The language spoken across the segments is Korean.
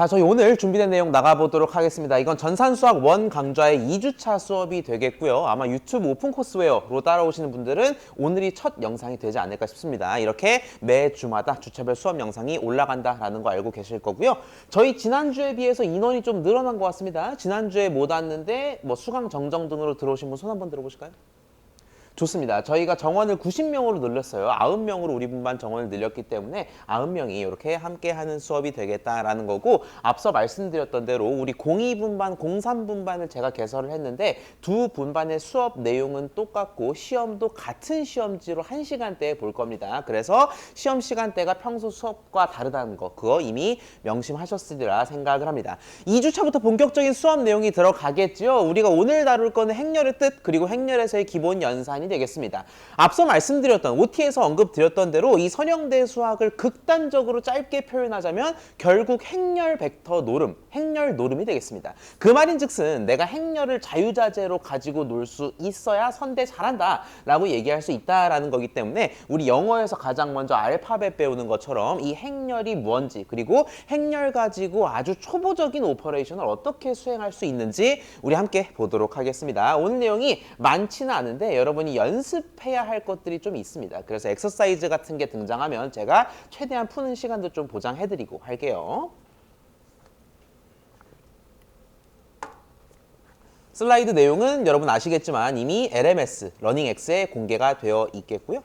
저희 오늘 준비된 내용 나가보도록 하겠습니다. 이건 전산수학 원 강좌의 2주차 수업이 되겠고요. 아마 유튜브 오픈 코스웨어로 따라오시는 분들은 오늘이 첫 영상이 되지 않을까 싶습니다. 이렇게 매 주마다 주차별 수업 영상이 올라간다라는 거 알고 계실 거고요. 저희 지난주에 비해서 인원이 좀 늘어난 것 같습니다. 지난주에 못 왔는데 수강 정정 등으로 들어오신 분 손 한번 들어보실까요? 좋습니다. 저희가 정원을 90명으로 늘렸어요. 90명으로 우리 분반 정원을 늘렸기 때문에 90명이 이렇게 함께하는 수업이 되겠다라는 거고, 앞서 말씀드렸던 대로 우리 02분반, 03분반을 제가 개설을 했는데 두 분반의 수업 내용은 똑같고 시험도 같은 시험지로 1시간대에 볼 겁니다. 그래서 시험 시간대가 평소 수업과 다르다는 거, 그거 이미 명심하셨으리라 생각을 합니다. 2주차부터 본격적인 수업 내용이 들어가겠죠. 우리가 오늘 다룰 거는 행렬의 뜻, 그리고 행렬에서의 기본 연산이 되겠습니다. 앞서 말씀드렸던 OT에서 언급드렸던 대로 이 선형대 수학을 극단적으로 짧게 표현하자면 결국 행렬 벡터 노름, 행렬 노름이 되겠습니다. 그 말인즉슨 내가 행렬을 자유자재로 가지고 놀 수 있어야 선대 잘한다 라고 얘기할 수 있다라는 거기 때문에 우리 영어에서 가장 먼저 알파벳 배우는 것처럼 이 행렬이 뭔지, 그리고 행렬 가지고 아주 초보적인 오퍼레이션을 어떻게 수행할 수 있는지 우리 함께 보도록 하겠습니다. 오늘 내용이 많지는 않은데 여러분이 연습해야 할 것들이 좀 있습니다. 그래서 엑서사이즈 같은 게 등장하면 제가 최대한 푸는 시간도 좀 보장해드리고 할게요. 슬라이드 내용은 여러분 아시겠지만 이미 LMS, 러닝X에 공개가 되어 있겠고요.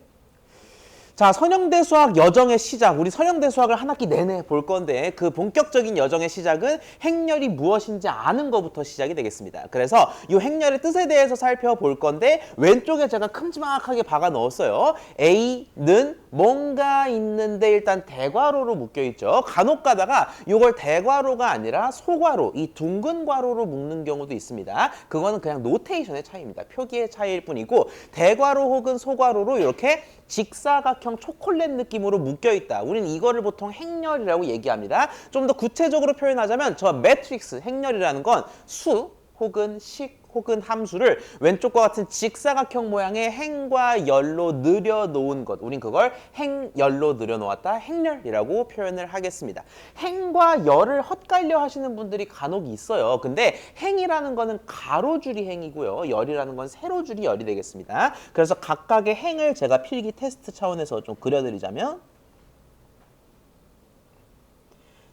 자, 선형대 수학 여정의 시작, 우리 선형대 수학을 한 학기 내내 볼 건데 그 본격적인 여정의 시작은 행렬이 무엇인지 아는 것부터 시작이 되겠습니다. 그래서 이 행렬의 뜻에 대해서 살펴볼 건데 왼쪽에 제가 큼지막하게 박아 넣었어요. A는 뭔가 있는데 일단 대괄호로 묶여있죠. 간혹 가다가 이걸 대괄호가 아니라 소괄호, 이 둥근 괄호로 묶는 경우도 있습니다. 그거는 그냥 노테이션의 차이입니다. 표기의 차이일 뿐이고, 대괄호 혹은 소괄호로 이렇게 직사각형 초콜릿 느낌으로 묶여있다. 우리는 이거를 보통 행렬이라고 얘기합니다. 좀 더 구체적으로 표현하자면 저 매트릭스, 행렬이라는 건 수 혹은 식 혹은 함수를 왼쪽과 같은 직사각형 모양의 행과 열로 늘여놓은 것, 우린 그걸 행열로 늘여놓았다, 행렬이라고 표현을 하겠습니다. 행과 열을 헛갈려 하시는 분들이 간혹 있어요. 근데 행이라는 거는 가로줄이 행이고요, 열이라는 건 세로줄이 열이 되겠습니다. 그래서 각각의 행을 제가 필기 테스트 차원에서 좀 그려드리자면,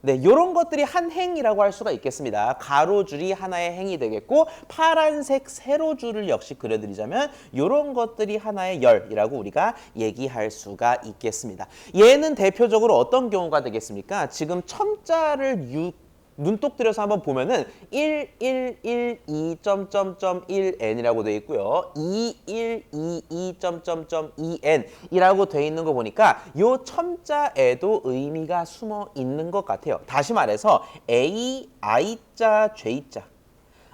네, 이런 것들이 한 행이라고 할 수가 있겠습니다. 가로줄이 하나의 행이 되겠고, 파란색 세로줄을 역시 그려드리자면 이런 것들이 하나의 열이라고 우리가 얘기할 수가 있겠습니다. 얘는 대표적으로 어떤 경우가 되겠습니까? 지금 첨자를 눈독 들여서 한번 보면은 1, 1, 1, 2, 1n이라고 되어 있고요. 2, 1, 2, 2, 2n이라고 되어 있는 거 보니까 요 첨자에도 의미가 숨어 있는 것 같아요. 다시 말해서 A, I자, J자.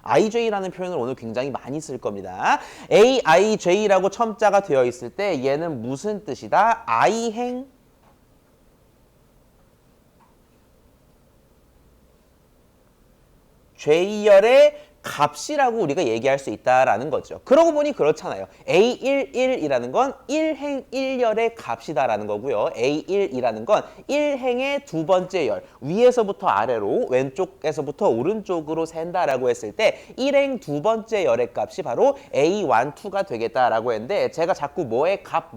IJ라는 표현을 오늘 굉장히 많이 쓸 겁니다. AIJ라고 첨자가 되어 있을 때 얘는 무슨 뜻이다? I행 J열의 값이라고 우리가 얘기할 수 있다라는 거죠. 그러고 보니 그렇잖아요. A11이라는 건 1행 1열의 값이다라는 거고요. A1이라는 건 1행의 두 번째 열, 위에서부터 아래로 왼쪽에서부터 오른쪽으로 센다라고 했을 때 1행 두 번째 열의 값이 바로 A12가 되겠다라고 했는데, 제가 자꾸 뭐의 값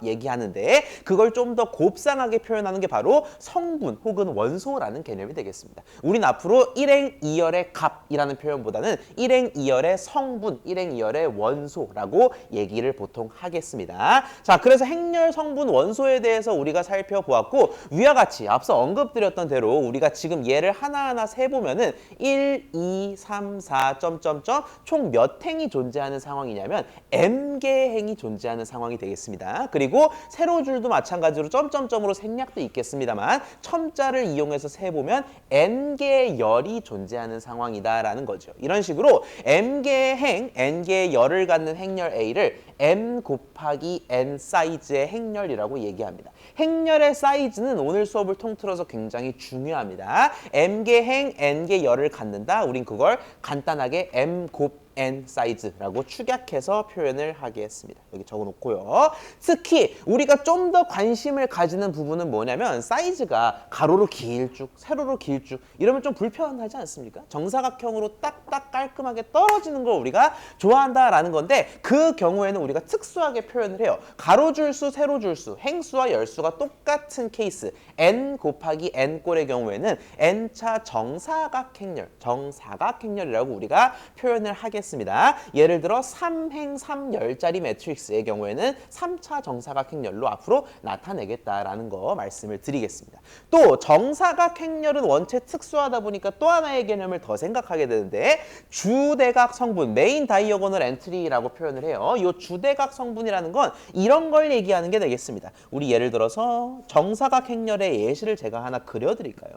얘기하는데 그걸 좀 더 곱상하게 표현하는 게 바로 성분 혹은 원소라는 개념이 되겠습니다. 우린 앞으로 1행 2열의 값이라는 표현보다 1행 2열의 성분, 1행 2열의 원소라고 얘기를 보통 하겠습니다. 자, 그래서 행렬, 성분, 원소에 대해서 우리가 살펴보았고, 위와 같이 앞서 언급드렸던 대로 우리가 지금 얘를 하나하나 세보면은 1, 2, 3, 4, 총 몇 행이 존재하는 상황이냐면 M개 행이 존재하는 상황이 되겠습니다. 그리고 세로줄도 마찬가지로 점점점으로 생략도 있겠습니다만 첨자를 이용해서 세보면 N개의 열이 존재하는 상황이다라는 거죠. 이런 식으로 M개의 행, N개의 열을 갖는 행렬 A를 M 곱하기 N 사이즈의 행렬이라고 얘기합니다. 행렬의 사이즈는 오늘 수업을 통틀어서 굉장히 중요합니다. M개 행, N개 열을 갖는다. 우린 그걸 간단하게 M 곱 n 사이즈라고 축약해서 표현을 하게 했습니다. 여기 적어놓고요. 특히 우리가 좀 더 관심을 가지는 부분은 뭐냐면 사이즈가 가로로 길쭉, 세로로 길쭉 이러면 좀 불편하지 않습니까? 정사각형으로 딱딱 깔끔하게 떨어지는 걸 우리가 좋아한다라는 건데 그 경우에는 우리가 특수하게 표현을 해요. 가로줄수, 세로줄수, 행수와 열수가 똑같은 케이스 n 곱하기 n 꼴의 경우에는 n차 정사각행렬이라고 우리가 표현을 하겠습니다. 예를 들어 3행 3열짜리 매트릭스의 경우에는 3차 정사각행렬로 앞으로 나타내겠다라는 거 말씀을 드리겠습니다. 또 정사각행렬은 원체 특수하다 보니까 또 하나의 개념을 더 생각하게 되는데 주대각 성분, 메인 다이어고널 엔트리라고 표현을 해요. 이 주대각 성분이라는 건 이런 걸 얘기하는 게 되겠습니다. 우리 예를 들어서 정사각행렬의 예시를 제가 하나 그려드릴까요?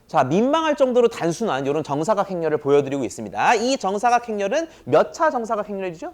자, 민망할 정도로 단순한 이런 정사각행렬을 보여드리고 있습니다. 이 정사각행렬은 몇 차 정사각행렬이죠?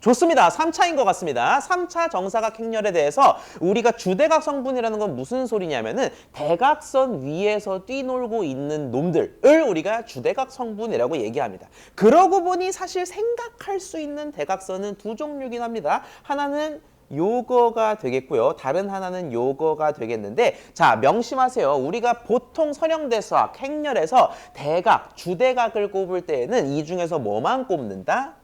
좋습니다. 3차인 것 같습니다. 3차 정사각행렬에 대해서 우리가 주대각 성분이라는 건 무슨 소리냐면은 대각선 위에서 뛰놀고 있는 놈들을 우리가 주대각 성분이라고 얘기합니다. 그러고 보니 사실 생각할 수 있는 대각선은 두 종류긴 합니다. 하나는 요거가 되겠고요. 다른 하나는 요거가 되겠는데 자, 명심하세요. 우리가 보통 선형대수학 행렬에서 대각, 주대각을 꼽을 때에는 이 중에서 뭐만 꼽는다?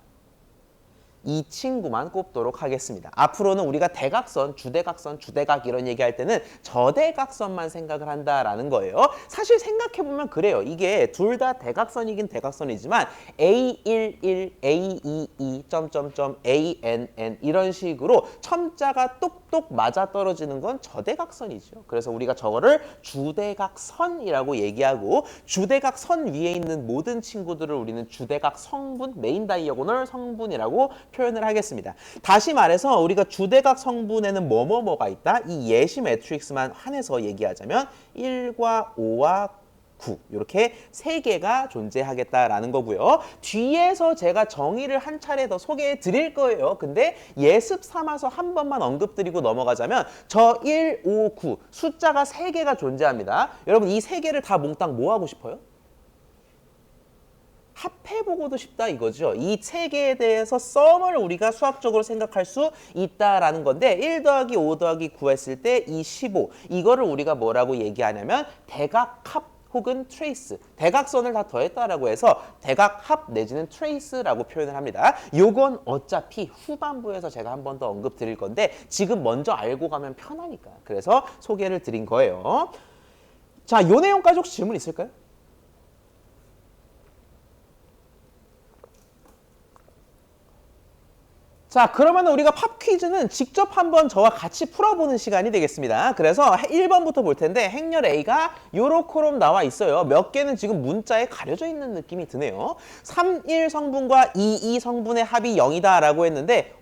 이 친구만 꼽도록 하겠습니다. 앞으로는 우리가 대각선, 주대각선, 주대각 이런 얘기할 때는 저대각선만 생각을 한다라는 거예요. 사실 생각해보면 그래요. 이게 둘 다 대각선이긴 대각선이지만 A11, A22, 점점점, ANN 이런 식으로 첨자가 똑똑 맞아떨어지는 건 저대각선이죠. 그래서 우리가 저거를 주대각선이라고 얘기하고 주대각선 위에 있는 모든 친구들을 우리는 주대각 성분, 메인 다이어고널 성분이라고 표현을 하겠습니다. 다시 말해서 우리가 주대각 성분에는 뭐뭐뭐가 있다? 이 예시 매트릭스만 한해서 얘기하자면 1과 5와 9 이렇게 세 개가 존재하겠다라는 거고요. 뒤에서 제가 정의를 한 차례 더 소개해 드릴 거예요. 근데 예습 삼아서 한 번만 언급드리고 넘어가자면 저 1, 5, 9 숫자가 세 개가 존재합니다. 여러분 이 세 개를 다 몽땅 뭐 하고 싶어요? 합해보고도 싶다 이거죠. 이 체계에 대해서 썸을 우리가 수학적으로 생각할 수 있다라는 건데 1 더하기 5 더하기 9 했을 때 이 15 이거를 우리가 뭐라고 얘기하냐면 대각합 혹은 트레이스, 대각선을 다 더했다라고 해서 대각합 내지는 트레이스라고 표현을 합니다. 요건 어차피 후반부에서 제가 한 번 더 언급 드릴 건데 지금 먼저 알고 가면 편하니까 그래서 소개를 드린 거예요. 자, 요 내용까지 혹시 질문 있을까요? 자, 그러면 우리가 팝 퀴즈는 직접 한번 저와 같이 풀어보는 시간이 되겠습니다. 그래서 1번부터 볼 텐데 행렬 A가 요렇게로 나와 있어요. 몇 개는 지금 문자에 가려져 있는 느낌이 드네요. 3,1 성분과 2,2 성분의 합이 0이다 라고 했는데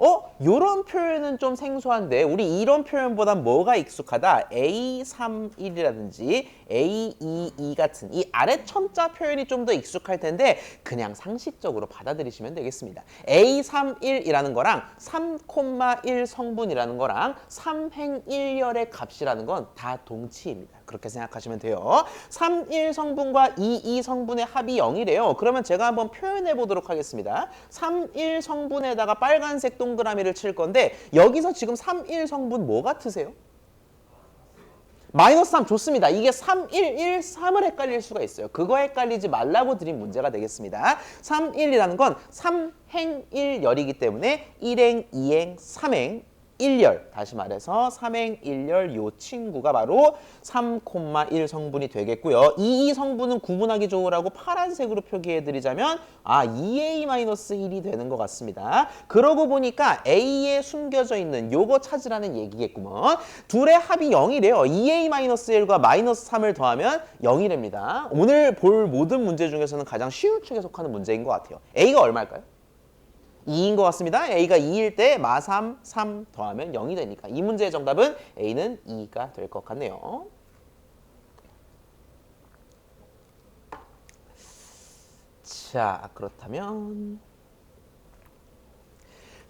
요런 표현은 좀 생소한데 우리 이런 표현보단 뭐가 익숙하다? A31이라든지 A22 같은 이 아래 첨자 표현이 좀 더 익숙할 텐데 그냥 상식적으로 받아들이시면 되겠습니다. A31이라는 거랑 3,1 성분이라는 거랑 3행 1열의 값이라는 건 다 동치입니다. 그렇게 생각하시면 돼요. 3,1 성분과 2,2 성분의 합이 0이래요. 그러면 제가 한번 표현해 보도록 하겠습니다. 3,1 성분에다가 빨간색 동그라미를 칠 건데 여기서 지금 3,1 성분 뭐 같으세요? 마이너스 3 좋습니다. 이게 3, 1, 1, 3을 헷갈릴 수가 있어요. 그거 헷갈리지 말라고 드린 문제가 되겠습니다. 3, 1이라는 건 3행 1열이기 때문에 1행, 2행, 3행 1열, 다시 말해서 3행 1열 요 친구가 바로 3,1 성분이 되겠고요. 2 성분은 구분하기 좋으라고 파란색으로 표기해드리자면 2A-1이 되는 것 같습니다. 그러고 보니까 A에 숨겨져 있는 요거 찾으라는 얘기겠구먼. 둘의 합이 0이래요. 2A-1과 마이너스 3을 더하면 0이랍니다. 오늘 볼 모든 문제 중에서는 가장 쉬운 축에 속하는 문제인 것 같아요. A가 얼마일까요? 2인 것 같습니다. A가 2일 때 마3, 3 더하면 0이 되니까 이 문제의 정답은 A는 2가 될 것 같네요. 자, 그렇다면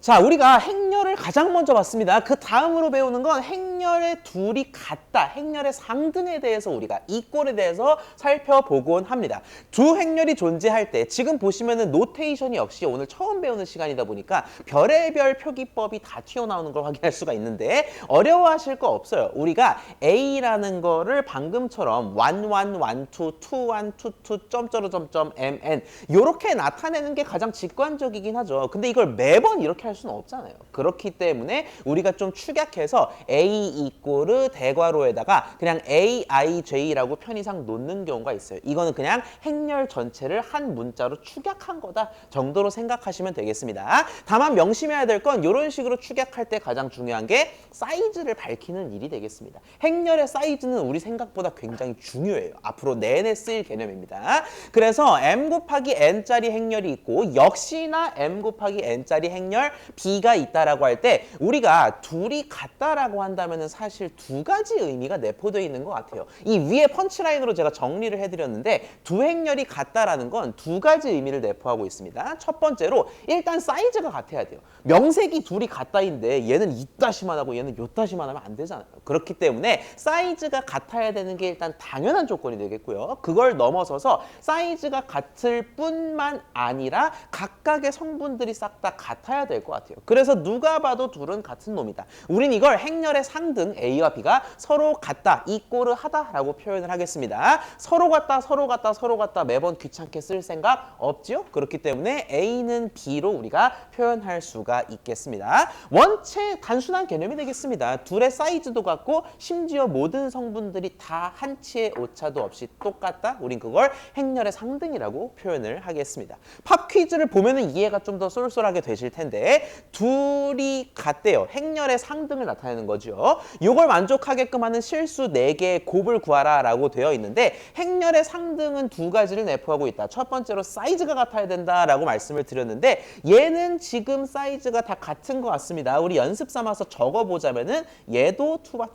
자, 우리가 행렬을 가장 먼저 봤습니다. 그 다음으로 배우는 건 행렬 행렬의 둘이 같다, 행렬의 상등에 대해서 우리가 이 꼴에 대해서 살펴보곤 합니다. 두 행렬이 존재할 때 지금 보시면은 노테이션이 역시 오늘 처음 배우는 시간이다 보니까 별의별 표기법이 다 튀어나오는 걸 확인할 수가 있는데 어려워하실 거 없어요. 우리가 A라는 거를 방금처럼 1, 1, 1, 2, 2, 1, 2, 2, 점점점 MN 이렇게 나타내는 게 가장 직관적이긴 하죠. 근데 이걸 매번 이렇게 할 수는 없잖아요. 그렇기 때문에 우리가 좀 축약해서 A 이꼬르 대괄호에다가 그냥 AIJ라고 편의상 놓는 경우가 있어요. 이거는 그냥 행렬 전체를 한 문자로 축약한 거다 정도로 생각하시면 되겠습니다. 다만 명심해야 될 건 이런 식으로 축약할 때 가장 중요한 게 사이즈를 밝히는 일이 되겠습니다. 행렬의 사이즈는 우리 생각보다 굉장히 중요해요. 앞으로 내내 쓰일 개념입니다. 그래서 m 곱하기 n짜리 행렬이 있고 역시나 m 곱하기 n짜리 행렬 b가 있다라고 할 때 우리가 둘이 같다라고 한다면 사실 두 가지 의미가 내포되어 있는 것 같아요. 이 위에 펀치라인으로 제가 정리를 해드렸는데 두 행렬이 같다라는 건 두 가지 의미를 내포하고 있습니다. 첫 번째로 일단 사이즈가 같아야 돼요. 명색이 둘이 같다인데 얘는 이따시만 하고 얘는 요따시만 하면 안 되잖아요. 그렇기 때문에 사이즈가 같아야 되는 게 일단 당연한 조건이 되겠고요. 그걸 넘어서서 사이즈가 같을 뿐만 아니라 각각의 성분들이 싹 다 같아야 될 것 같아요. 그래서 누가 봐도 둘은 같은 놈이다. 우린 이걸 행렬의 상등 A와 B가 서로 같다, 이꼬르 하다라고 표현을 하겠습니다. 서로 같다, 서로 같다, 서로 같다 매번 귀찮게 쓸 생각 없죠? 그렇기 때문에 A는 B로 우리가 표현할 수가 있겠습니다. 원체 단순한 개념이 되겠습니다. 둘의 사이즈도 같고 심지어 모든 성분들이 다 한치의 오차도 없이 똑같다. 우린 그걸 행렬의 상등이라고 표현을 하겠습니다. 팝 퀴즈를 보면은 이해가 좀 더 쏠쏠하게 되실 텐데 둘이 같대요. 행렬의 상등을 나타내는 거죠. 이걸 만족하게끔 하는 실수 4개의 곱을 구하라 라고 되어 있는데 행렬의 상등은 두 가지를 내포하고 있다. 첫 번째로 사이즈가 같아야 된다라고 말씀을 드렸는데 얘는 지금 사이즈가 다 같은 것 같습니다. 우리 연습 삼아서 적어보자면은 얘도 2/2.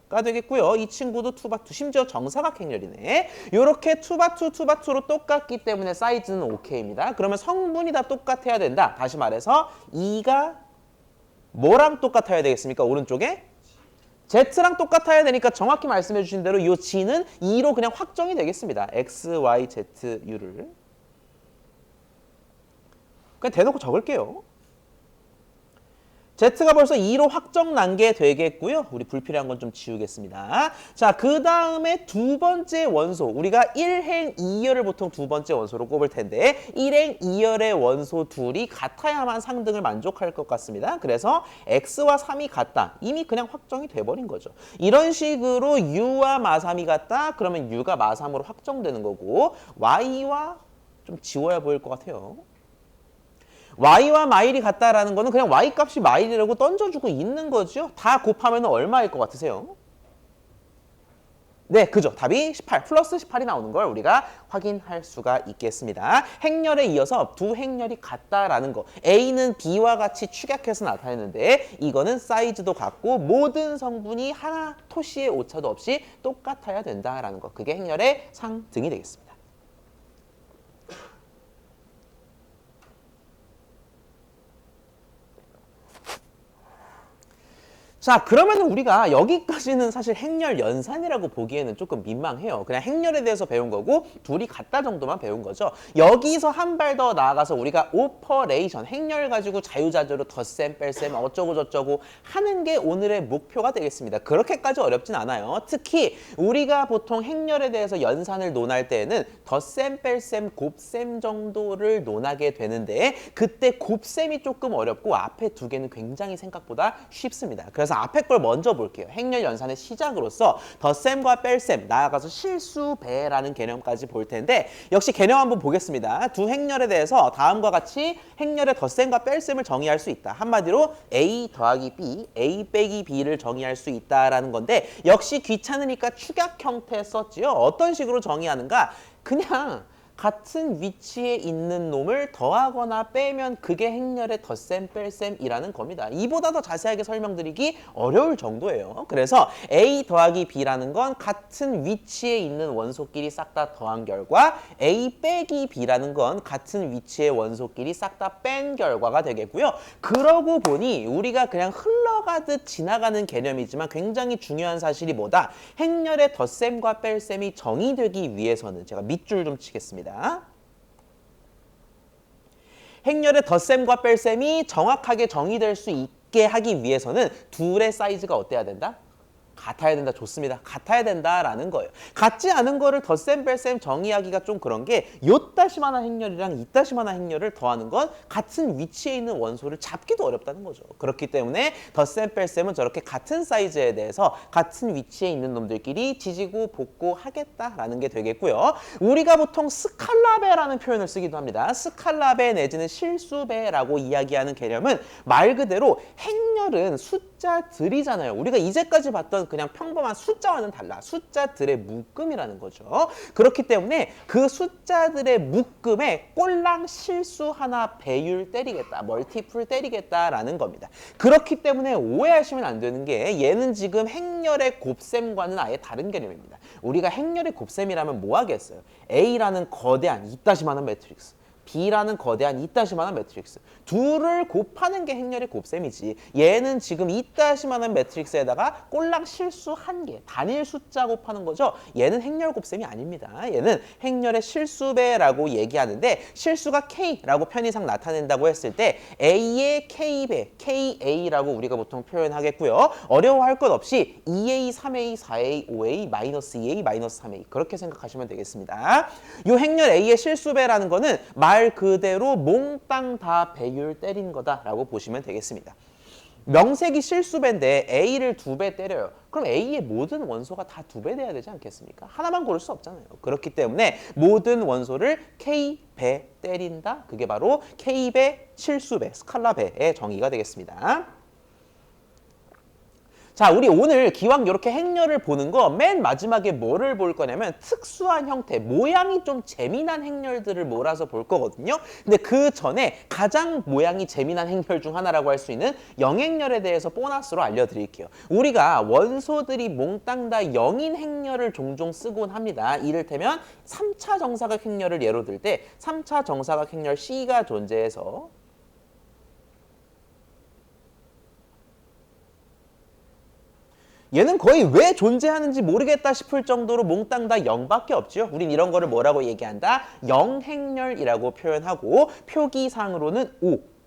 가 되겠고요. 이 친구도 2/2, 심지어 정사각행렬이네. 이렇게 2/2, 2/2로 똑같기 때문에 사이즈는 오케이입니다. 그러면 성분이 다 똑같아야 된다. 다시 말해서 2가 뭐랑 똑같아야 되겠습니까? 오른쪽에? Z랑 똑같아야 되니까 정확히 말씀해 주신 대로 이 G는 2로 그냥 확정이 되겠습니다. X, Y, Z, U를. 그냥 대놓고 적을게요. Z가 벌써 2로 확정 난 게 되겠고요. 우리 불필요한 건 좀 지우겠습니다. 자, 그 다음에 두 번째 원소. 우리가 1행 2열을 보통 두 번째 원소로 꼽을 텐데 1행 2열의 원소 둘이 같아야만 상등을 만족할 것 같습니다. 그래서 X와 3이 같다. 이미 그냥 확정이 돼버린 거죠. 이런 식으로 U와 마3이 같다. 그러면 U가 마3으로 확정되는 거고 Y와 좀 지워야 보일 것 같아요. Y와 마일이 같다라는 거는 그냥 Y 값이 마일이라고 던져주고 있는 거죠. 다 곱하면 얼마일 것 같으세요? 네, 그죠. 답이 18, 플러스 18이 나오는 걸 우리가 확인할 수가 있겠습니다. 행렬에 이어서 두 행렬이 같다라는 거. A는 B와 같이 축약해서 나타내는데 이거는 사이즈도 같고 모든 성분이 하나 토시의 오차도 없이 똑같아야 된다라는 거. 그게 행렬의 상등이 되겠습니다. 자, 그러면 우리가 여기까지는 사실 행렬 연산이라고 보기에는 조금 민망해요. 그냥 행렬에 대해서 배운 거고 둘이 같다 정도만 배운 거죠. 여기서 한 발 더 나아가서 우리가 오퍼레이션, 행렬 가지고 자유자재로 덧셈, 뺄셈, 어쩌고 저쩌고 하는 게 오늘의 목표가 되겠습니다. 그렇게까지 어렵진 않아요. 특히 우리가 보통 행렬에 대해서 연산을 논할 때에는 덧셈, 뺄셈, 곱셈 정도를 논하게 되는데 그때 곱셈이 조금 어렵고 앞에 두 개는 굉장히 생각보다 쉽습니다. 그래서 앞에 걸 먼저 볼게요. 행렬 연산의 시작으로서 덧셈과 뺄셈, 나아가서 실수배라는 개념까지 볼 텐데 역시 개념 한번 보겠습니다. 두 행렬에 대해서 다음과 같이 행렬의 덧셈과 뺄셈을 정의할 수 있다. 한마디로 A 더하기 B, A 빼기 B를 정의할 수 있다라는 건데 역시 귀찮으니까 축약 형태 썼지요. 어떤 식으로 정의하는가? 그냥 같은 위치에 있는 놈을 더하거나 빼면 그게 행렬의 덧셈 뺄셈이라는 겁니다. 이보다 더 자세하게 설명드리기 어려울 정도예요. 그래서 A 더하기 B라는 건 같은 위치에 있는 원소끼리 싹 다 더한 결과, A 빼기 B라는 건 같은 위치의 원소끼리 싹 다 뺀 결과가 되겠고요. 그러고 보니 우리가 그냥 흘러가듯 지나가는 개념이지만 굉장히 중요한 사실이 뭐다? 행렬의 덧셈과 뺄셈이 정의되기 위해서는 제가 밑줄 좀 치겠습니다. 행렬의 덧셈과 뺄셈이 정확하게 정의될 수 있게 하기 위해서는 둘의 사이즈가 어때야 된다? 같아야 된다. 좋습니다. 같아야 된다라는 거예요. 같지 않은 거를 덧셈 뺄셈 정의하기가 좀 그런 게 요따시만한 행렬이랑 이따시만한 행렬을 더하는 건 같은 위치에 있는 원소를 잡기도 어렵다는 거죠. 그렇기 때문에 덧셈 뺄셈은 저렇게 같은 사이즈에 대해서 같은 위치에 있는 놈들끼리 지지고 볶고 하겠다라는 게 되겠고요. 우리가 보통 스칼라배라는 표현을 쓰기도 합니다. 스칼라배 내지는 실수배라고 이야기하는 개념은 말 그대로 행렬은 숫자들이잖아요. 우리가 이제까지 봤던 그냥 평범한 숫자와는 달라. 숫자들의 묶음이라는 거죠. 그렇기 때문에 그 숫자들의 묶음에 꼴랑 실수 하나 배율 때리겠다. 멀티플 때리겠다라는 겁니다. 그렇기 때문에 오해하시면 안 되는 게 얘는 지금 행렬의 곱셈과는 아예 다른 개념입니다. 우리가 행렬의 곱셈이라면 뭐 하겠어요? A라는 거대한 이따시만한 매트릭스, B라는 거대한 이따시만한 매트릭스. 둘을 곱하는 게 행렬의 곱셈이지. 얘는 지금 이따시만한 매트릭스에다가 꼴랑 실수 한 개, 단일 숫자 곱하는 거죠. 얘는 행렬 곱셈이 아닙니다. 얘는 행렬의 실수배라고 얘기하는데 실수가 K라고 편의상 나타낸다고 했을 때 A의 K배, KA라고 우리가 보통 표현하겠고요. 어려워할 것 없이 2A, 3A, 4A, 5A, 마이너스 2A, 마이너스 3A 그렇게 생각하시면 되겠습니다. 이 행렬 A의 실수배라는 거는 말 그대로 몽땅 다 배율 때린 거다라고 보시면 되겠습니다. 명색이 실수배인데 A를 2배 때려요. 그럼 A의 모든 원소가 다 2배 돼야 되지 않겠습니까? 하나만 고를 수 없잖아요. 그렇기 때문에 모든 원소를 K배 때린다. 그게 바로 K배 실수배, 스칼라배의 정의가 되겠습니다. 자, 우리 오늘 기왕 이렇게 행렬을 보는 거 맨 마지막에 뭐를 볼 거냐면 특수한 형태, 모양이 좀 재미난 행렬들을 몰아서 볼 거거든요. 근데 그 전에 가장 모양이 재미난 행렬 중 하나라고 할 수 있는 영행렬에 대해서 보너스로 알려드릴게요. 우리가 원소들이 몽땅 다 영인 행렬을 종종 쓰곤 합니다. 이를테면 3차 정사각 행렬을 예로 들 때 3차 정사각 행렬 C가 존재해서 얘는 거의 왜 존재하는지 모르겠다 싶을 정도로 몽땅 다 0밖에 없죠. 우린 이런 거를 뭐라고 얘기한다? 영행렬이라고 표현하고 표기상으로는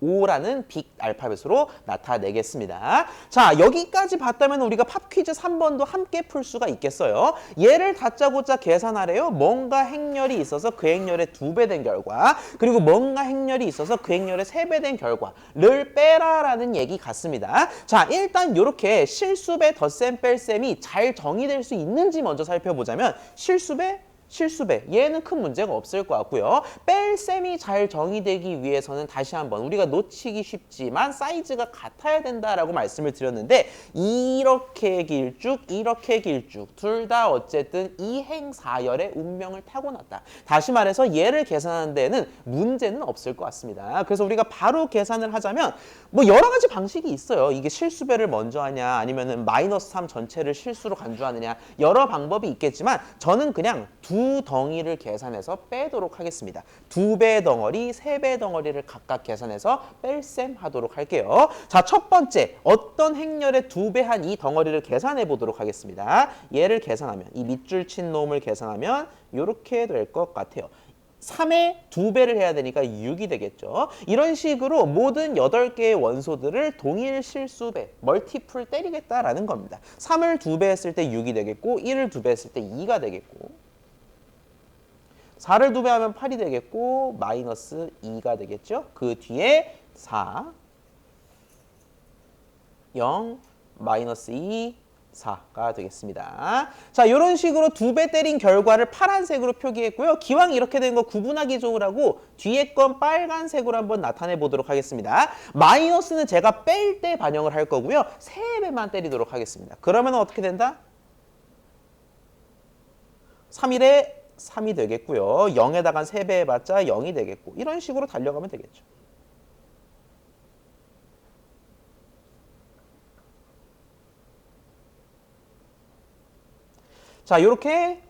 5라는 빅 알파벳으로 나타내겠습니다. 자, 여기까지 봤다면 우리가 팝 퀴즈 3번도 함께 풀 수가 있겠어요. 얘를 다짜고짜 계산하래요. 뭔가 행렬이 있어서 그 행렬의 2배 된 결과, 그리고 뭔가 행렬이 있어서 그 행렬의 3배 된 결과를 빼라라는 얘기 같습니다. 자, 일단 이렇게 실수배, 덧셈, 뺄셈이 잘 정의될 수 있는지 먼저 살펴보자면 실수배, 실수배, 얘는 큰 문제가 없을 것 같고요. 뺄셈이 잘 정의되기 위해서는 다시 한번 우리가 놓치기 쉽지만 사이즈가 같아야 된다라고 말씀을 드렸는데 이렇게 길쭉, 이렇게 길쭉 둘 다 어쨌든 이행사열의 운명을 타고났다. 다시 말해서 얘를 계산하는 데에는 문제는 없을 것 같습니다. 그래서 우리가 바로 계산을 하자면 뭐 여러 가지 방식이 있어요. 이게 실수배를 먼저 하냐 아니면은 마이너스 3 전체를 실수로 간주하느냐 여러 방법이 있겠지만 저는 그냥 두 덩이를 계산해서 빼도록 하겠습니다. 2배 덩어리, 3배 덩어리를 각각 계산해서 뺄셈 하도록 할게요. 자, 첫 번째 어떤 행렬의 2배 한 이 덩어리를 계산해 보도록 하겠습니다. 얘를 계산하면 이 밑줄 친 놈을 계산하면 이렇게 될 것 같아요. 3의 2배를 해야 되니까 6이 되겠죠. 이런 식으로 모든 8개의 원소들을 동일 실수배, 멀티플 때리겠다라는 겁니다. 3을 2배 했을 때 6이 되겠고 1을 2배 했을 때 2가 되겠고 4를 2배 하면 8이 되겠고 마이너스 2가 되겠죠. 그 뒤에 4, 0, 마이너스 2, 4가 되겠습니다. 자, 이런 식으로 2배 때린 결과를 파란색으로 표기했고요. 기왕 이렇게 된 거 구분하기 좋으라고 뒤에 건 빨간색으로 한번 나타내 보도록 하겠습니다. 마이너스는 제가 뺄 때 반영을 할 거고요. 3배만 때리도록 하겠습니다. 그러면 어떻게 된다? 3일에 3이 되겠고요. 0에다가 3배 해봤자 0이 되겠고 이런 식으로 달려가면 되겠죠. 자, 이렇게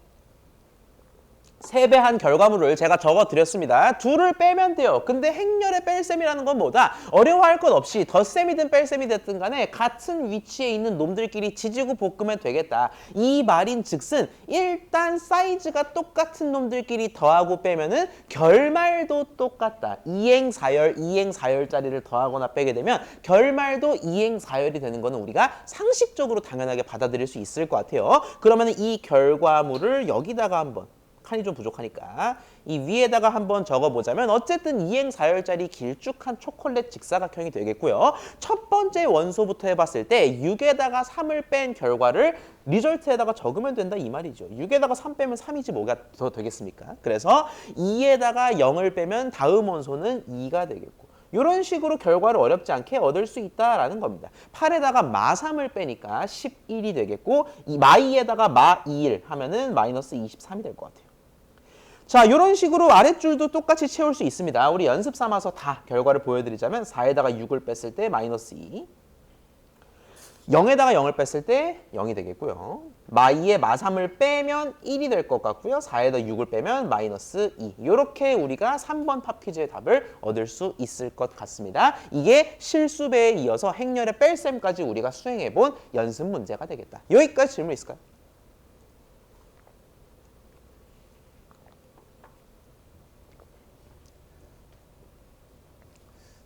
세배한 결과물을 제가 적어드렸습니다. 둘을 빼면 돼요. 근데 행렬의 뺄셈이라는 건 뭐다? 어려워할 것 없이 덧셈이든 뺄셈이 됐든 간에 같은 위치에 있는 놈들끼리 지지고 볶으면 되겠다. 이 말인 즉슨 일단 사이즈가 똑같은 놈들끼리 더하고 빼면은 결말도 똑같다. 이행사열, 이행사열짜리를 더하거나 빼게 되면 결말도 이행사열이 되는 거는 우리가 상식적으로 당연하게 받아들일 수 있을 것 같아요. 그러면 이 결과물을 여기다가 한번 칸이 좀 부족하니까 이 위에다가 한번 적어보자면 어쨌든 이행사열짜리 길쭉한 초콜릿 직사각형이 되겠고요. 첫 번째 원소부터 해봤을 때 6에다가 3을 뺀 결과를 리절트에다가 적으면 된다 이 말이죠. 6에다가 3 빼면 3이지 뭐가 더 되겠습니까? 그래서 2에다가 0을 빼면 다음 원소는 2가 되겠고 이런 식으로 결과를 어렵지 않게 얻을 수 있다라는 겁니다. 8에다가 마3을 빼니까 11이 되겠고 이 마2에다가 마21 하면은 마이너스 23이 될 것 같아요. 자, 이런 식으로 아랫줄도 똑같이 채울 수 있습니다. 우리 연습 삼아서 다 결과를 보여드리자면 4에다가 6을 뺐을 때 마이너스 2, 0에다가 0을 뺐을 때 0이 되겠고요. 마2에 마3을 빼면 1이 될 것 같고요. 4에다 6을 빼면 마이너스 2. 이렇게 우리가 3번 팝 퀴즈의 답을 얻을 수 있을 것 같습니다. 이게 실수배에 이어서 행렬의 뺄셈까지 우리가 수행해본 연습 문제가 되겠다. 여기까지 질문 있을까요?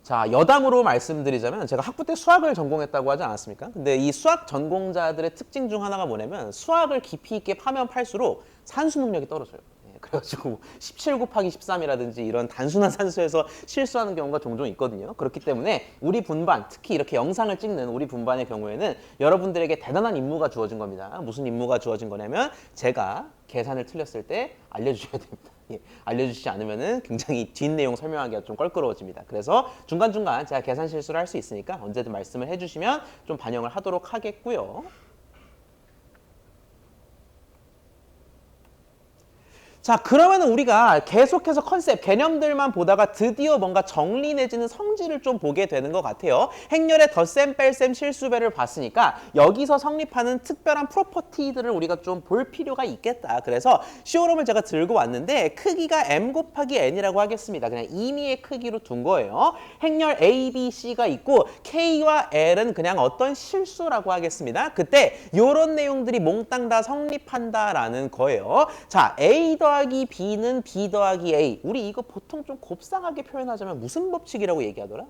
자, 여담으로 말씀드리자면 제가 학부 때 수학을 전공했다고 하지 않았습니까? 근데 이 수학 전공자들의 특징 중 하나가 뭐냐면 수학을 깊이 있게 파면 팔수록 산수 능력이 떨어져요. 그래가지고 17 곱하기 13이라든지 이런 단순한 산수에서 실수하는 경우가 종종 있거든요. 그렇기 때문에 우리 분반, 특히 이렇게 영상을 찍는 우리 분반의 경우에는 여러분들에게 대단한 임무가 주어진 겁니다. 무슨 임무가 주어진 거냐면 제가 계산을 틀렸을 때 알려주셔야 됩니다. 예, 알려주시지 않으면은 굉장히 뒷내용 설명하기가 좀 껄끄러워집니다. 그래서 중간중간 제가 계산 실수를 할 수 있으니까 언제든 말씀을 해주시면 좀 반영을 하도록 하겠고요. 자, 그러면 우리가 계속해서 컨셉, 개념들만 보다가 드디어 뭔가 정리 내지는 성질을 좀 보게 되는 것 같아요. 행렬의 덧셈, 뺄셈, 실수배를 봤으니까 여기서 성립하는 특별한 프로퍼티들을 우리가 좀 볼 필요가 있겠다. 그래서 시오럼을 제가 들고 왔는데 크기가 m 곱하기 n이라고 하겠습니다. 그냥 임의의 크기로 둔 거예요. 행렬 A, B, C가 있고 K와 L은 그냥 어떤 실수라고 하겠습니다. 그때 이런 내용들이 몽땅 다 성립한다라는 거예요. 자, A 더하기 B는 B 더하기 A. 우리 이거 보통 좀 곱상하게 표현하자면 무슨 법칙이라고 얘기하더라?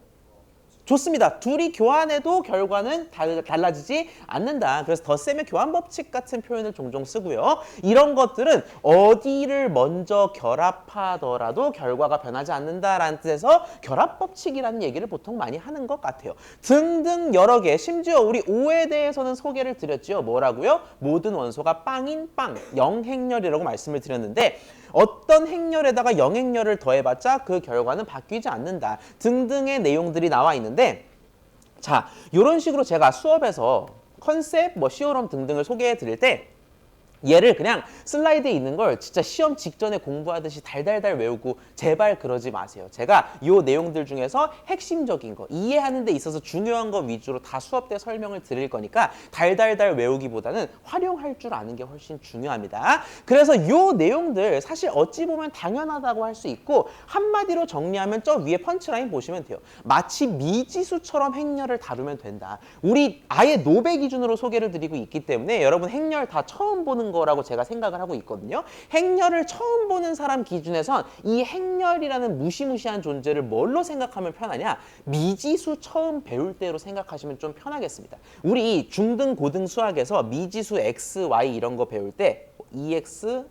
좋습니다. 둘이 교환해도 결과는 달라지지 않는다. 그래서 덧셈의 교환 법칙 같은 표현을 종종 쓰고요. 이런 것들은 어디를 먼저 결합하더라도 결과가 변하지 않는다라는 뜻에서 결합 법칙이라는 얘기를 보통 많이 하는 것 같아요. 등등 여러 개, 심지어 우리 5에 대해서는 소개를 드렸죠. 뭐라고요? 모든 원소가 빵인 빵, 영행렬이라고 말씀을 드렸는데 어떤 행렬에다가 영행렬을 더해봤자 그 결과는 바뀌지 않는다 등등의 내용들이 나와 있는데 자, 이런 식으로 제가 수업에서 컨셉, 시오럼 등등을 소개해 드릴 때 얘를 그냥 슬라이드에 있는 걸 진짜 시험 직전에 공부하듯이 달달달 외우고 제발 그러지 마세요. 제가 이 내용들 중에서 핵심적인 거, 이해하는 데 있어서 중요한 거 위주로 다 수업 때 설명을 드릴 거니까 달달달 외우기보다는 활용할 줄 아는 게 훨씬 중요합니다. 그래서 이 내용들 사실 어찌 보면 당연하다고 할 수 있고 한마디로 정리하면 저 위에 펀치라인 보시면 돼요. 마치 미지수처럼 행렬을 다루면 된다. 우리 아예 노배 기준으로 소개를 드리고 있기 때문에 여러분 행렬 다 처음 보는 거라고 제가 생각을 하고 있거든요. 행렬을 처음 보는 사람 기준에선 이 행렬이라는 무시무시한 존재를 뭘로 생각하면 편하냐? 미지수 처음 배울 때로 생각하시면 좀 편하겠습니다. 우리 중등 고등 수학에서 미지수 x, y 이런 거 배울 때 2x,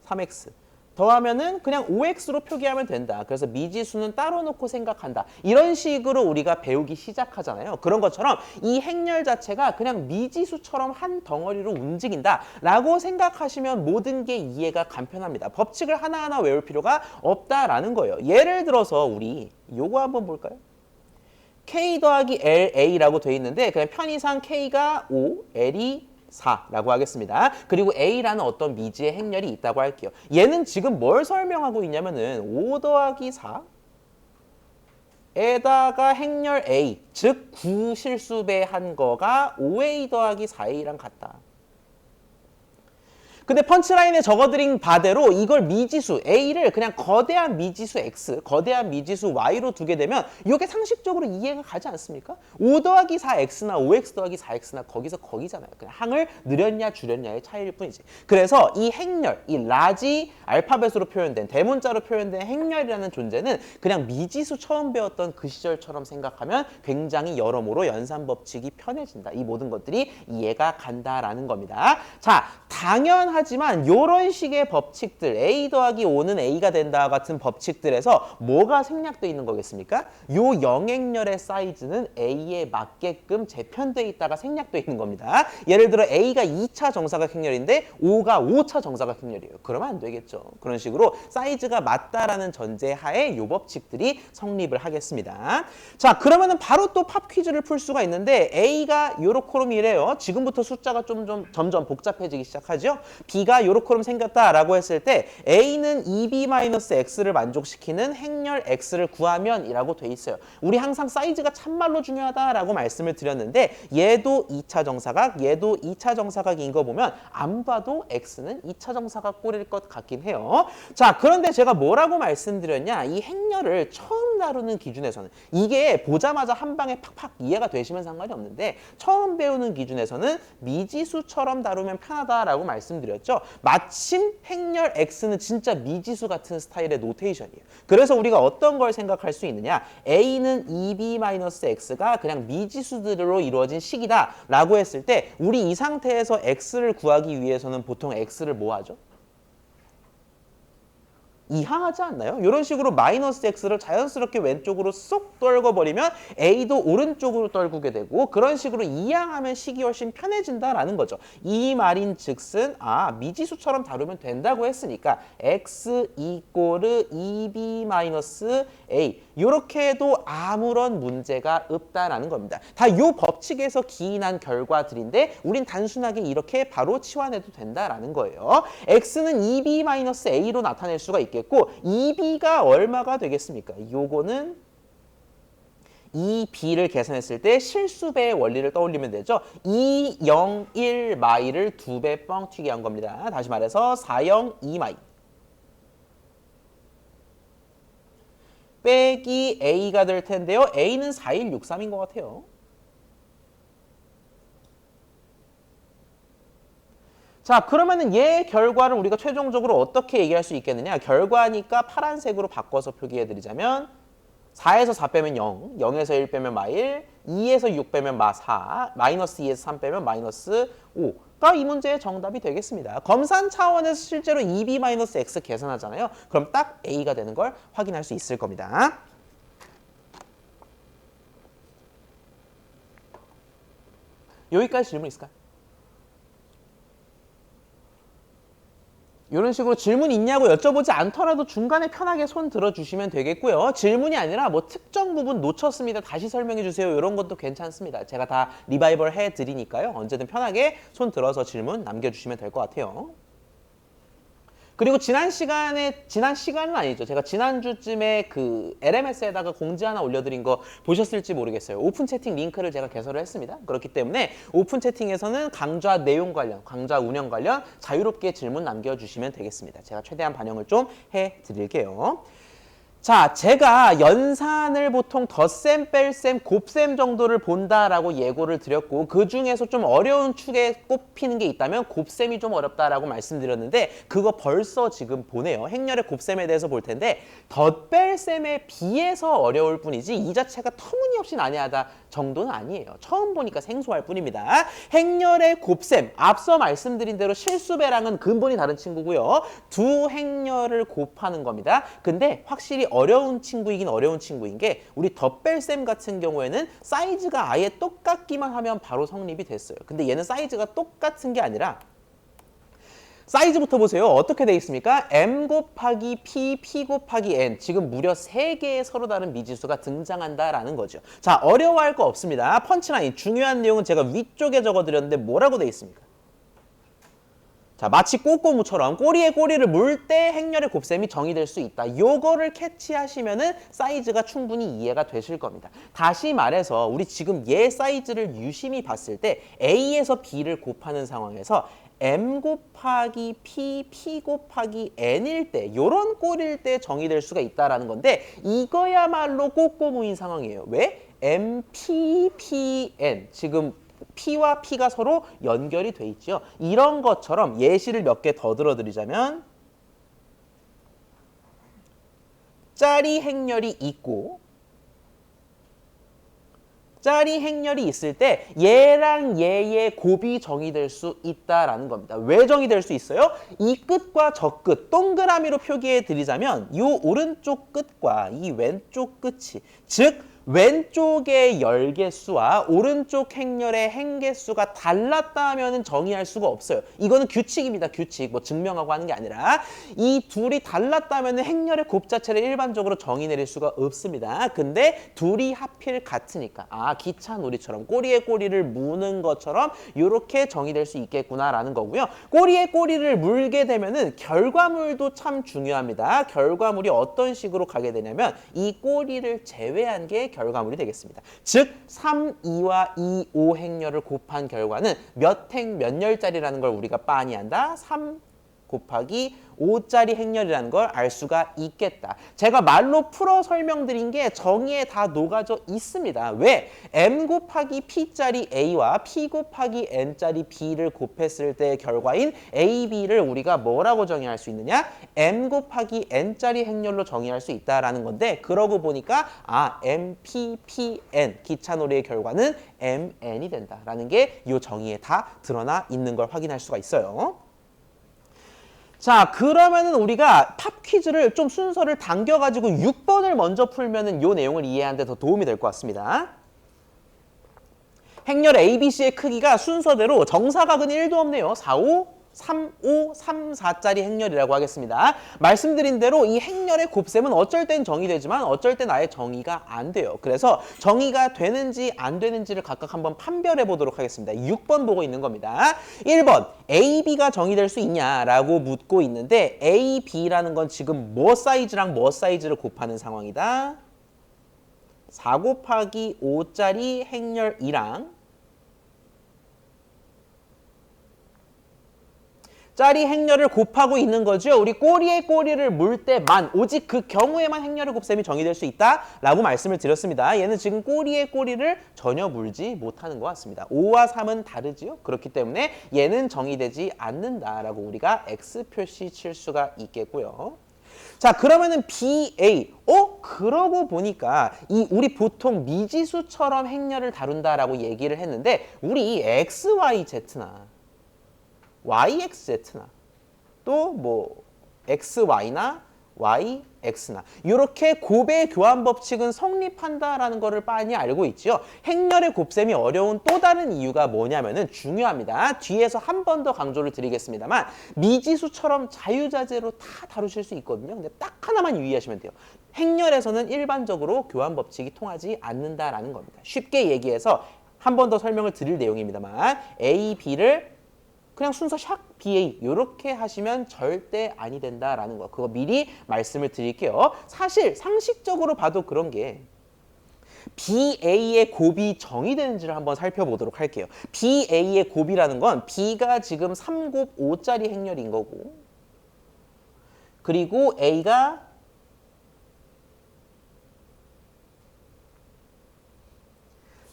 3x 더하면은 그냥 5x로 표기하면 된다. 그래서 미지수는 따로 놓고 생각한다. 이런 식으로 우리가 배우기 시작하잖아요. 그런 것처럼 이 행렬 자체가 그냥 미지수처럼 한 덩어리로 움직인다 라고 생각하시면 모든 게 이해가 간편합니다. 법칙을 하나하나 외울 필요가 없다라는 거예요. 예를 들어서 우리 요거 한번 볼까요? K 더하기 LA라고 돼 있는데 그냥 편의상 K가 5, L이 4라고 하겠습니다. 그리고 A라는 어떤 미지의 행렬이 있다고 할게요. 얘는 지금 뭘 설명하고 있냐면은 5 더하기 4 에다가 행렬 A, 즉 구실수배한 거가 5A 더하기 4A랑 같다. 근데 펀치라인에 적어드린 바대로 이걸 미지수 A를 그냥 거대한 미지수 X, 거대한 미지수 Y로 두게 되면 이게 상식적으로 이해가 가지 않습니까? 5 더하기 4X나 5X 더하기 4X나 거기서 거기잖아요. 그냥 항을 늘렸냐 줄였냐의 차이일 뿐이지. 그래서 이 행렬, 이 라지 알파벳으로 표현된 대문자로 표현된 행렬이라는 존재는 그냥 미지수 처음 배웠던 그 시절처럼 생각하면 굉장히 여러모로 연산법칙이 편해진다. 이 모든 것들이 이해가 간다라는 겁니다. 자, 당연하지만 이런 식의 법칙들, A 더하기 5는 A가 된다 같은 법칙들에서 뭐가 생략되어 있는 거겠습니까? 요 영행렬의 사이즈는 A에 맞게끔 재편되어 있다가 생략되어 있는 겁니다. 예를 들어 A가 2차 정사각 행렬인데 5가 5차 정사각 행렬이에요. 그러면 안 되겠죠. 그런 식으로 사이즈가 맞다라는 전제 하에 요 법칙들이 성립을 하겠습니다. 자, 그러면은 바로 또 팝 퀴즈를 풀 수가 있는데 A가 요렇게이래요. 지금부터 숫자가 점점 복잡해지기 시작하죠. B가 요렇게 생겼다라고 했을 때 A는 2B-X를 만족시키는 행렬 X를 구하면 이라고 돼 있어요. 우리 항상 사이즈가 참말로 중요하다라고 말씀을 드렸는데 얘도 2차 정사각, 얘도 2차 정사각인 거 보면 안 봐도 X는 2차 정사각 꼴일 것 같긴 해요. 자, 그런데 제가 뭐라고 말씀드렸냐? 이 행렬을 처음 다루는 기준에서는 이게 보자마자 한 방에 팍팍 이해가 되시면 상관이 없는데 처음 배우는 기준에서는 미지수처럼 다루면 편하다라고 말씀드렸죠. 마침 행렬 X는 진짜 미지수 같은 스타일의 노테이션이에요. 그래서 우리가 어떤 걸 생각할 수 있느냐? A는 2B-X가 그냥 미지수들로 이루어진 식이다 라고 했을 때 우리 이 상태에서 X를 구하기 위해서는 보통 X를 뭐 하죠? 이항하지 않나요? 이런 식으로 마이너스 x를 자연스럽게 왼쪽으로 쏙 떨궈버리면 a도 오른쪽으로 떨구게 되고 그런 식으로 이항하면 식이 훨씬 편해진다라는 거죠. 이 말인 즉슨 미지수처럼 다루면 된다고 했으니까 x 이꼬르 2b 마이너스 a 이렇게 해도 아무런 문제가 없다라는 겁니다. 다 이 법칙에서 기인한 결과들인데 우린 단순하게 이렇게 바로 치환해도 된다라는 거예요. x는 2b 마이너스 a로 나타낼 수가 있겠고 2b가 얼마가 되겠습니까? 요거는 2b를 계산했을 때 실수배의 원리를 떠올리면 되죠. 2, 0, 1 마이를 2배 뻥 튀게 한 겁니다. 다시 말해서 4, 0, 2 마이. 빼기 a가 될 텐데요. a는 4, 1, 6, 3인 것 같아요. 자, 그러면은 얘 결과를 우리가 최종적으로 어떻게 얘기할 수 있겠느냐? 결과니까 파란색으로 바꿔서 표기해드리자면 4에서 4 빼면 0, 0에서 1 빼면 마1, 2에서 6 빼면 마4, 마이너스 2에서 3 빼면 마이너스 5가 이 문제의 정답이 되겠습니다. 검산 차원에서 실제로 2b-x 계산하잖아요. 그럼 딱 a가 되는 걸 확인할 수 있을 겁니다. 여기까지 질문 있을까요? 이런 식으로 질문 있냐고 여쭤보지 않더라도 중간에 편하게 손 들어주시면 되겠고요. 질문이 아니라 뭐 특정 부분 놓쳤습니다. 다시 설명해 주세요. 이런 것도 괜찮습니다. 제가 다 리바이벌 해드리니까요. 언제든 편하게 손 들어서 질문 남겨주시면 될 것 같아요. 그리고 지난 시간은 아니죠. 제가 지난주쯤에 그 LMS에다가 공지 하나 올려드린 거 보셨을지 모르겠어요. 오픈 채팅 링크를 제가 개설을 했습니다. 그렇기 때문에 오픈 채팅에서는 강좌 내용 관련, 강좌 운영 관련 자유롭게 질문 남겨주시면 되겠습니다. 제가 최대한 반영을 좀 해드릴게요. 자, 제가 연산을 보통 덧셈, 뺄셈, 곱셈 정도를 본다라고 예고를 드렸고 그 중에서 좀 어려운 축에 꼽히는 게 있다면 곱셈이 좀 어렵다라고 말씀드렸는데 그거 벌써 지금 보네요. 행렬의 곱셈에 대해서 볼 텐데 덧뺄셈에 비해서 어려울 뿐이지 이 자체가 터무니없이 난해하다 정도는 아니에요. 처음 보니까 생소할 뿐입니다. 행렬의 곱셈, 앞서 말씀드린 대로 실수배랑은 근본이 다른 친구고요. 두 행렬을 곱하는 겁니다. 근데 확실히 어려운 친구이긴 어려운 친구인 게 우리 덧뺄셈 같은 경우에는 사이즈가 아예 똑같기만 하면 바로 성립이 됐어요. 근데 얘는 사이즈가 똑같은 게 아니라 사이즈부터 보세요. 어떻게 돼 있습니까? m 곱하기 p, p 곱하기 n. 지금 무려 3개의 서로 다른 미지수가 등장한다라는 거죠. 자, 어려워할 거 없습니다. 펀치라인. 중요한 내용은 제가 위쪽에 적어드렸는데 뭐라고 돼 있습니까? 자, 마치 꼬꼬무처럼 꼬리에 꼬리를 물 때 행렬의 곱셈이 정의될 수 있다. 요거를 캐치하시면은 사이즈가 충분히 이해가 되실 겁니다. 다시 말해서 우리 지금 얘 사이즈를 유심히 봤을 때 A에서 B를 곱하는 상황에서 M 곱하기 P, P 곱하기 N일 때 요런 꼴일 때 정의될 수가 있다라는 건데 이거야말로 꼬꼬무인 상황이에요. 왜? M, P, P, N 지금 P와 P가 서로 연결이 돼 있죠. 이런 것처럼 예시를 몇 개 더 들어드리자면 짜리 행렬이 있고 짜리 행렬이 있을 때 얘랑 얘의 곱이 정의될 수 있다라는 겁니다. 왜 정의될 수 있어요? 이 끝과 저 끝 동그라미로 표기해 드리자면 이 오른쪽 끝과 이 왼쪽 끝이 즉 왼쪽의 열개수와 오른쪽 행렬의 행개수가 달랐다 하면 정의할 수가 없어요. 이거는 규칙입니다. 규칙. 뭐 증명하고 하는 게 아니라 이 둘이 달랐다 하면 행렬의 곱 자체를 일반적으로 정의 내릴 수가 없습니다. 근데 둘이 하필 같으니까 기차놀이처럼 꼬리에 꼬리를 무는 것처럼 이렇게 정의될 수 있겠구나라는 거고요. 꼬리에 꼬리를 물게 되면은 결과물도 참 중요합니다. 결과물이 어떤 식으로 가게 되냐면 이 꼬리를 제외한 게 결과물이 되겠습니다. 즉 3, 2와 2, 5 행렬을 곱한 결과는 몇 열짜리라는 걸 우리가 빤히 안다. 3 곱하기 5짜리 행렬이라는 걸 알 수가 있겠다. 제가 말로 풀어 설명드린 게 정의에 다 녹아져 있습니다. 왜? M 곱하기 P짜리 A와 P 곱하기 N짜리 B를 곱했을 때의 결과인 A, B를 우리가 뭐라고 정의할 수 있느냐? M 곱하기 N짜리 행렬로 정의할 수 있다라는 건데 그러고 보니까 M, P, P, N 기차놀이의 결과는 M, N이 된다라는 게 이 정의에 다 드러나 있는 걸 확인할 수가 있어요. 자, 그러면은 우리가 팝 퀴즈를 좀 순서를 당겨가지고 6번을 먼저 풀면은 이 내용을 이해하는 데 더 도움이 될 것 같습니다. 행렬 ABC의 크기가 순서대로 정사각은 1도 없네요. 4, 5, 3, 5, 3, 4짜리 행렬이라고 하겠습니다. 말씀드린 대로 이 행렬의 곱셈은 어쩔 땐 정의되지만 어쩔 땐 아예 정의가 안 돼요. 그래서 정의가 되는지 안 되는지를 각각 한번 판별해 보도록 하겠습니다. 6번 보고 있는 겁니다. 1번 A, B가 정의될 수 있냐라고 묻고 있는데 A, B라는 건 지금 뭐 사이즈랑 뭐 사이즈를 곱하는 상황이다. 4 곱하기 5짜리 행렬이랑 짜리 행렬을 곱하고 있는 거죠. 우리 꼬리에 꼬리를 물 때만 오직 그 경우에만 행렬의 곱셈이 정의될 수 있다라고 말씀을 드렸습니다. 얘는 지금 꼬리에 꼬리를 전혀 물지 못하는 것 같습니다. 5와 3은 다르지요. 그렇기 때문에 얘는 정의되지 않는다라고 우리가 X 표시 칠 수가 있겠고요. 자, 그러면은 BA. 그러고 보니까 우리 보통 미지수처럼 행렬을 다룬다라고 얘기를 했는데 우리 XYZ나 YXZ나 또 뭐 XY나 YX나 이렇게 곱의 교환 법칙은 성립한다라는 거를 빤히 알고 있죠. 행렬의 곱셈이 어려운 또 다른 이유가 뭐냐면은 중요합니다. 뒤에서 한 번 더 강조를 드리겠습니다만 미지수처럼 자유자재로 다 다루실 수 있거든요. 근데 딱 하나만 유의하시면 돼요. 행렬에서는 일반적으로 교환 법칙이 통하지 않는다라는 겁니다. 쉽게 얘기해서 한 번 더 설명을 드릴 내용입니다만 A, B를 그냥 순서 샥 BA 이렇게 하시면 절대 아니 된다라는 거. 그거 미리 말씀을 드릴게요. 사실 상식적으로 봐도 그런 게 BA의 곱이 정의되는지를 한번 살펴보도록 할게요. BA의 곱이라는 건 B가 지금 3곱 5짜리 행렬인 거고 그리고 A가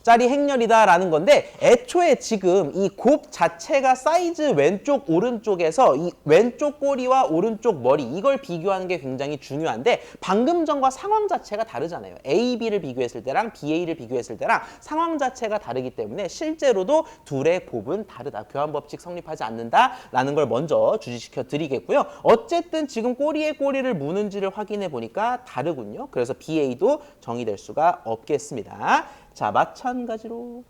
짜리 행렬이다라는 건데 애초에 지금 이 곱 자체가 사이즈 왼쪽 오른쪽에서 이 왼쪽 꼬리와 오른쪽 머리 이걸 비교하는 게 굉장히 중요한데 방금 전과 상황 자체가 다르잖아요. A, B를 비교했을 때랑 BA를 비교했을 때랑 상황 자체가 다르기 때문에 실제로도 둘의 곱은 다르다. 교환 법칙 성립하지 않는다라는 걸 먼저 주지시켜 드리겠고요. 어쨌든 지금 꼬리에 꼬리를 무는지를 확인해 보니까 다르군요. 그래서 BA도 정의될 수가 없겠습니다. 자, 마찬가지로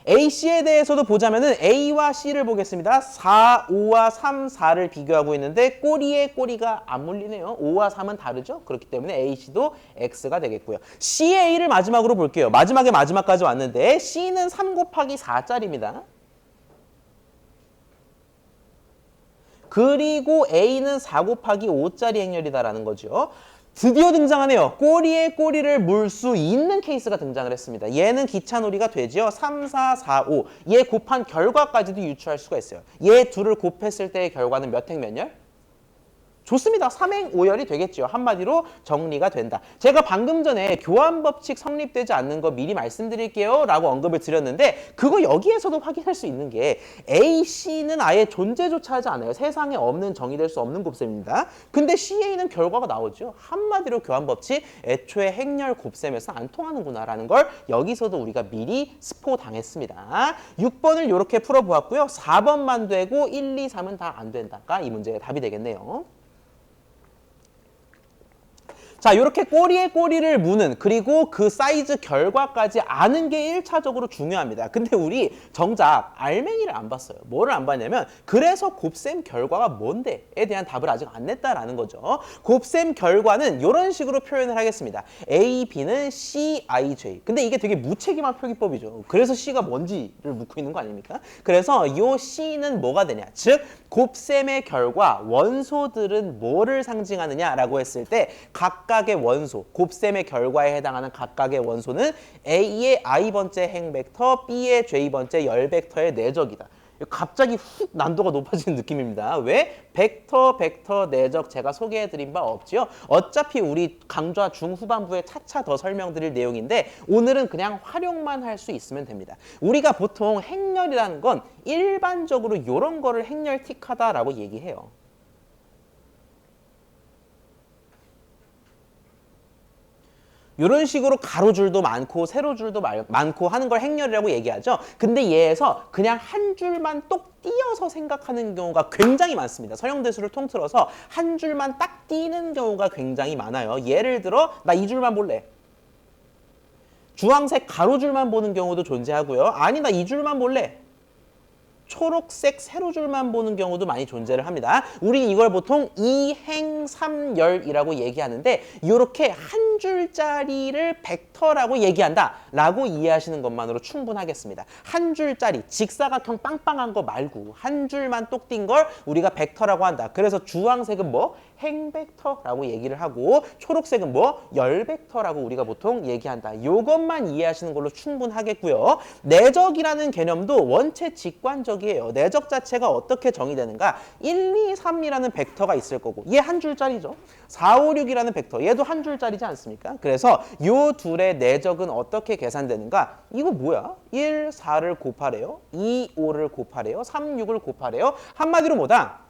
AC에 대해서도 보자면은 A와 C를 보겠습니다. 4, 5와 3, 4를 비교하고 있는데 꼬리에 꼬리가 안 물리네요. 5와 3은 다르죠. 그렇기 때문에 AC도 X가 되겠고요. CA를 마지막으로 볼게요. 마지막까지 왔는데 C는 3 곱하기 4짜리입니다. 그리고 A는 4 곱하기 5짜리 행렬이다라는 거죠. 드디어 등장하네요. 꼬리에 꼬리를 물 수 있는 케이스가 등장을 했습니다. 얘는 기차놀이가 되죠. 3, 4, 4, 5. 얘 곱한 결과까지도 유추할 수가 있어요. 얘 둘을 곱했을 때의 결과는 몇 행몇열? 좋습니다. 3행 5열이 되겠죠. 한마디로 정리가 된다. 제가 방금 전에 교환법칙 성립되지 않는 거 미리 말씀드릴게요 라고 언급을 드렸는데 그거 여기에서도 확인할 수 있는 게 A, C는 아예 존재조차 하지 않아요. 세상에 없는 정의될 수 없는 곱셈입니다. 근데 CA는 결과가 나오죠. 한마디로 교환법칙 애초에 행렬 곱셈에서 안 통하는구나 라는 걸 여기서도 우리가 미리 스포당했습니다. 6번을 이렇게 풀어보았고요. 4번만 되고 1, 2, 3은 다 안 된다가 이 문제의 답이 되겠네요. 자, 이렇게 꼬리에 꼬리를 무는 그리고 그 사이즈 결과까지 아는 게 1차적으로 중요합니다. 근데 우리 정작 알맹이를 안 봤어요. 뭐를 안 봤냐면 그래서 곱셈 결과가 뭔데에 대한 답을 아직 안 냈다라는 거죠. 곱셈 결과는 이런 식으로 표현을 하겠습니다. A, B는 C, I, J. 근데 이게 되게 무책임한 표기법이죠. 그래서 C가 뭔지를 묻고 있는 거 아닙니까? 그래서 이 C는 뭐가 되냐? 즉 곱셈의 결과 원소들은 뭐를 상징하느냐라고 했을 때 각각의 원소, 곱셈의 결과에 해당하는 각각의 원소는 A의 i번째 행벡터, B의 j번째 열벡터의 내적이다. 갑자기 훅 난도가 높아지는 느낌입니다. 왜? 벡터, 벡터, 내적 제가 소개해드린 바 없지요. 어차피 우리 강좌 중후반부에 차차 더 설명드릴 내용인데 오늘은 그냥 활용만 할 수 있으면 됩니다. 우리가 보통 행렬이라는 건 일반적으로 이런 거를 행렬틱하다라고 얘기해요. 이런 식으로 가로줄도 많고 세로줄도 많고 하는 걸 행렬이라고 얘기하죠. 근데 얘에서 그냥 한 줄만 똑 띄어서 생각하는 경우가 굉장히 많습니다. 서형대수를 통틀어서 한 줄만 딱 띄는 경우가 굉장히 많아요. 예를 들어 나 이 줄만 볼래. 주황색 가로줄만 보는 경우도 존재하고요. 아니 나 이 줄만 볼래. 초록색 세로줄만 보는 경우도 많이 존재를 합니다. 우린 이걸 보통 이행삼열이라고 얘기하는데 이렇게 한 줄짜리를 벡터라고 얘기한다라고 이해하시는 것만으로 충분하겠습니다. 한 줄짜리 직사각형 빵빵한 거 말고 한 줄만 똑 띈 걸 우리가 벡터라고 한다. 그래서 주황색은 뭐? 행벡터라고 얘기를 하고 초록색은 뭐? 열벡터라고 우리가 보통 얘기한다. 이것만 이해하시는 걸로 충분하겠고요. 내적이라는 개념도 원체 직관적이에요. 내적 자체가 어떻게 정의되는가? 1, 2, 3이라는 벡터가 있을 거고 얘 한 줄짜리죠. 4, 5, 6이라는 벡터 얘도 한 줄짜리지 않습니까? 그래서 이 둘의 내적은 어떻게 계산되는가? 이거 뭐야? 1, 4를 곱하래요. 2, 5를 곱하래요. 3, 6을 곱하래요. 한마디로 뭐다?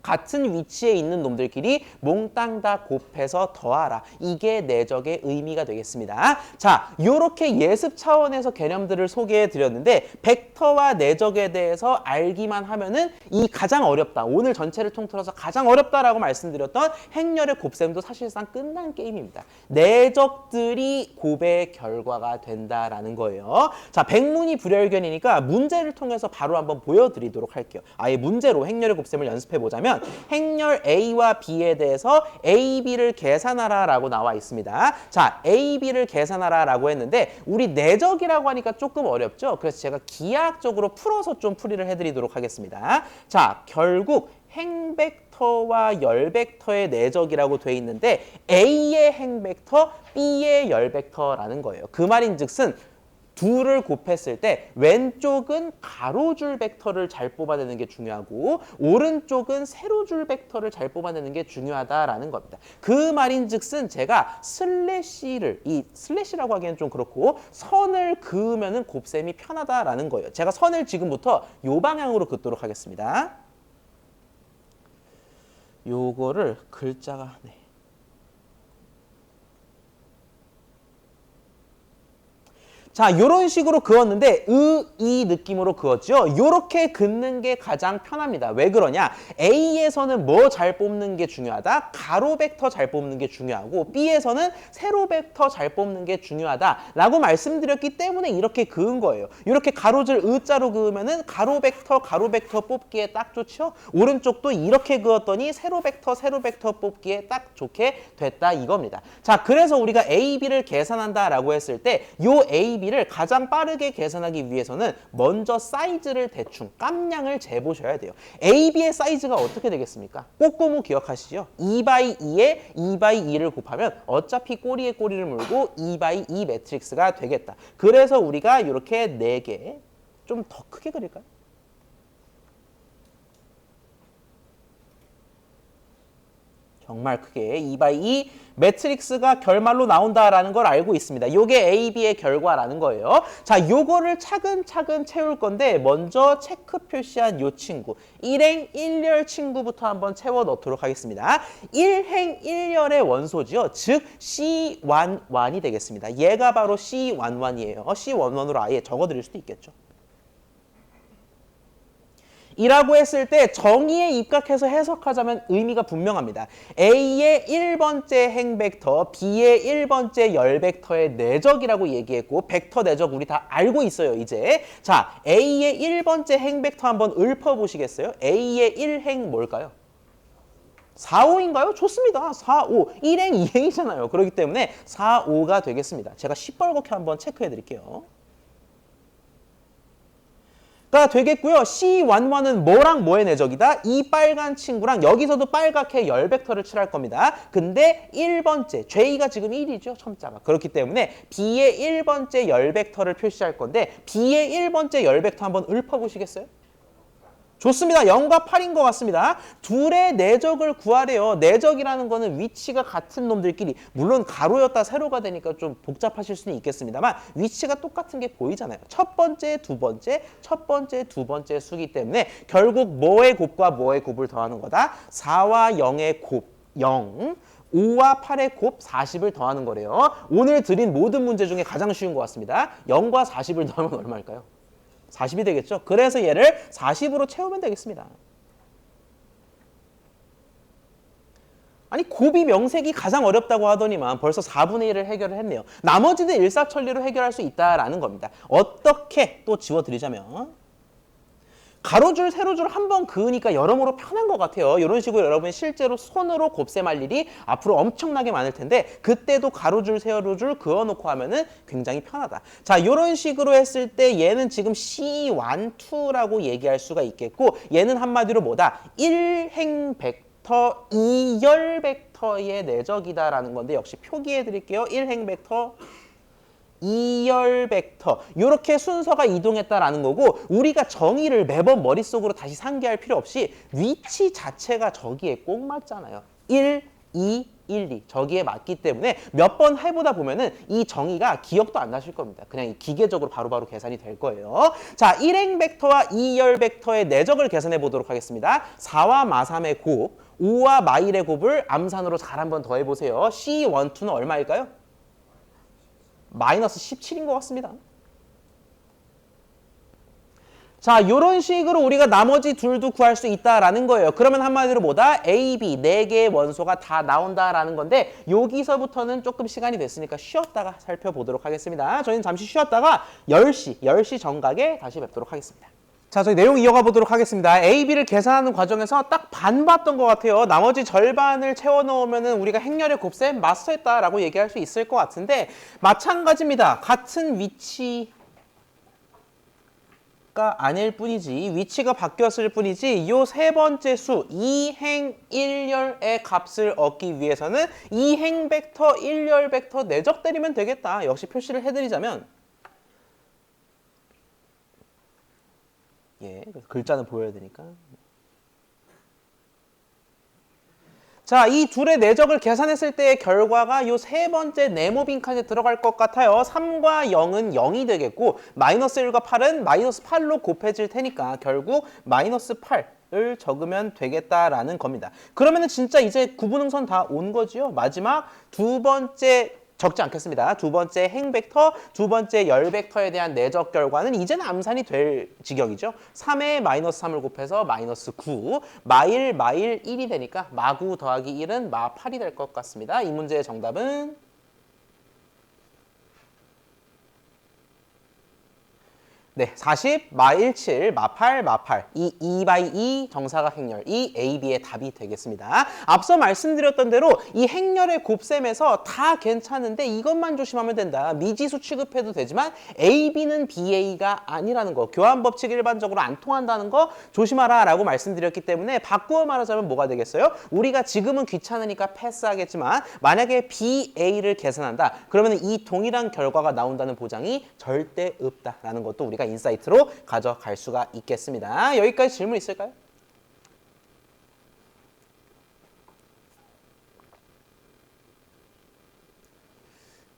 같은 위치에 있는 놈들끼리 몽땅 다 곱해서 더하라. 이게 내적의 의미가 되겠습니다. 자, 이렇게 예습 차원에서 개념들을 소개해 드렸는데 벡터와 내적에 대해서 알기만 하면은 이 가장 어렵다. 오늘 전체를 통틀어서 가장 어렵다라고 말씀드렸던 행렬의 곱셈도 사실상 끝난 게임입니다. 내적들이 곱의 결과가 된다라는 거예요. 자, 백문이 불여일견이니까 문제를 통해서 바로 한번 보여드리도록 할게요. 아예 문제로 행렬의 곱셈을 연습해 보자면 행렬 A와 B에 대해서 A, B를 계산하라 라고 나와 있습니다. 자, A, B를 계산하라 라고 했는데 우리 내적이라고 하니까 조금 어렵죠? 그래서 제가 기하학적으로 풀어서 좀 풀이를 해드리도록 하겠습니다. 자, 결국 행벡터와 열벡터의 내적이라고 돼 있는데 A의 행벡터, B의 열벡터라는 거예요. 그 말인즉슨 둘을 곱했을 때 왼쪽은 가로줄 벡터를 잘 뽑아내는 게 중요하고 오른쪽은 세로줄 벡터를 잘 뽑아내는 게 중요하다라는 겁니다. 그 말인즉슨 제가 슬래시를 이 슬래시라고 하기엔 좀 그렇고 선을 그으면은 곱셈이 편하다라는 거예요. 제가 선을 지금부터 요 방향으로 긋도록 하겠습니다. 요거를 글자가 자, 이런 식으로 그었는데 이 느낌으로 그었죠. 이렇게 긋는 게 가장 편합니다. 왜 그러냐? A에서는 뭐 잘 뽑는 게 중요하다? 가로 벡터 잘 뽑는 게 중요하고 B에서는 세로 벡터 잘 뽑는 게 중요하다라고 말씀드렸기 때문에 이렇게 그은 거예요. 이렇게 가로줄 의자로 그으면은 가로 벡터 뽑기에 딱 좋죠. 오른쪽도 이렇게 그었더니 세로 벡터 뽑기에 딱 좋게 됐다 이겁니다. 자, 그래서 우리가 A, B를 계산한다라고 했을 때 요 A, AB를 가장 빠르게 계산하기 위해서는 먼저 사이즈를 대충 깜냥을 재보셔야 돼요. AB의 사이즈가 어떻게 되겠습니까? 꼬꼬무 기억하시죠? 2x2에 2x2를 곱하면 어차피 꼬리에 꼬리를 물고 2x2 매트릭스가 되겠다. 그래서 우리가 이렇게 4개, 좀 더 크게 그릴까요? 정말 크게 2x2 매트릭스가 결말로 나온다라는 걸 알고 있습니다. 이게 AB의 결과라는 거예요. 자, 요거를 차근차근 채울 건데 먼저 체크 표시한 요 친구 1행 1열 친구부터 한번 채워 넣도록 하겠습니다. 1행 1열의 원소지요. 즉 C11이 되겠습니다. 얘가 바로 C11이에요. C11으로 아예 적어드릴 수도 있겠죠. 이라고 했을 때 정의에 입각해서 해석하자면 의미가 분명합니다. A의 1번째 행벡터, B의 1번째 열벡터의 내적이라고 얘기했고 벡터 내적 우리 다 알고 있어요, 이제. 자, A의 1번째 행벡터 한번 읊어보시겠어요? A의 1행 뭘까요? 4, 5인가요? 좋습니다. 4, 5. 1행, 2행이잖아요. 그렇기 때문에 4, 5가 되겠습니다. 제가 시뻘겋게 한번 체크해 드릴게요. 가 되겠고요. C11은 뭐랑 뭐의 내적이다? 이 빨간 친구랑 여기서도 빨갛게 열벡터를 칠할 겁니다. 근데 1번째, J가 지금 1이죠. 첨자가. 그렇기 때문에 B의 1번째 열벡터를 표시할 건데 B의 1번째 열벡터 한번 읊어보시겠어요? 좋습니다. 0과 8인 것 같습니다. 둘의 내적을 구하래요. 내적이라는 거는 위치가 같은 놈들끼리, 물론 가로였다 세로가 되니까 좀 복잡하실 수는 있겠습니다만 위치가 똑같은 게 보이잖아요. 첫 번째, 두 번째, 첫 번째, 두 번째 수기 때문에 결국 뭐의 곱과 뭐의 곱을 더하는 거다? 4와 0의 곱 0, 5와 8의 곱 40을 더하는 거래요. 오늘 드린 모든 문제 중에 가장 쉬운 것 같습니다. 0과 40을 더하면 얼마일까요? 40이 되겠죠? 그래서 얘를 40으로 채우면 되겠습니다. 아니 곱이 명색이 가장 어렵다고 하더니만 벌써 4분의 1을 해결을 했네요. 나머지는 일사천리로 해결할 수 있다라는 겁니다. 어떻게 또 지워드리자면 가로줄, 세로줄 한 번 그으니까 여러모로 편한 것 같아요. 이런 식으로 여러분이 실제로 손으로 곱셈할 일이 앞으로 엄청나게 많을 텐데 그때도 가로줄, 세로줄 그어놓고 하면은 굉장히 편하다. 자, 이런 식으로 했을 때 얘는 지금 C12라고 얘기할 수가 있겠고 얘는 한마디로 뭐다? 1행 벡터, 2열 벡터의 내적이다라는 건데 역시 표기해 드릴게요. 1행 벡터, 2열 벡터 이렇게 순서가 이동했다라는 거고 우리가 정의를 매번 머릿속으로 다시 상기할 필요 없이 위치 자체가 저기에 꼭 맞잖아요. 1, 2, 1, 2 저기에 맞기 때문에 몇 번 해보다 보면은 이 정의가 기억도 안 나실 겁니다. 그냥 기계적으로 바로바로 계산이 될 거예요. 자, 1행 벡터와 2열 벡터의 내적을 계산해 보도록 하겠습니다. 4와 마3의 곱, 5와 마1의 곱을 암산으로 잘 한번 더해보세요. C12는 얼마일까요? 마이너스 17인 것 같습니다. 자, 이런 식으로 우리가 나머지 둘도 구할 수 있다라는 거예요. 그러면 한마디로 뭐다? A, B 4개의 원소가 다 나온다라는 건데 여기서부터는 조금 시간이 됐으니까 쉬었다가 살펴보도록 하겠습니다. 저희는 잠시 쉬었다가 10시 정각에 다시 뵙도록 하겠습니다. 자, 저희 내용 이어가 보도록 하겠습니다. A, B를 계산하는 과정에서 딱 반 봤던 것 같아요. 나머지 절반을 채워 넣으면 우리가 행렬의 곱셈 마스터했다라고 얘기할 수 있을 것 같은데 마찬가지입니다. 같은 위치가 아닐 뿐이지 위치가 바뀌었을 뿐이지 요 세 번째 수 2행 1열의 값을 얻기 위해서는 2행 벡터 1열 벡터 내적 때리면 되겠다. 역시 표시를 해드리자면 예, 글자는 보여야 되니까. 자, 이 둘의 내적을 계산했을 때의 결과가 이 세 번째 네모 빈칸에 들어갈 것 같아요. 3과 0은 0이 되겠고 마이너스 1과 8은 마이너스 8로 곱해질 테니까 결국 마이너스 8을 적으면 되겠다라는 겁니다. 그러면은 진짜 이제 구분응선 다 온 거지요. 마지막 두 번째 적지 않겠습니다. 두 번째 행벡터, 두 번째 열벡터에 대한 내적 결과는 이제는 암산이 될 지경이죠. 3에 마이너스 3을 곱해서 마이너스 9, 마1, 마1, 1이 되니까 마9 더하기 1은 마8이 될 것 같습니다. 이 문제의 정답은 네, 40, 마 17, 마 8, 마 8. 이 2x2 정사각행렬, 이 AB의 답이 되겠습니다. 앞서 말씀드렸던 대로 이 행렬의 곱셈에서 다 괜찮은데 이것만 조심하면 된다. 미지수 취급해도 되지만 AB는 BA가 아니라는 거. 교환법칙 일반적으로 안 통한다는 거 조심하라 라고 말씀드렸기 때문에 바꾸어 말하자면 뭐가 되겠어요? 우리가 지금은 귀찮으니까 패스하겠지만 만약에 BA를 계산한다. 그러면 이 동일한 결과가 나온다는 보장이 절대 없다라는 것도 우리가 인사이트로 가져갈 수가 있겠습니다. 여기까지 질문 있을까요?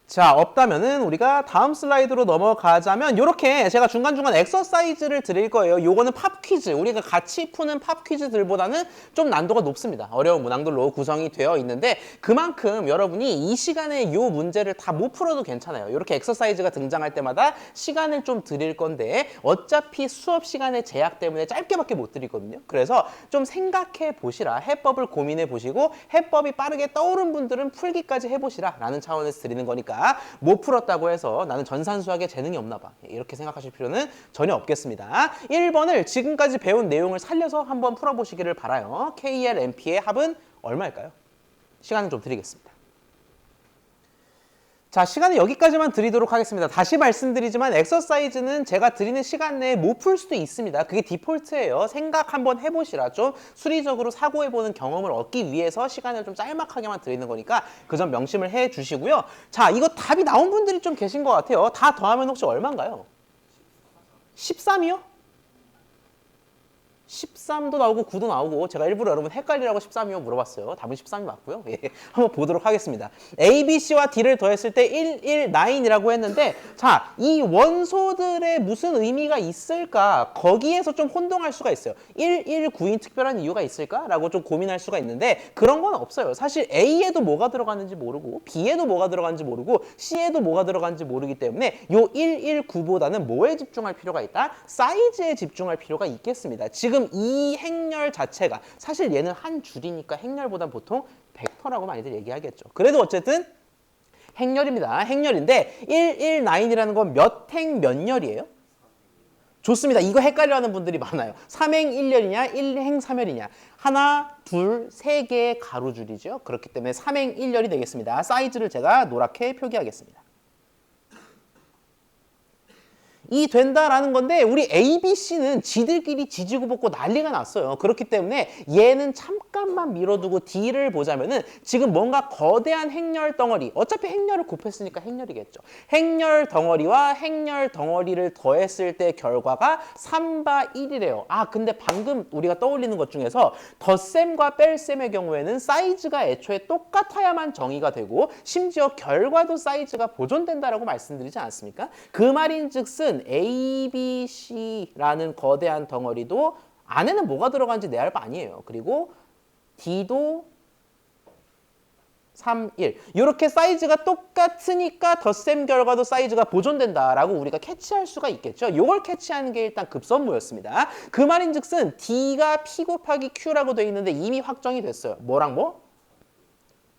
자, 없다면은 우리가 다음 슬라이드로 넘어가자면 이렇게 제가 중간중간 엑서사이즈를 드릴 거예요. 요거는 팝 퀴즈, 우리가 같이 푸는 팝 퀴즈들보다는 좀 난도가 높습니다. 어려운 문항들로 구성이 되어 있는데 그만큼 여러분이 이 시간에 요 문제를 다 못 풀어도 괜찮아요. 이렇게 엑서사이즈가 등장할 때마다 시간을 좀 드릴 건데 어차피 수업 시간의 제약 때문에 짧게밖에 못 드리거든요. 그래서 좀 생각해 보시라. 해법을 고민해 보시고 해법이 빠르게 떠오른 분들은 풀기까지 해보시라 라는 차원에서 드리는 거니까 못 풀었다고 해서 나는 전산수학에 재능이 없나 봐. 이렇게 생각하실 필요는 전혀 없겠습니다. 1번을 지금까지 배운 내용을 살려서 한번 풀어보시기를 바라요. KLMP의 합은 얼마일까요? 시간을 좀 드리겠습니다. 자, 시간은 여기까지만 드리도록 하겠습니다. 다시 말씀드리지만 엑서사이즈는 제가 드리는 시간 내에 못 풀 수도 있습니다. 그게 디폴트예요. 생각 한번 해보시라. 좀 수리적으로 사고해보는 경험을 얻기 위해서 시간을 좀 짤막하게만 드리는 거니까 그 점 명심을 해주시고요. 자, 이거 답이 나온 분들이 좀 계신 것 같아요. 다 더하면 혹시 얼마인가요? 13이요? 13도 나오고 9도 나오고 제가 일부러 여러분 헷갈리라고 13이요 물어봤어요. 답은 13이 맞고요. 예, 한번 보도록 하겠습니다. A, B, C와 D를 더했을 때 1, 1, 9이라고 했는데 자, 이 원소들의 무슨 의미가 있을까? 거기에서 좀 혼동할 수가 있어요. 1, 1, 9인 특별한 이유가 있을까? 라고 좀 고민할 수가 있는데 그런 건 없어요. 사실 A에도 뭐가 들어가는지 모르고 B에도 뭐가 들어가는지 모르고 C에도 뭐가 들어가는지 모르기 때문에 요 1, 1, 9보다는 뭐에 집중할 필요가 있다? 사이즈에 집중할 필요가 있겠습니다. 지금 이 행렬 자체가 사실 얘는 한 줄이니까 행렬보다 보통 벡터라고 많이들 얘기하겠죠. 그래도 어쨌든 행렬입니다. 행렬인데 119이라는 건 몇 행 몇 열이에요? 좋습니다. 이거 헷갈려하는 분들이 많아요. 3행 1열이냐 1행 3열이냐. 하나, 둘, 세 개의 가로줄이죠. 그렇기 때문에 3행 1열이 되겠습니다. 사이즈를 제가 노랗게 표기하겠습니다. 이 된다라는 건데 우리 A, B, C는 지들끼리 지지고 볶고 난리가 났어요. 그렇기 때문에 얘는 잠깐만 밀어두고 D를 보자면은 지금 뭔가 거대한 행렬 덩어리, 어차피 행렬을 곱했으니까 행렬이겠죠. 행렬 덩어리와 행렬 덩어리를 더했을 때 결과가 3바 1이래요. 아, 근데 방금 우리가 떠올리는 것 중에서 덧셈과 뺄셈의 경우에는 사이즈가 애초에 똑같아야만 정의가 되고 심지어 결과도 사이즈가 보존된다라고 말씀드리지 않았습니까? 그 말인즉슨 A, B, C라는 거대한 덩어리도 안에는 뭐가 들어간지 내 알 바 아니에요. 그리고 D도 3, 1 이렇게 사이즈가 똑같으니까 덧셈 결과도 사이즈가 보존된다라고 우리가 캐치할 수가 있겠죠. 이걸 캐치하는 게 일단 급선무였습니다. 그 말인즉슨 D가 P 곱하기 Q라고 되어 있는데 이미 확정이 됐어요. 뭐랑 뭐?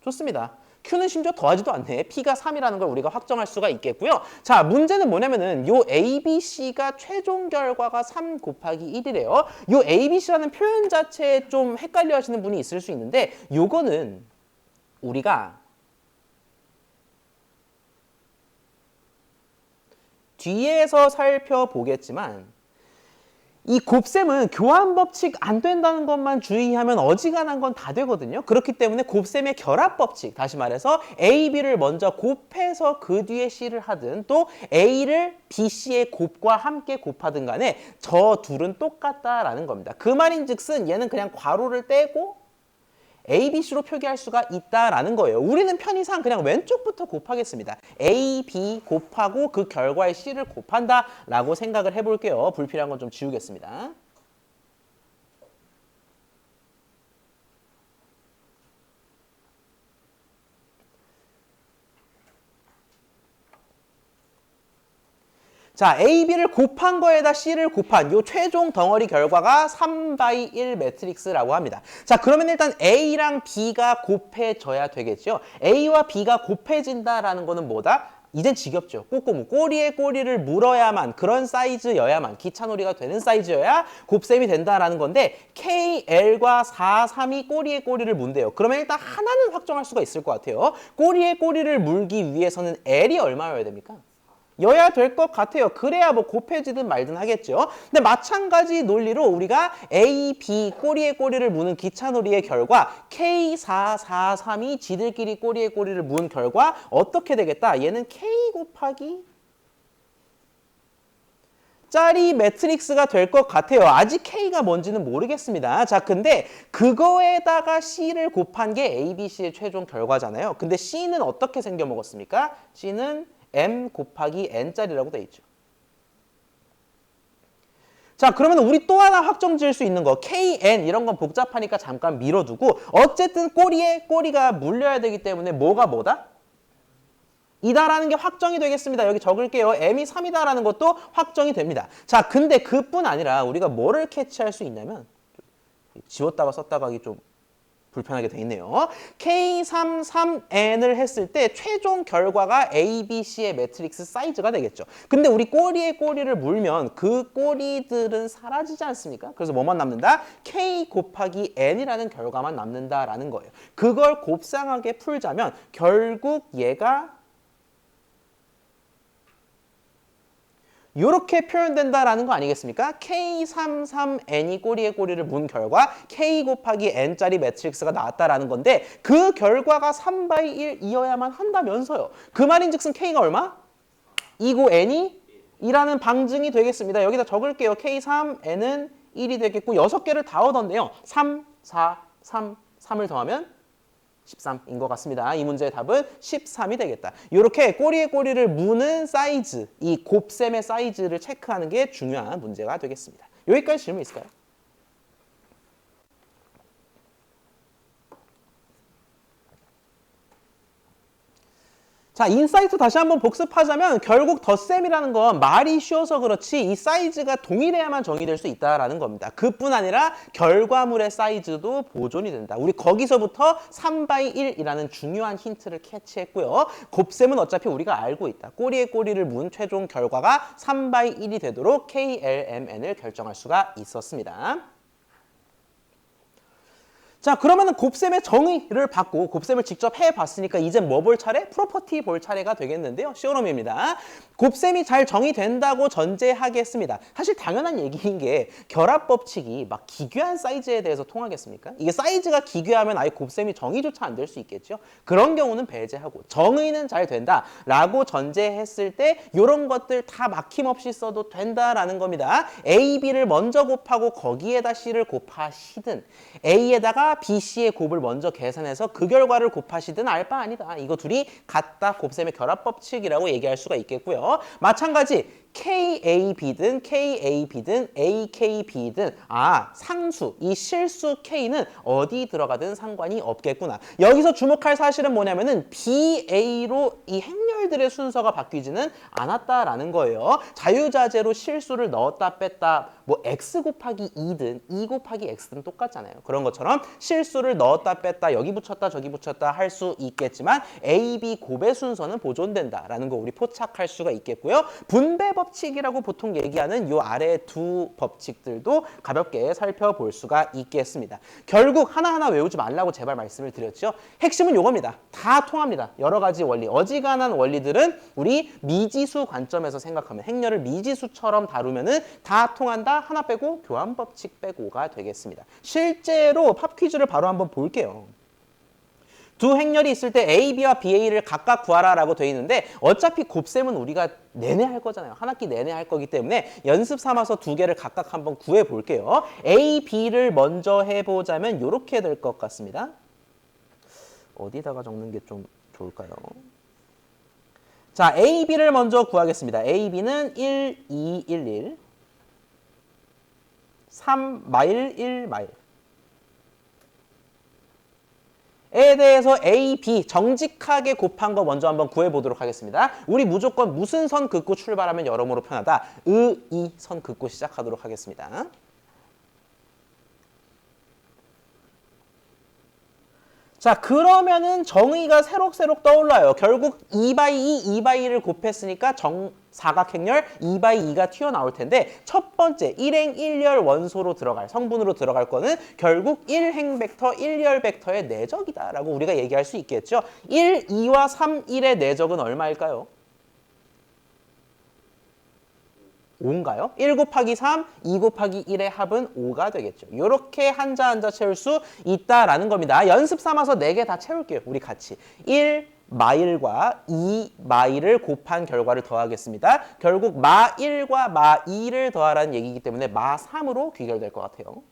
좋습니다. Q는 심지어 더하지도 않네. P가 3이라는 걸 우리가 확정할 수가 있겠고요. 자, 문제는 뭐냐면은 요 A, B, C가 최종 결과가 3 곱하기 1이래요. 요 A, B, C라는 표현 자체에 좀 헷갈려 하시는 분이 있을 수 있는데 요거는 우리가 뒤에서 살펴보겠지만 이 곱셈은 교환법칙 안 된다는 것만 주의하면 어지간한 건 다 되거든요. 그렇기 때문에 곱셈의 결합법칙, 다시 말해서 A, B를 먼저 곱해서 그 뒤에 C를 하든 또 A를 B, C의 곱과 함께 곱하든 간에 저 둘은 똑같다라는 겁니다. 그 말인즉슨 얘는 그냥 괄호를 떼고 A, B, C로 표기할 수가 있다라는 거예요. 우리는 편의상 그냥 왼쪽부터 곱하겠습니다. A, B 곱하고 그 결과의 C를 곱한다라고 생각을 해볼게요. 불필요한 건 좀 지우겠습니다. 자, A, B를 곱한 거에다 C를 곱한 요 최종 덩어리 결과가 3/1 매트릭스라고 합니다. 자, 그러면 일단 A랑 B가 곱해져야 되겠죠. A와 B가 곱해진다라는 거는 뭐다? 이젠 지겹죠. 꼬꼬무. 꼬리에 꼬리를 물어야만 그런 사이즈여야만 기차놀이가 되는 사이즈여야 곱셈이 된다라는 건데 KL과 4, 3이 꼬리에 꼬리를 문대요. 그러면 일단 하나는 확정할 수가 있을 것 같아요. 꼬리에 꼬리를 물기 위해서는 L이 얼마여야 됩니까? 여야 될 것 같아요. 그래야 뭐 곱해지든 말든 하겠죠. 근데 마찬가지 논리로 우리가 A, B 꼬리에 꼬리를 무는 기차놀이의 결과 K443이 지들끼리 꼬리에 꼬리를 문 결과 어떻게 되겠다? 얘는 K 곱하기 짜리 매트릭스가 될 것 같아요. 아직 K가 뭔지는 모르겠습니다. 자, 근데 그거에다가 C를 곱한 게 A, B, C의 최종 결과잖아요. 근데 C는 어떻게 생겨 먹었습니까? C는 M 곱하기 N짜리라고 돼 있죠. 자, 그러면 우리 또 하나 확정 지을 수 있는 거 KN 이런 건 복잡하니까 잠깐 밀어두고 어쨌든 꼬리에 꼬리가 물려야 되기 때문에 뭐다? 이다라는 게 확정이 되겠습니다. 여기 적을게요. M이 3이다라는 것도 확정이 됩니다. 자, 근데 그뿐 아니라 우리가 뭐를 캐치할 수 있냐면 지웠다가 썼다가 하기 좀 불편하게 돼 있네요. K33N을 했을 때 최종 결과가 A, B, C의 매트릭스 사이즈가 되겠죠. 근데 우리 꼬리에 꼬리를 물면 그 꼬리들은 사라지지 않습니까? 그래서 뭐만 남는다? K 곱하기 N이라는 결과만 남는다라는 거예요. 그걸 곱상하게 풀자면 결국 얘가 이렇게 표현된다라는 거 아니겠습니까? K33N이 꼬리에 꼬리를 문 결과 K 곱하기 N짜리 매트릭스가 나왔다라는 건데 그 결과가 3/1 이어야만 한다면서요. 그 말인즉슨 K가 얼마? 2고 N이 2라는 방증이 되겠습니다. 여기다 적을게요. K3N은 1이 되겠고 6개를 다 얻었네요. 3, 4, 3, 3을 더하면 13인 것 같습니다. 이 문제의 답은 13이 되겠다. 이렇게 꼬리에 꼬리를 무는 사이즈, 이 곱셈의 사이즈를 체크하는 게 중요한 문제가 되겠습니다. 여기까지 질문 있을까요? 자, 인사이트 다시 한번 복습하자면 결국 덧셈이라는 건 말이 쉬워서 그렇지 이 사이즈가 동일해야만 정의될 수 있다는 겁니다. 그뿐 아니라 결과물의 사이즈도 보존이 된다. 우리 거기서부터 3/1이라는 중요한 힌트를 캐치했고요. 곱셈은 어차피 우리가 알고 있다. 꼬리에 꼬리를 문 최종 결과가 3/1이 되도록 KLMN을 결정할 수가 있었습니다. 자, 그러면은 곱셈의 정의를 받고 곱셈을 직접 해봤으니까 이제 뭐 볼 차례? 프로퍼티 볼 차례가 되겠는데요. 시오롬입니다. 곱셈이 잘 정의된다고 전제하겠습니다. 사실 당연한 얘기인 게 결합 법칙이 막 기괴한 사이즈에 대해서 통하겠습니까? 이게 사이즈가 기괴하면 아예 곱셈이 정의조차 안 될 수 있겠죠. 그런 경우는 배제하고 정의는 잘 된다라고 전제했을 때 이런 것들 다 막힘없이 써도 된다라는 겁니다. A, B를 먼저 곱하고 거기에다 C를 곱하시든 A에다가 B, C의 곱을 먼저 계산해서 그 결과를 곱하시든 알 바 아니다. 이거 둘이 같다 곱셈의 결합 법칙이라고 얘기할 수가 있겠고요. 마찬가지 KAB든 KAB든 AKB든 상수, 이 실수 K는 어디 들어가든 상관이 없겠구나. 여기서 주목할 사실은 뭐냐면은 BA로 이 행렬들의 순서가 바뀌지는 않았다라는 거예요. 자유자재로 실수를 넣었다 뺐다 뭐 X 곱하기 2든 2 곱하기 X든 똑같잖아요. 그런 것처럼 실수를 넣었다 뺐다 여기 붙였다 저기 붙였다 할 수 있겠지만 A, B 곱의 순서는 보존된다라는 거 우리 포착할 수가 있겠고요. 분배 법칙이라고 보통 얘기하는 요 아래 두 법칙들도 가볍게 살펴볼 수가 있겠습니다. 결국 하나하나 외우지 말라고 제발 말씀을 드렸죠. 핵심은 요겁니다. 다 통합니다. 여러 가지 원리, 어지간한 원리들은 우리 미지수 관점에서 생각하면 행렬을 미지수처럼 다루면은 다 통한다. 하나 빼고 교환 법칙 빼고가 되겠습니다. 실제로 팝 퀴즈를 바로 한번 볼게요. 두 행렬이 있을 때 A, B와 BA를 각각 구하라라고 되어 있는데 어차피 곱셈은 우리가 내내 할 거잖아요. 한 학기 내내 할 거기 때문에 연습 삼아서 두 개를 각각 한번 구해 볼게요. A, B를 먼저 해보자면 이렇게 될 것 같습니다. 어디다가 적는 게 좀 좋을까요? 자, A, B를 먼저 구하겠습니다. A, B는 1, 2, 1, 1 3 마일 1 마일 에 대해서 A, B 정직하게 곱한 거 먼저 한번 구해보도록 하겠습니다. 우리 무조건 무슨 선 긋고 출발하면 여러모로 편하다. 이 선 긋고 시작하도록 하겠습니다. 자, 그러면은 정의가 새록새록 떠올라요. 결국 2/2, 2/2를 곱했으니까 사각행렬 2/2가 튀어나올 텐데 첫 번째 1행 1열 원소로 들어갈, 성분으로 들어갈 거는 결국 1행 벡터 1열 벡터의 내적이다라고 우리가 얘기할 수 있겠죠. 1, 2와 3, 1의 내적은 얼마일까요? 5인가요? 1 곱하기 3, 2 곱하기 1의 합은 5가 되겠죠. 이렇게 한자 한자 채울 수 있다라는 겁니다. 연습 삼아서 4개 다 채울게요. 우리 같이. 1 마일과 2 마일을 곱한 결과를 더하겠습니다. 결국 마 1과 마 2를 더하라는 얘기이기 때문에 마 3으로 귀결될 것 같아요.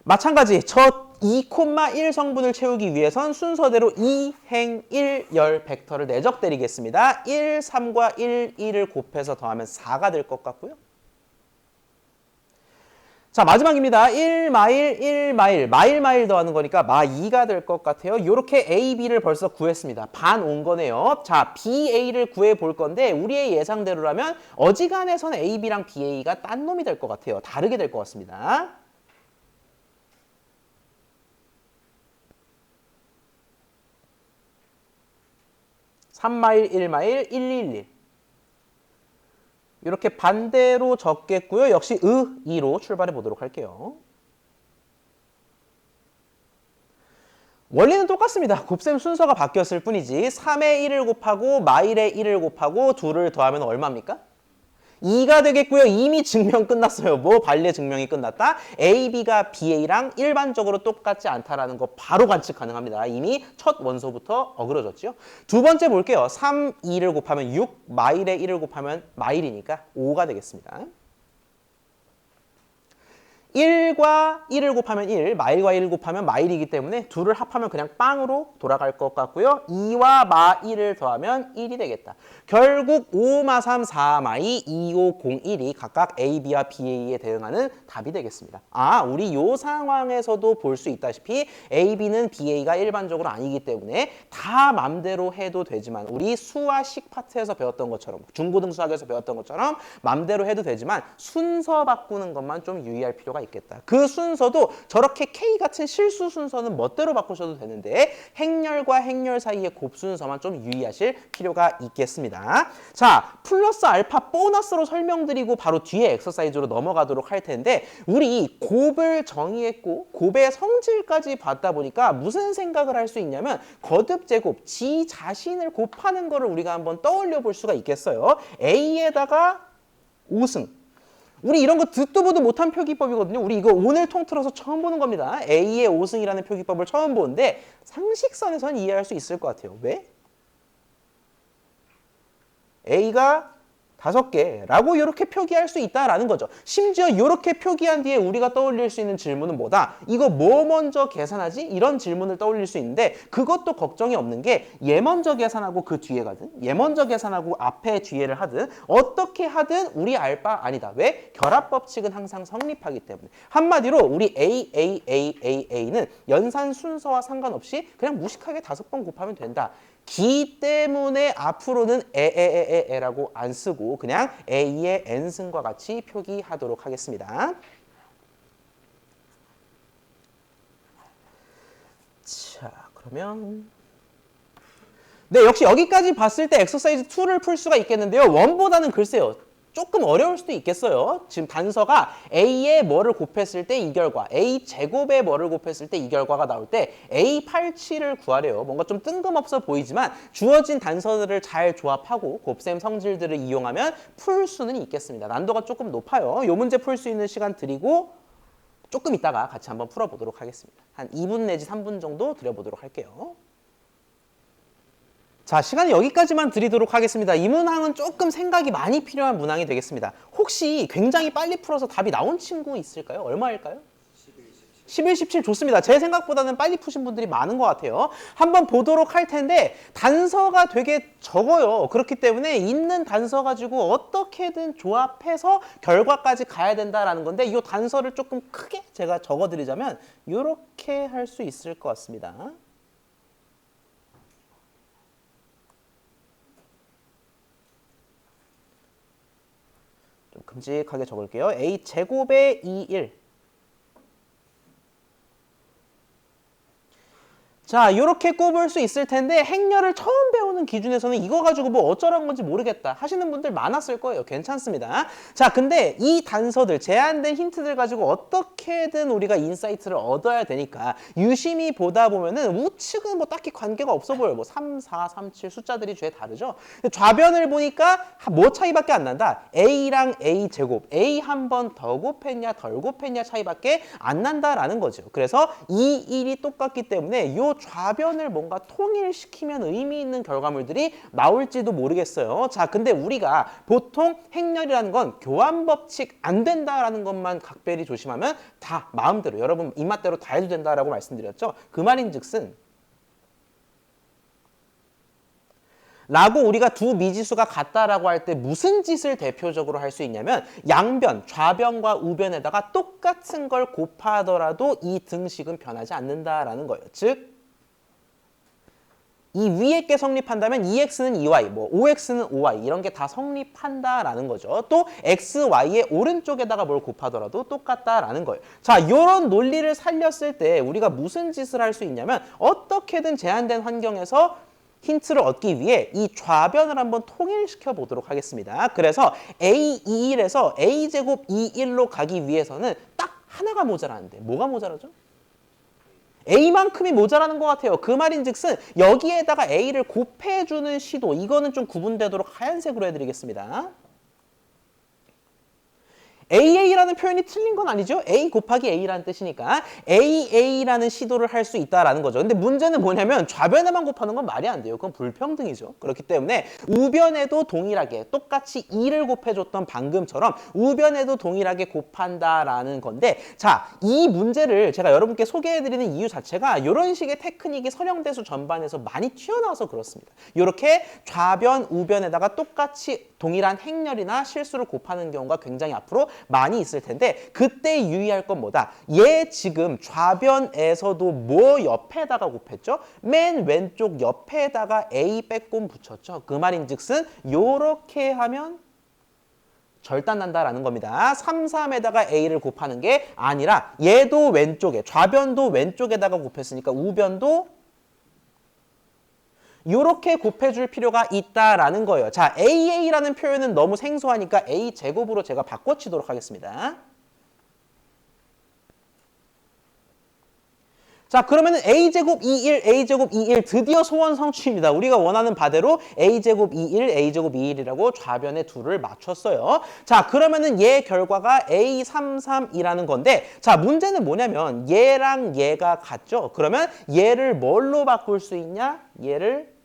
마찬가지 첫 2,1 성분을 채우기 위해선 순서대로 2행 1열 벡터를 내적 때리겠습니다. 1, 3과 1, 2를 곱해서 더하면 4가 될 것 같고요. 자, 마지막입니다. 1 마일, 1 마일, 마일 더하는 거니까 마 2가 될 것 같아요. 이렇게 A, B를 벌써 구했습니다. 반 온 거네요. 자, B, A를 구해 볼 건데 우리의 예상대로라면 어지간해선 A, B랑 B, A가 딴 놈이 될 것 같아요. 다르게 될 것 같습니다. 삼 마일, 1마일, 111. 이렇게 반대로 적겠고요. 역시 2로 출발해 보도록 할게요. 원리는 똑같습니다. 곱셈 순서가 바뀌었을 뿐이지 3에 1을 곱하고 마일에 1을 곱하고 2를 더하면 얼마입니까? 2가 되겠고요. 이미 증명 끝났어요. 뭐 발레 증명이 끝났다. A, B가 BA랑 일반적으로 똑같지 않다라는 거 바로 관측 가능합니다. 이미 첫 원소부터 어그러졌죠. 두 번째 볼게요. 3, 2를 곱하면 6, 마일에 1을 곱하면 마일이니까 5가 되겠습니다. 1과 1을 곱하면 1, 마일과 1을 곱하면 마일이기 때문에 둘을 합하면 그냥 빵으로 돌아갈 것 같고요. 2와 마 1을 더하면 1이 되겠다. 결국 5, 마 3, 4, 마 2, 2, 5, 0, 1이 각각 A, B와 BA에 대응하는 답이 되겠습니다. 아, 우리 요 상황에서도 볼 수 있다시피 A, B는 BA가 일반적으로 아니기 때문에 다 맘대로 해도 되지만 우리 수와 식 파트에서 배웠던 것처럼 중고등 수학에서 배웠던 것처럼 맘대로 해도 되지만 순서 바꾸는 것만 좀 유의할 필요가 있겠다. 그 순서도 저렇게 K 같은 실수 순서는 멋대로 바꾸셔도 되는데 행렬과 행렬 사이의 곱 순서만 좀 유의하실 필요가 있겠습니다. 자, 플러스 알파 보너스로 설명드리고 바로 뒤에 엑서사이즈로 넘어가도록 할 텐데 우리 곱을 정의했고 곱의 성질까지 봤다 보니까 무슨 생각을 할 수 있냐면 거듭 제곱, 지 자신을 곱하는 거를 우리가 한번 떠올려 볼 수가 있겠어요. A에다가 5승. 우리 이런 거 듣도 보도 못한 표기법이거든요. 우리 이거 오늘 통틀어서 처음 보는 겁니다. A의 5승이라는 표기법을 처음 보는데 상식선에서는 이해할 수 있을 것 같아요. 왜? A가 5개라고 이렇게 표기할 수 있다라는 거죠. 심지어 이렇게 표기한 뒤에 우리가 떠올릴 수 있는 질문은 뭐다? 이거 뭐 먼저 계산하지? 이런 질문을 떠올릴 수 있는데 그것도 걱정이 없는 게 얘 먼저 계산하고 그 뒤에 가든 얘 먼저 계산하고 앞에 뒤에를 하든 어떻게 하든 우리 알 바 아니다. 왜? 결합 법칙은 항상 성립하기 때문에. 한마디로 우리 A는 연산 순서와 상관없이 그냥 무식하게 5번 곱하면 된다. 기 때문에 앞으로는 에라고 안 쓰고 그냥 A의 n승과 같이 표기하도록 하겠습니다. 자, 그러면 네, 역시 여기까지 봤을 때 엑서사이즈 2를 풀 수가 있겠는데요. 1보다는 글쎄요. 조금 어려울 수도 있겠어요. 지금 단서가 A에 뭐를 곱했을 때 이 결과, A 제곱에 뭐를 곱했을 때 이 결과가 나올 때 A 8, 7을 구하래요. 뭔가 좀 뜬금없어 보이지만 주어진 단서들을 잘 조합하고 곱셈 성질들을 이용하면 풀 수는 있겠습니다. 난도가 조금 높아요. 이 문제 풀 수 있는 시간 드리고 조금 있다가 같이 한번 풀어보도록 하겠습니다. 한 2분 내지 3분 정도 드려보도록 할게요. 자, 시간은 여기까지만 드리도록 하겠습니다. 이 문항은 조금 생각이 많이 필요한 문항이 되겠습니다. 혹시 굉장히 빨리 풀어서 답이 나온 친구 있을까요? 얼마일까요? 11, 17 좋습니다. 제 생각보다는 빨리 푸신 분들이 많은 것 같아요. 한번 보도록 할 텐데 단서가 되게 적어요. 그렇기 때문에 있는 단서 가지고 어떻게든 조합해서 결과까지 가야 된다는 건데 이 단서를 조금 크게 제가 적어드리자면 이렇게 할 수 있을 것 같습니다. 큼직하게 적을게요. A 제곱의 2, 1. 자, 이렇게 꼽을 수 있을 텐데 행렬을 처음 배우는 기준에서는 이거 가지고 뭐 어쩌라는 건지 모르겠다 하시는 분들 많았을 거예요. 괜찮습니다. 자, 근데 이 단서들, 제한된 힌트들 가지고 어떻게든 우리가 인사이트를 얻어야 되니까 유심히 보다 보면은 우측은 뭐 딱히 관계가 없어 보여요. 뭐 3, 4, 3, 7 숫자들이 죄 다르죠. 근데 좌변을 보니까 뭐 차이밖에 안 난다. A랑 A 제곱, A 한 번 더 곱했냐 덜 곱했냐 차이밖에 안 난다라는 거죠. 그래서 이 1이 똑같기 때문에 요 좌변을 뭔가 통일시키면 의미 있는 결과물들이 나올지도 모르겠어요. 자, 근데 우리가 보통 행렬이라는 건 교환 법칙 안 된다라는 것만 각별히 조심하면 다 마음대로 여러분 입맛대로 다 해도 된다라고 말씀드렸죠. 그 말인즉슨 라고 우리가 두 미지수가 같다라고 할 때 무슨 짓을 대표적으로 할 수 있냐면 양변, 좌변과 우변에다가 똑같은 걸 곱하더라도 이 등식은 변하지 않는다라는 거예요. 즉 이 위에 게 성립한다면 2x는 2y, 뭐 5x는 5y 이런 게 다 성립한다라는 거죠. 또 x, y의 오른쪽에다가 뭘 곱하더라도 똑같다라는 거예요. 자, 이런 논리를 살렸을 때 우리가 무슨 짓을 할 수 있냐면 어떻게든 제한된 환경에서 힌트를 얻기 위해 이 좌변을 한번 통일시켜 보도록 하겠습니다. 그래서 A21에서 A제곱 21로 가기 위해서는 딱 하나가 모자라는데 뭐가 모자라죠? A만큼이 모자라는 것 같아요. 그 말인즉슨 여기에다가 A를 곱해주는 시도 이거는 좀 구분되도록 하얀색으로 해드리겠습니다. AA라는 표현이 틀린 건 아니죠. A 곱하기 A라는 뜻이니까 AA라는 시도를 할 수 있다라는 거죠. 근데 문제는 뭐냐면 좌변에만 곱하는 건 말이 안 돼요. 그건 불평등이죠. 그렇기 때문에 우변에도 동일하게 똑같이 2를 곱해줬던 방금처럼 우변에도 동일하게 곱한다라는 건데 자, 이 문제를 제가 여러분께 소개해드리는 이유 자체가 이런 식의 테크닉이 선형대수 전반에서 많이 튀어나와서 그렇습니다. 이렇게 좌변, 우변에다가 똑같이 동일한 행렬이나 실수를 곱하는 경우가 굉장히 앞으로 많이 있을 텐데 그때 유의할 건 뭐다? 얘 지금 좌변에서도 뭐 옆에다가 곱했죠? 맨 왼쪽 옆에다가 A 빼꼼 붙였죠. 그 말인즉슨 요렇게 하면 절단난다라는 겁니다. 3, 3에다가 A를 곱하는 게 아니라 얘도 왼쪽에 좌변도 왼쪽에다가 곱했으니까 우변도 이렇게 곱해줄 필요가 있다라는 거예요. 자, AA라는 표현은 너무 생소하니까 A 제곱으로 제가 바꿔치도록 하겠습니다. 자, 그러면은 A제곱 21, A제곱 21 드디어 소원 성취입니다. 우리가 원하는 바대로 A제곱 21, A제곱 21이라고 좌변에 둘을 맞췄어요. 자, 그러면은 얘 결과가 A33이라는 건데 자, 문제는 뭐냐면 얘랑 얘가 같죠? 그러면 얘를 뭘로 바꿀 수 있냐? 얘를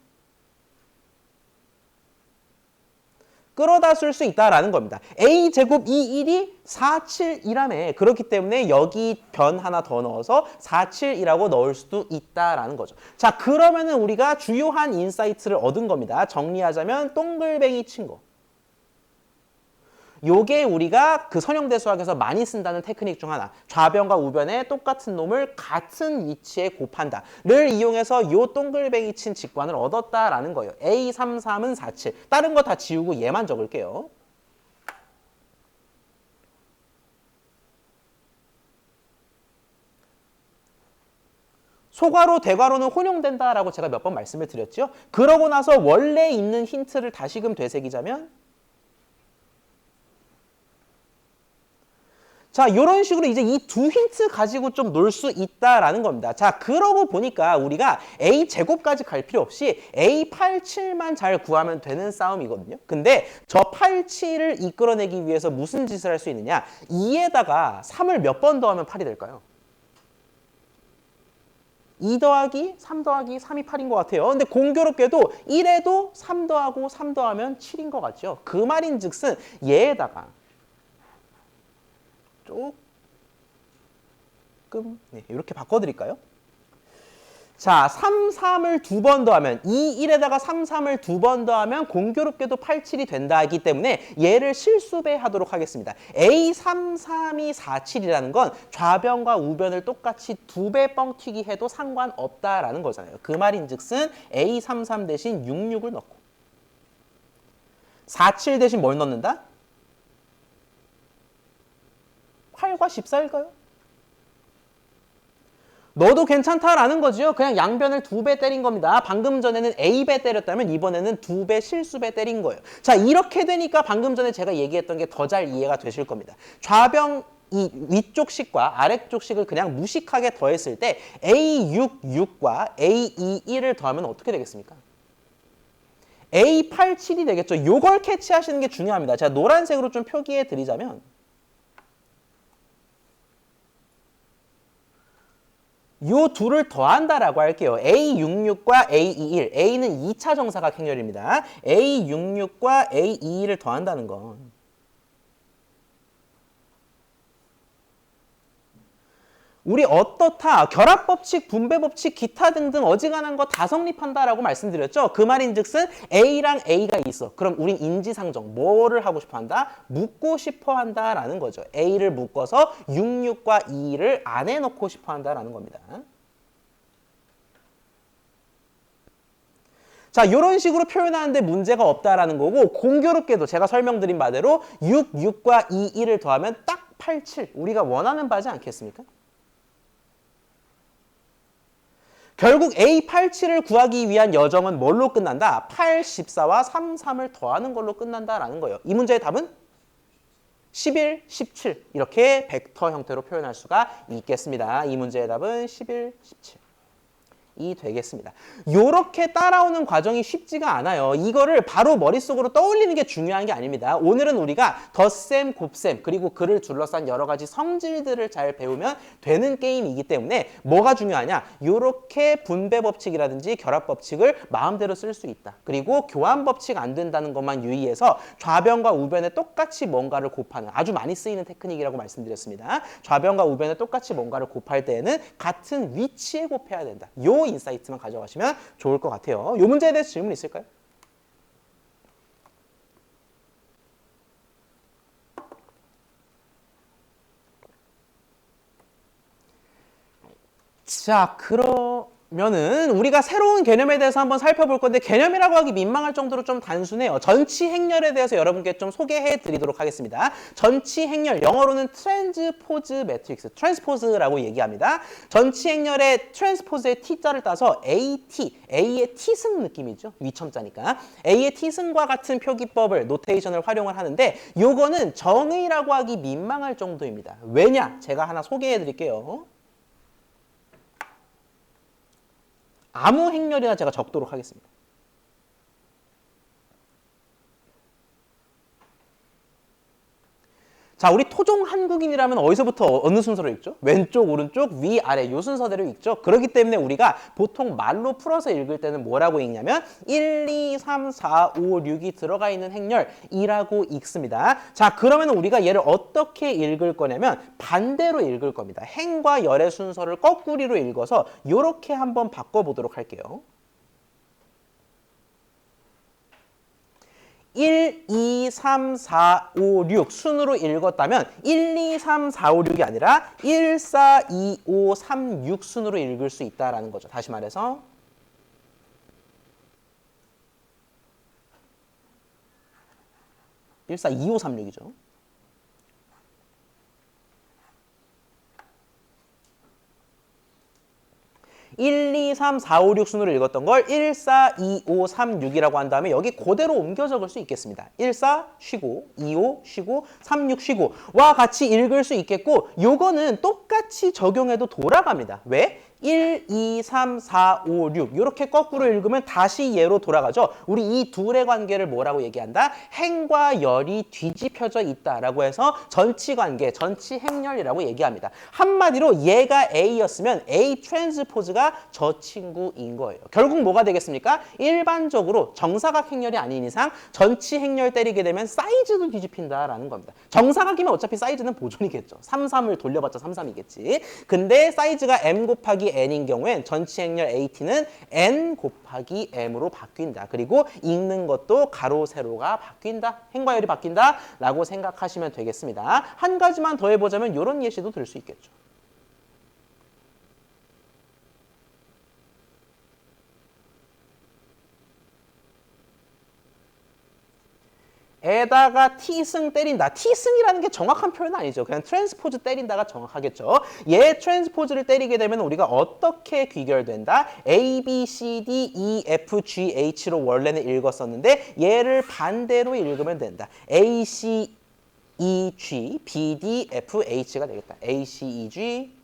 끌어다 쓸 수 있다라는 겁니다. A제곱 21이 47이라며 그렇기 때문에 여기 변 하나 더 넣어서 47이라고 넣을 수도 있다라는 거죠. 자, 그러면은 우리가 주요한 인사이트를 얻은 겁니다. 정리하자면 동글뱅이 친 거. 요게 우리가 그 선형대수학에서 많이 쓴다는 테크닉 중 하나. 좌변과 우변에 똑같은 놈을 같은 위치에 곱한다를 이용해서 요 동글뱅이 친 직관을 얻었다라는 거예요. A33은 47. 다른 거 다 지우고 얘만 적을게요. 소괄호, 대괄호는 혼용된다라고 제가 몇 번 말씀을 드렸죠. 그러고 나서 원래 있는 힌트를 다시금 되새기자면 자, 이런 식으로 이제 이 두 힌트 가지고 좀 놀 수 있다라는 겁니다. 자, 그러고 보니까 우리가 A 제곱까지 갈 필요 없이 A 87만 잘 구하면 되는 싸움이거든요. 근데 저 87을 이끌어내기 위해서 무슨 짓을 할 수 있느냐? 2에다가 3을 몇 번 더하면 8이 될까요? 2 더하기 3 더하기 3이 8인 것 같아요. 근데 공교롭게도 1에도 3 더하고 3 더하면 7인 것 같죠. 그 말인즉슨 얘에다가 조금 이렇게 바꿔드릴까요? 자, 3, 3을 두 번 더하면 2, 1에다가 3, 3을 두 번 더하면 공교롭게도 8, 7이 된다 하기 때문에 얘를 실수배하도록 하겠습니다. A, 3, 3이 4, 7이라는 건 좌변과 우변을 똑같이 두 배 뻥튀기 해도 상관없다라는 거잖아요. 그 말인즉슨 A, 3, 3 대신 6, 6을 넣고 4, 7 대신 뭘 넣는다? 8과 14일까요? 너도 괜찮다라는 거죠. 그냥 양변을 2배 때린 겁니다. 방금 전에는 A배 때렸다면 이번에는 2배 실수배 때린 거예요. 자, 이렇게 되니까 방금 전에 제가 얘기했던 게 더 잘 이해가 되실 겁니다. 좌변 이 위쪽 식과 아래쪽 식을 그냥 무식하게 더했을 때 A66과 A21을 더하면 어떻게 되겠습니까? A87이 되겠죠. 요걸 캐치하시는 게 중요합니다. 제가 노란색으로 좀 표기해 드리자면 요 둘을 더한다라고 할게요. A66과 A21. A는 2차 정사각 행렬입니다. A66과 A21을 더한다는 건 우리 어떻다, 결합법칙, 분배법칙, 기타 등등 어지간한 거 다 성립한다라고 말씀드렸죠. 그 말인즉슨 A랑 A가 있어. 그럼 우린 인지상정, 뭐를 하고 싶어 한다? 묶고 싶어 한다라는 거죠. A를 묶어서 66과 2를 안에 넣고 싶어 한다라는 겁니다. 자, 이런 식으로 표현하는데 문제가 없다라는 거고, 공교롭게도 제가 설명드린 바대로 6, 6과 2, 1을 더하면 딱 8, 7. 우리가 원하는 바지 않겠습니까? 결국 A87을 구하기 위한 여정은 뭘로 끝난다? 8, 14와 3, 3을 더하는 걸로 끝난다라는 거예요. 이 문제의 답은 11, 17 이렇게 벡터 형태로 표현할 수가 있겠습니다. 이 문제의 답은 11, 17. 이 되겠습니다. 요렇게 따라오는 과정이 쉽지가 않아요. 이거를 바로 머릿속으로 떠올리는 게 중요한 게 아닙니다. 오늘은 우리가 덧셈, 곱셈, 그리고 그를 둘러싼 여러 가지 성질들을 잘 배우면 되는 게임이기 때문에 뭐가 중요하냐? 요렇게 분배 법칙이라든지 결합 법칙을 마음대로 쓸 수 있다. 그리고 교환 법칙 안 된다는 것만 유의해서 좌변과 우변에 똑같이 뭔가를 곱하는 아주 많이 쓰이는 테크닉이라고 말씀드렸습니다. 좌변과 우변에 똑같이 뭔가를 곱할 때에는 같은 위치에 곱해야 된다. 요 인사이트만 가져가시면 좋을 것 같아요. 이 문제에 대해서 질문 있을까요? 자, 그러면은 우리가 새로운 개념에 대해서 한번 살펴볼 건데 개념이라고 하기 민망할 정도로 좀 단순해요. 전치 행렬에 대해서 여러분께 좀 소개해 드리도록 하겠습니다. 전치 행렬, 영어로는 트랜스포즈 매트릭스, 트랜스포즈라고 얘기합니다. 전치 행렬의 트랜스포즈의 T자를 따서 AT, A의 T승 느낌이죠. 위첨자니까. A의 T승과 같은 표기법을, 노테이션을 활용을 하는데 요거는 정의라고 하기 민망할 정도입니다. 왜냐? 제가 하나 소개해 드릴게요. 아무 행렬이나 제가 적도록 하겠습니다. 자, 우리 토종 한국인이라면 어디서부터 어느 순서로 읽죠? 왼쪽, 오른쪽, 위, 아래 이 순서대로 읽죠. 그렇기 때문에 우리가 보통 말로 풀어서 읽을 때는 뭐라고 읽냐면 1, 2, 3, 4, 5, 6이 들어가 있는 행렬이라고 읽습니다. 자, 그러면 우리가 얘를 어떻게 읽을 거냐면 반대로 읽을 겁니다. 행과 열의 순서를 거꾸리로 읽어서 이렇게 한번 바꿔보도록 할게요. 1, 2, 3, 4, 5, 6 순으로 읽었다면 1, 2, 3, 4, 5, 6이 아니라 1, 4, 2, 5, 3, 6 순으로 읽을 수 있다는 거죠. 다시 말해서 1, 4, 2, 5, 3, 6이죠. 1, 2, 3, 4, 5, 6 순으로 읽었던 걸 1, 4, 2, 5, 3, 6이라고 한 다음에 여기 그대로 옮겨 적을 수 있겠습니다. 1, 4 쉬고 2, 5 쉬고 3, 6 쉬고 와 같이 읽을 수 있겠고 요거는 똑같이 적용해도 돌아갑니다. 왜? 1, 2, 3, 4, 5, 6 이렇게 거꾸로 읽으면 다시 얘로 돌아가죠. 우리 이 둘의 관계를 뭐라고 얘기한다? 행과 열이 뒤집혀져 있다라고 해서 전치관계, 전치행렬이라고 얘기합니다. 한마디로 얘가 A였으면 A 트랜스포즈가 저 친구인 거예요. 결국 뭐가 되겠습니까? 일반적으로 정사각 행렬이 아닌 이상 전치행렬 때리게 되면 사이즈도 뒤집힌다라는 겁니다. 정사각이면 어차피 사이즈는 보존이겠죠. 3, 3을 돌려봤자 3, 3이겠지. 근데 사이즈가 M 곱하기 n인 경우엔 전치행렬 AT는 n 곱하기 m으로 바뀐다. 그리고 읽는 것도 가로, 세로가 바뀐다. 행과 열이 바뀐다. 라고 생각하시면 되겠습니다. 한 가지만 더 해보자면 이런 예시도 들 수 있겠죠. 에다가 T승 때린다. T승이라는 게 정확한 표현은 아니죠. 그냥 트랜스포즈 때린다가 정확하겠죠. 얘 트랜스포즈를 때리게 되면 우리가 어떻게 귀결된다? A, B, C, D, E, F, G, H로 원래는 읽었었는데 얘를 반대로 읽으면 된다. A, C, E, G, B, D, F, H가 되겠다. A, C, E, G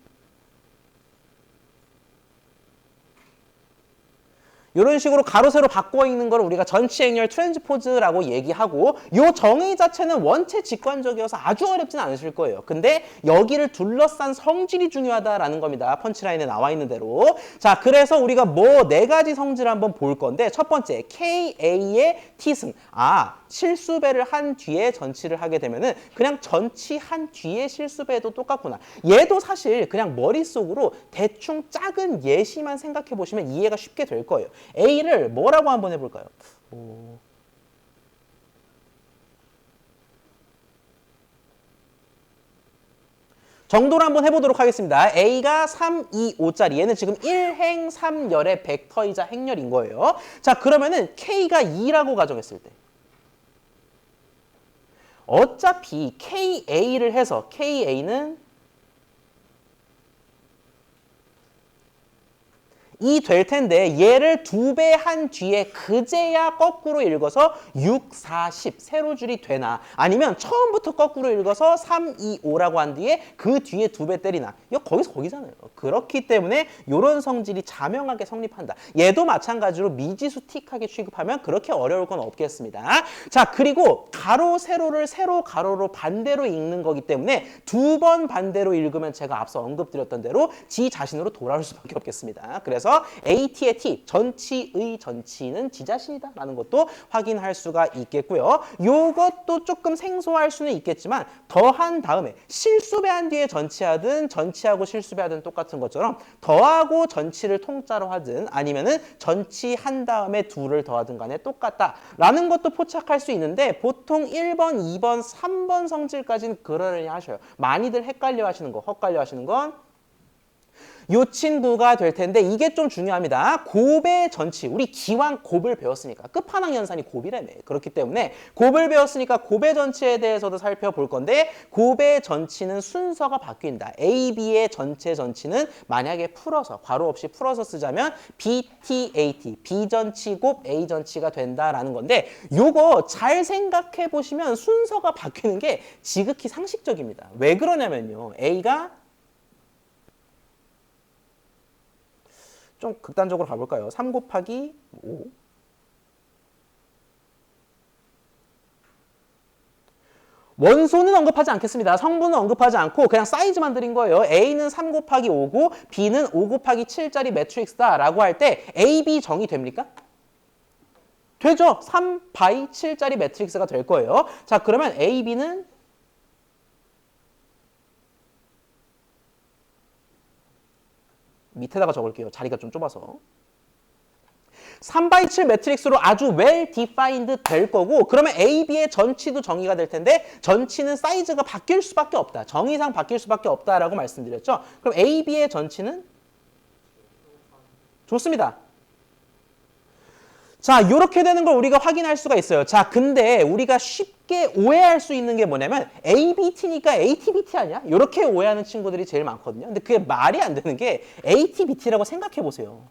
이런 식으로 가로 세로 바꿔 읽는 걸 우리가 전치행렬 트랜스포즈라고 얘기하고 이 정의 자체는 원체 직관적이어서 아주 어렵진 않으실 거예요. 근데 여기를 둘러싼 성질이 중요하다라는 겁니다. 펀치라인에 나와 있는 대로. 자, 그래서 우리가 뭐 네 가지 성질을 한번 볼 건데 첫 번째 KA의 T승. 실수배를 한 뒤에 전치를 하게 되면은 그냥 전치한 뒤에 실수배도 똑같구나. 얘도 사실 그냥 머릿속으로 대충 작은 예시만 생각해 보시면 이해가 쉽게 될 거예요. A를 뭐라고 한번 해볼까요? 정도를 한번 해보도록 하겠습니다. A가 3, 2, 5짜리. 얘는 지금 1행 3열의 벡터이자 행렬인 거예요. 자, 그러면은 K가 2라고 가정했을 때 어차피 KA를 해서 KA는 2 될 텐데 얘를 2배 한 뒤에 그제야 거꾸로 읽어서 6, 4, 10 세로줄이 되나 아니면 처음부터 거꾸로 읽어서 3, 2, 5라고 한 뒤에 그 뒤에 2배 때리나 이거 거기서 거기잖아요. 그렇기 때문에 이런 성질이 자명하게 성립한다. 얘도 마찬가지로 미지수 틱하게 취급하면 그렇게 어려울 건 없겠습니다. 자, 그리고 가로 세로를 세로 가로로 반대로 읽는 거기 때문에 2번 반대로 읽으면 제가 앞서 언급드렸던 대로 지 자신으로 돌아올 수밖에 없겠습니다. 그래서 AT의 T, 전치의 전치는 지 자신이다라는 것도 확인할 수가 있겠고요. 이것도 조금 생소할 수는 있겠지만 더한 다음에 실수배한 뒤에 전치하든 전치하고 실수배하든 똑같은 것처럼 더하고 전치를 통짜로 하든 아니면은 전치한 다음에 둘을 더하든 간에 똑같다라는 것도 포착할 수 있는데 보통 1번, 2번, 3번 성질까지는 그러려니 하셔요. 많이들 헷갈려 하시는 거, 헛갈려 하시는 건 요 친구가 될 텐데 이게 좀 중요합니다. 곱의 전치, 우리 기왕 곱을 배웠으니까 끝판왕 연산이 곱이라며. 그렇기 때문에 곱을 배웠으니까 곱의 전치에 대해서도 살펴볼 건데 곱의 전치는 순서가 바뀐다. A, B의 전체 전치는 만약에 풀어서 괄호 없이 풀어서 쓰자면 BT, AT, B 전치 곱 A 전치가 된다라는 건데 요거 잘 생각해 보시면 순서가 바뀌는 게 지극히 상식적입니다. 왜 그러냐면요. A가 좀 극단적으로 가볼까요? 3 곱하기 5. 원소는 언급하지 않겠습니다. 성분은 언급하지 않고 그냥 사이즈만 드린 거예요. A는 3 곱하기 5고 B는 5 곱하기 7짜리 매트릭스다라고 할 때 A, B 정의 됩니까? 되죠. 3 바이 7짜리 매트릭스가 될 거예요. 자, 그러면 A, B는 밑에다가 적을게요. 자리가 좀 좁아서. 3x7 매트릭스로 아주 well defined 될 거고 그러면 A, B의 전치도 정의가 될 텐데 전치는 사이즈가 바뀔 수밖에 없다. 정의상 바뀔 수밖에 없다라고 말씀드렸죠. 그럼 A, B의 전치는? 좋습니다. 자, 이렇게 되는 걸 우리가 확인할 수가 있어요. 자, 근데 우리가 쉽게 오해할 수 있는 게 뭐냐면 ABT니까 ATBT 아니야? 이렇게 오해하는 친구들이 제일 많거든요. 근데 그게 말이 안 되는 게 ATBT라고 생각해 보세요.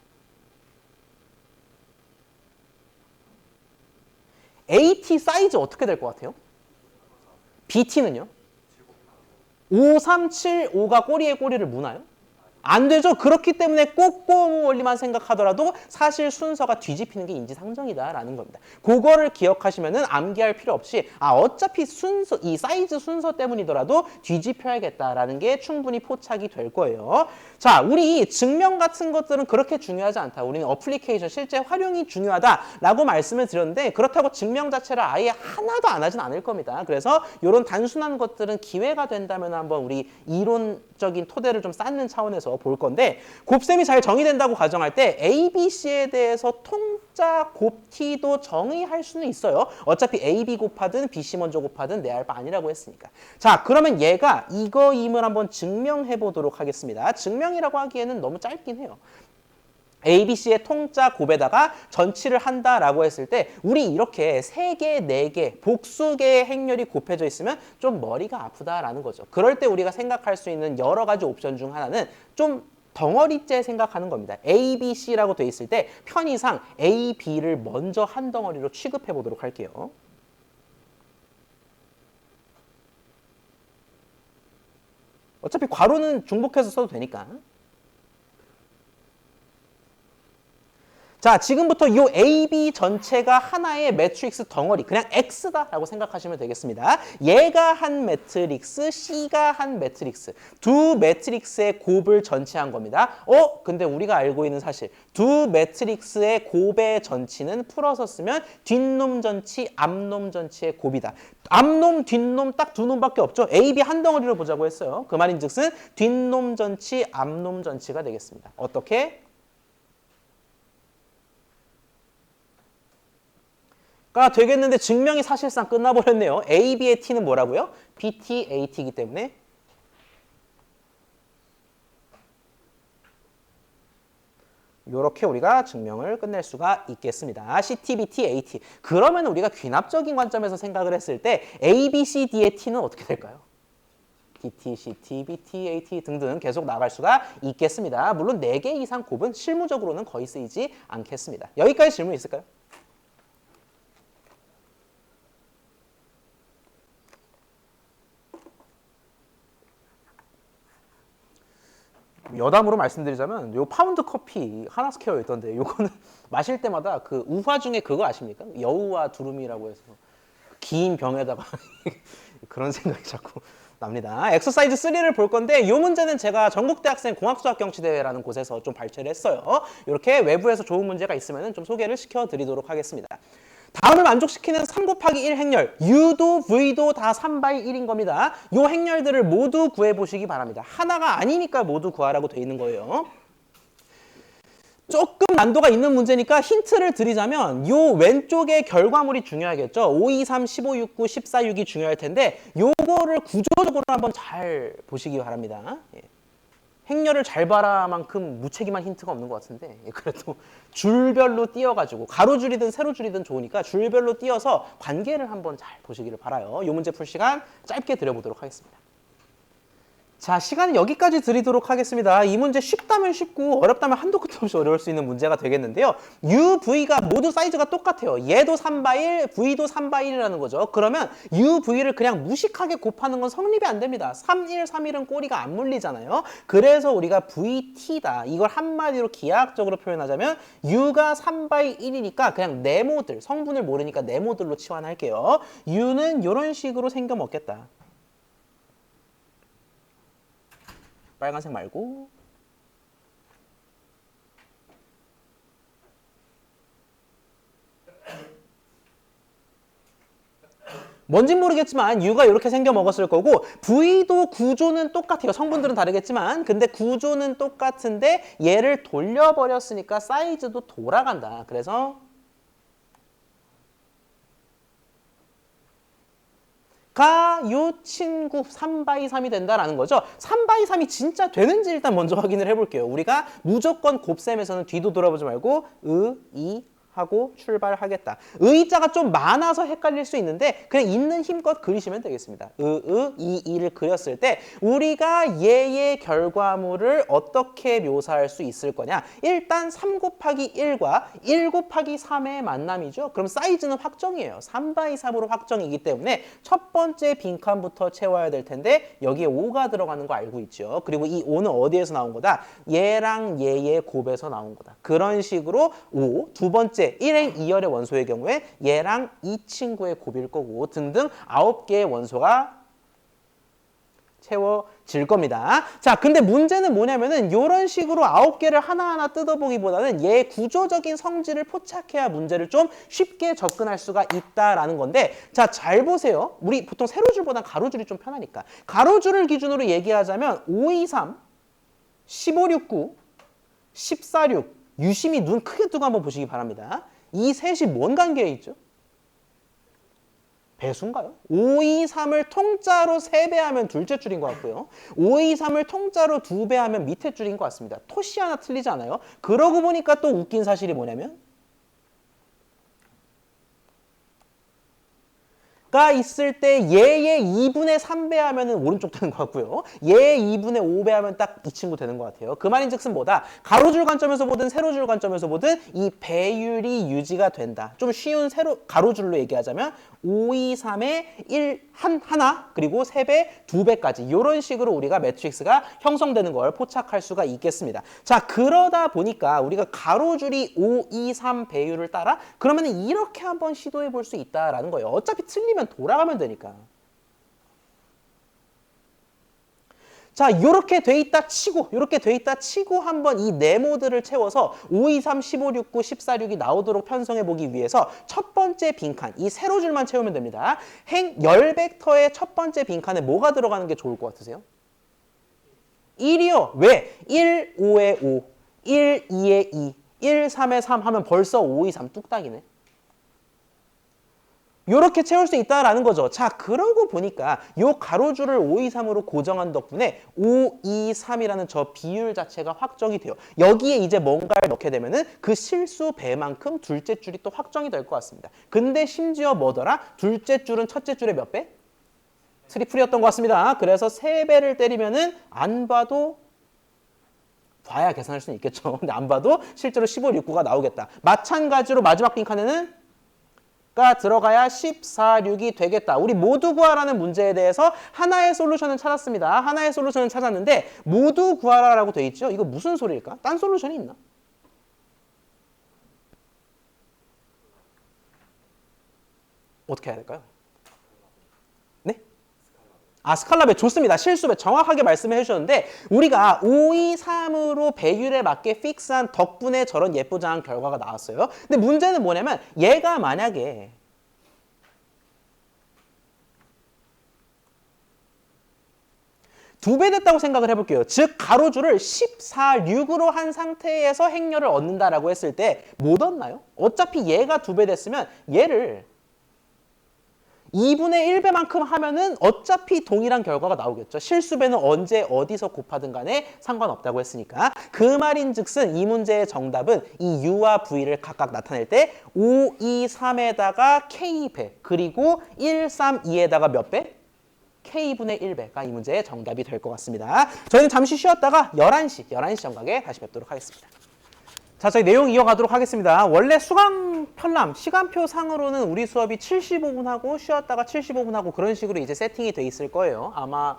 AT 사이즈 어떻게 될 것 같아요? BT는요? 5, 3, 7, 5가 꼬리에 꼬리를 무나요? 안 되죠. 그렇기 때문에 꼬꼬무 원리만 생각하더라도 사실 순서가 뒤집히는 게 인지상정이다라는 겁니다. 그거를 기억하시면은 암기할 필요 없이 어차피 순서 이 사이즈 순서 때문이더라도 뒤집혀야겠다라는 게 충분히 포착이 될 거예요. 자, 우리 증명 같은 것들은 그렇게 중요하지 않다. 우리는 어플리케이션 실제 활용이 중요하다라고 말씀을 드렸는데 그렇다고 증명 자체를 아예 하나도 안 하진 않을 겁니다. 그래서 이런 단순한 것들은 기회가 된다면 한번 우리 이론적인 토대를 좀 쌓는 차원에서 볼 건데 곱셈이 잘 정의된다고 가정할 때 A, B, C에 대해서 통짜 곱 T도 정의할 수는 있어요. 어차피 A, B 곱하든 B, C 먼저 곱하든 내 알 바 아니라고 했으니까. 자, 그러면 얘가 이거임을 한번 증명해 보도록 하겠습니다. 증명이라고 하기에는 너무 짧긴 해요. ABC의 통짜 곱에다가 전치를 한다라고 했을 때 우리 이렇게 3개, 4개, 복수개의 행렬이 곱해져 있으면 좀 머리가 아프다라는 거죠. 그럴 때 우리가 생각할 수 있는 여러 가지 옵션 중 하나는 좀 덩어리째 생각하는 겁니다. A, B, C라고 돼 있을 때 편의상 A, B를 먼저 한 덩어리로 취급해 보도록 할게요. 어차피 괄호는 중복해서 써도 되니까. 자, 지금부터 이 AB 전체가 하나의 매트릭스 덩어리, 그냥 X다라고 생각하시면 되겠습니다. 얘가 한 매트릭스, C가 한 매트릭스, 두 매트릭스의 곱을 전치한 겁니다. 근데 우리가 알고 있는 사실, 두 매트릭스의 곱의 전치는 풀어서 쓰면 뒷놈 전치, 앞놈 전치의 곱이다. 앞놈, 뒷놈 딱 두 놈밖에 없죠. A, B 한 덩어리로 보자고 했어요. 그 말인즉슨 뒷놈 전치, 앞놈 전치가 되겠습니다. 어떻게? 가 되겠는데 증명이 사실상 끝나버렸네요. AB의 T는 뭐라고요? BT, AT이기 때문에 이렇게 우리가 증명을 끝낼 수가 있겠습니다. CT, BT, AT. 그러면 우리가 귀납적인 관점에서 생각을 했을 때 A, B, C, D의 T는 어떻게 될까요? BT, CT, BT, AT 등등 계속 나갈 수가 있겠습니다. 물론 4개 이상 곱은 실무적으로는 거의 쓰이지 않겠습니다. 여기까지 질문 있을까요? 여담으로 말씀드리자면 요 파운드 커피 하나스퀘어에 있던데 요거는 마실 때마다 그 우화 중에 그거 아십니까? 여우와 두루미라고 해서 긴 병에다가 그런 생각이 자꾸 납니다. 엑서사이즈 3를 볼 건데 요 문제는 제가 전국대학생 공학수학경치대회라는 곳에서 좀 발췌를 했어요. 이렇게 외부에서 좋은 문제가 있으면 좀 소개를 시켜드리도록 하겠습니다. 다음을 만족시키는 3 곱하기 1 행렬, U도 V도 다 3by 1인 겁니다. 이 행렬들을 모두 구해보시기 바랍니다. 하나가 아니니까 모두 구하라고 돼 있는 거예요. 조금 난도가 있는 문제니까 힌트를 드리자면 요 왼쪽의 결과물이 중요하겠죠. 5, 2, 3, 15, 6, 9, 14, 6이 중요할 텐데 요거를 구조적으로 한번 잘 보시기 바랍니다. 행렬을 잘 봐라만큼 무책임한 힌트가 없는 것 같은데 그래도 줄별로 띄어가지고 가로줄이든 세로줄이든 좋으니까 줄별로 띄어서 관계를 한번 잘 보시기를 바라요. 이 문제 풀 시간 짧게 드려보도록 하겠습니다. 자, 시간은 여기까지 드리도록 하겠습니다. 이 문제 쉽다면 쉽고 어렵다면 한도 끝도 없이 어려울 수 있는 문제가 되겠는데요. U, V가 모두 사이즈가 똑같아요. 얘도 3by 1, V도 3by 1이라는 거죠. 그러면 U, V를 그냥 무식하게 곱하는 건 성립이 안 됩니다. 3, 1, 3, 1은 꼬리가 안 물리잖아요. 그래서 우리가 VT다. 이걸 한마디로 기하학적으로 표현하자면 U가 3by 1이니까 그냥 네모들, 성분을 모르니까 네모들로 치환할게요. U는 이런 식으로 생겨 먹겠다. 빨간색 말고 뭔진 모르겠지만 U가 이렇게 생겨 먹었을 거고 V도 구조는 똑같아요. 성분들은 다르겠지만 근데 구조는 똑같은데 얘를 돌려버렸으니까 사이즈도 돌아간다. 그래서 요 친구 3by 3이 된다라는 거죠. 3by 3이 진짜 되는지 일단 먼저 확인을 해볼게요. 우리가 무조건 곱셈에서는 뒤도 돌아보지 말고 이 하고 출발하겠다. 의자가 좀 많아서 헷갈릴 수 있는데 그냥 있는 힘껏 그리시면 되겠습니다. 이를 그렸을 때 우리가 얘의 결과물을 어떻게 묘사할 수 있을 거냐. 일단 3 곱하기 1과 1 곱하기 3의 만남이죠. 그럼 사이즈는 확정이에요. 3by 3으로 확정이기 때문에 첫 번째 빈칸부터 채워야 될 텐데 여기에 5가 들어가는 거 알고 있죠. 그리고 이 5는 어디에서 나온 거다? 얘랑 얘의 곱에서 나온 거다. 그런 식으로 5, 두 번째 1행 2열의 원소의 경우에 얘랑 이 친구의 곱일 거고 등등 9개의 원소가 채워질 겁니다. 자, 근데 문제는 뭐냐면은 이런 식으로 9개를 하나하나 뜯어보기보다는 얘의 구조적인 성질을 포착해야 문제를 좀 쉽게 접근할 수가 있다라는 건데 자, 잘 보세요. 우리 보통 세로줄보다 가로줄이 좀 편하니까 가로줄을 기준으로 얘기하자면 5, 2, 3, 15, 6, 9, 14, 6 유심히 눈 크게 뜨고 한번 보시기 바랍니다. 이 셋이 뭔 관계에 있죠? 배수인가요? 5, 2, 3을 통짜로 3배하면 둘째 줄인 것 같고요. 5, 2, 3을 통짜로 2배하면 밑에 줄인 것 같습니다. 토시 하나 틀리지 않아요? 그러고 보니까 또 웃긴 사실이 뭐냐면 가 있을 때 얘의 2분의 3배 하면 오른쪽 되는 것 같고요. 얘의 2분의 5배 하면 딱 이 친구 되는 것 같아요. 그 말인즉슨 뭐다? 가로줄 관점에서 보든 세로줄 관점에서 보든 이 배율이 유지가 된다. 좀 쉬운 가로줄로 얘기하자면 5, 2, 3에 1, 하나 그리고 3배, 2배까지 이런 식으로 우리가 매트릭스가 형성되는 걸 포착할 수가 있겠습니다. 자, 그러다 보니까 우리가 가로줄이 5, 2, 3 배율을 따라 그러면 이렇게 한번 시도해 볼 수 있다라는 거예요. 어차피 틀리면 돌아가면 되니까. 자, 요렇게 돼 있다 치고 한번 이 네모들을 채워서 5, 2, 3, 15, 6, 9, 14, 6이 나오도록 편성해 보기 위해서 첫 번째 빈칸, 이 세로줄만 채우면 됩니다. 열 벡터의 첫 번째 빈칸에 뭐가 들어가는 게 좋을 것 같으세요? 1이요. 왜? 1, 5에 5, 1, 2에 2, 1, 3에 3 하면 벌써 5, 2, 3 뚝딱이네. 요렇게 채울 수 있다라는 거죠. 자, 그러고 보니까 요 가로줄을 5, 2, 3으로 고정한 덕분에 5, 2, 3이라는 저 비율 자체가 확정이 돼요. 여기에 이제 뭔가를 넣게 되면은 그 실수 배만큼 둘째 줄이 또 확정이 될 것 같습니다. 근데 심지어 뭐더라? 둘째 줄은 첫째 줄의 몇 배? 트리플이었던 것 같습니다. 그래서 3배를 때리면은 안 봐도 봐야 계산할 수는 있겠죠. 근데 안 봐도 실제로 15, 6, 9가 나오겠다. 마찬가지로 마지막 빈칸에는 가 들어가야 14, 6이 되겠다. 우리 모두 구하라는 문제에 대해서 하나의 솔루션을 찾았습니다. 하나의 솔루션을 찾았는데 모두 구하라라고 돼 있죠. 이거 무슨 소리일까? 딴 솔루션이 있나? 어떻게 해야 될까요? 네? 아, 스칼라배 좋습니다. 실수배 정확하게 말씀해 주셨는데 우리가 5, 2, 3으로 배율에 맞게 픽스한 덕분에 저런 예쁘장한 결과가 나왔어요. 근데 문제는 뭐냐면 얘가 만약에 두 배 됐다고 생각을 해볼게요. 즉 가로줄을 14, 6으로 한 상태에서 행렬을 얻는다라고 했을 때 못 얻나요? 어차피 얘가 2배 됐으면 얘를 2분의 1배만큼 하면은 어차피 동일한 결과가 나오겠죠. 실수배는 언제 어디서 곱하든 간에 상관없다고 했으니까. 그 말인즉슨 이 문제의 정답은 이 U와 V를 각각 나타낼 때 5, 2, 3에다가 K배 그리고 1, 3, 2에다가 몇 배? K분의 1배가 이 문제의 정답이 될 것 같습니다. 저희는 잠시 쉬었다가 11시 정각에 다시 뵙도록 하겠습니다. 자, 저희 내용 이어가도록 하겠습니다. 원래 수강 편람 시간표 상으로는 우리 수업이 75분 하고 쉬었다가 75분 하고 그런 식으로 이제 세팅이 돼 있을 거예요. 아마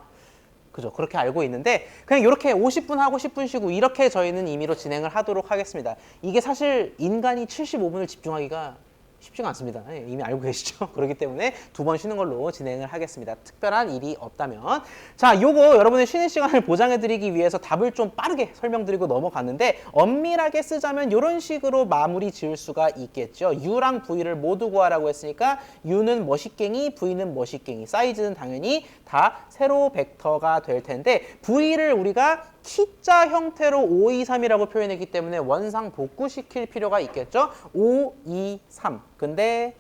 그죠? 그렇게 알고 있는데 그냥 이렇게 50분 하고 10분 쉬고 이렇게 저희는 임의로 진행을 하도록 하겠습니다. 이게 사실 인간이 75분을 집중하기가 쉽지가 않습니다. 이미 알고 계시죠? 그렇기 때문에 2번 쉬는 걸로 진행을 하겠습니다. 특별한 일이 없다면. 자, 요거 여러분의 쉬는 시간을 보장해드리기 위해서 답을 좀 빠르게 설명드리고 넘어갔는데 엄밀하게 쓰자면 이런 식으로 마무리 지을 수가 있겠죠. U랑 V를 모두 구하라고 했으니까 U는 머시갱이, V는 머시갱이. 사이즈는 당연히 다 세로 벡터가 될 텐데 V를 우리가 T자 형태로 5, 2, 3이라고 표현했기 때문에 원상 복구시킬 필요가 있겠죠. 5, 2, 3. 근데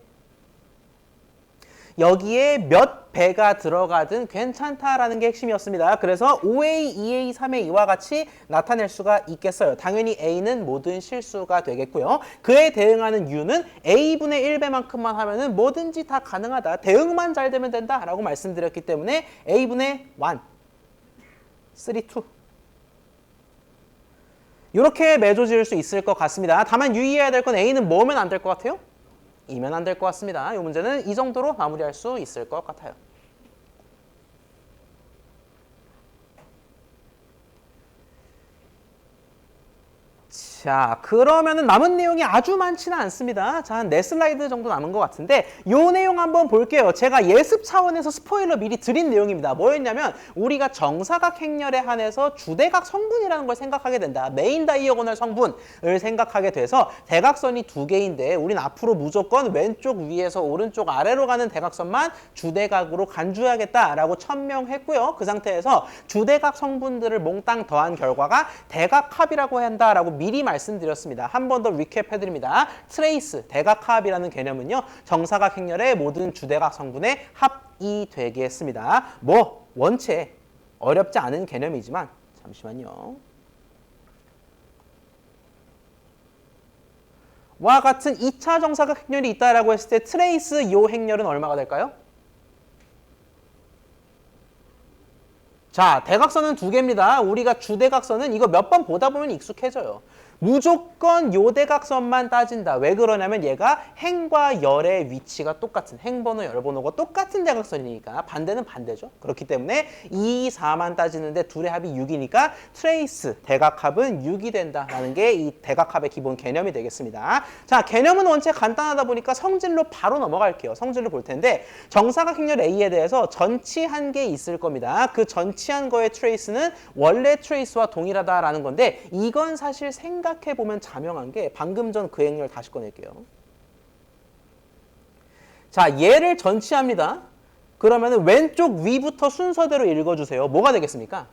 여기에 몇 배가 들어가든 괜찮다라는 게 핵심이었습니다. 그래서 5A, 2A, 3A 이와 같이 나타낼 수가 있겠어요. 당연히 A는 모든 실수가 되겠고요. 그에 대응하는 U는 A분의 1배만큼만 하면은 뭐든지 다 가능하다. 대응만 잘 되면 된다라고 말씀드렸기 때문에 A분의 1, 3, 2 이렇게 매조 지을 수 있을 것 같습니다. 다만 유의해야 될 건 A는 뭐면 안 될 것 같아요? 이면 안 될 것 같습니다. 이 문제는 이 정도로 마무리할 수 있을 것 같아요. 자, 그러면은 남은 내용이 아주 많지는 않습니다. 자, 한 4슬라이드 정도 남은 것 같은데 요 내용 한번 볼게요. 제가 예습 차원에서 스포일러 미리 드린 내용입니다. 뭐였냐면 우리가 정사각 행렬에 한해서 주대각 성분이라는 걸 생각하게 된다. 메인 다이어고널 성분을 생각하게 돼서 대각선이 2개인데 우린 앞으로 무조건 왼쪽 위에서 오른쪽 아래로 가는 대각선만 주대각으로 간주해야겠다라고 천명했고요. 그 상태에서 주대각 성분들을 몽땅 더한 결과가 대각합이라고 한다라고 미리 말씀드렸습니다. 한 번 더 리캡 해드립니다. 트레이스, 대각합이라는 개념은요. 정사각 행렬의 모든 주대각 성분의 합이 되겠습니다. 뭐 원체 어렵지 않은 개념이지만 잠시만요. 와 같은 2차 정사각 행렬이 있다라고 했을 때 트레이스 요 행렬은 얼마가 될까요? 자, 대각선은 두 개입니다. 우리가 주대각선은 이거 몇 번 보다 보면 익숙해져요. 무조건 요 대각선만 따진다. 왜 그러냐면 얘가 행과 열의 위치가 똑같은, 행번호, 열번호가 똑같은 대각선이니까 반대는 반대죠. 그렇기 때문에 2, 4만 따지는데 둘의 합이 6이니까 트레이스, 대각합은 6이 된다라는 게 이 대각합의 기본 개념이 되겠습니다. 자, 개념은 원체 간단하다 보니까 성질로 바로 넘어갈게요. 성질로 볼 텐데 정사각 행렬 A에 대해서 전치한 게 있을 겁니다. 그 전치한 거의 트레이스는 원래 트레이스와 동일하다라는 건데 이건 사실 생각해보면 자명한 게 방금 전 그 행렬 다시 꺼낼게요. 자, 얘를 전치합니다. 그러면 왼쪽 위부터 순서대로 읽어주세요. 뭐가 되겠습니까?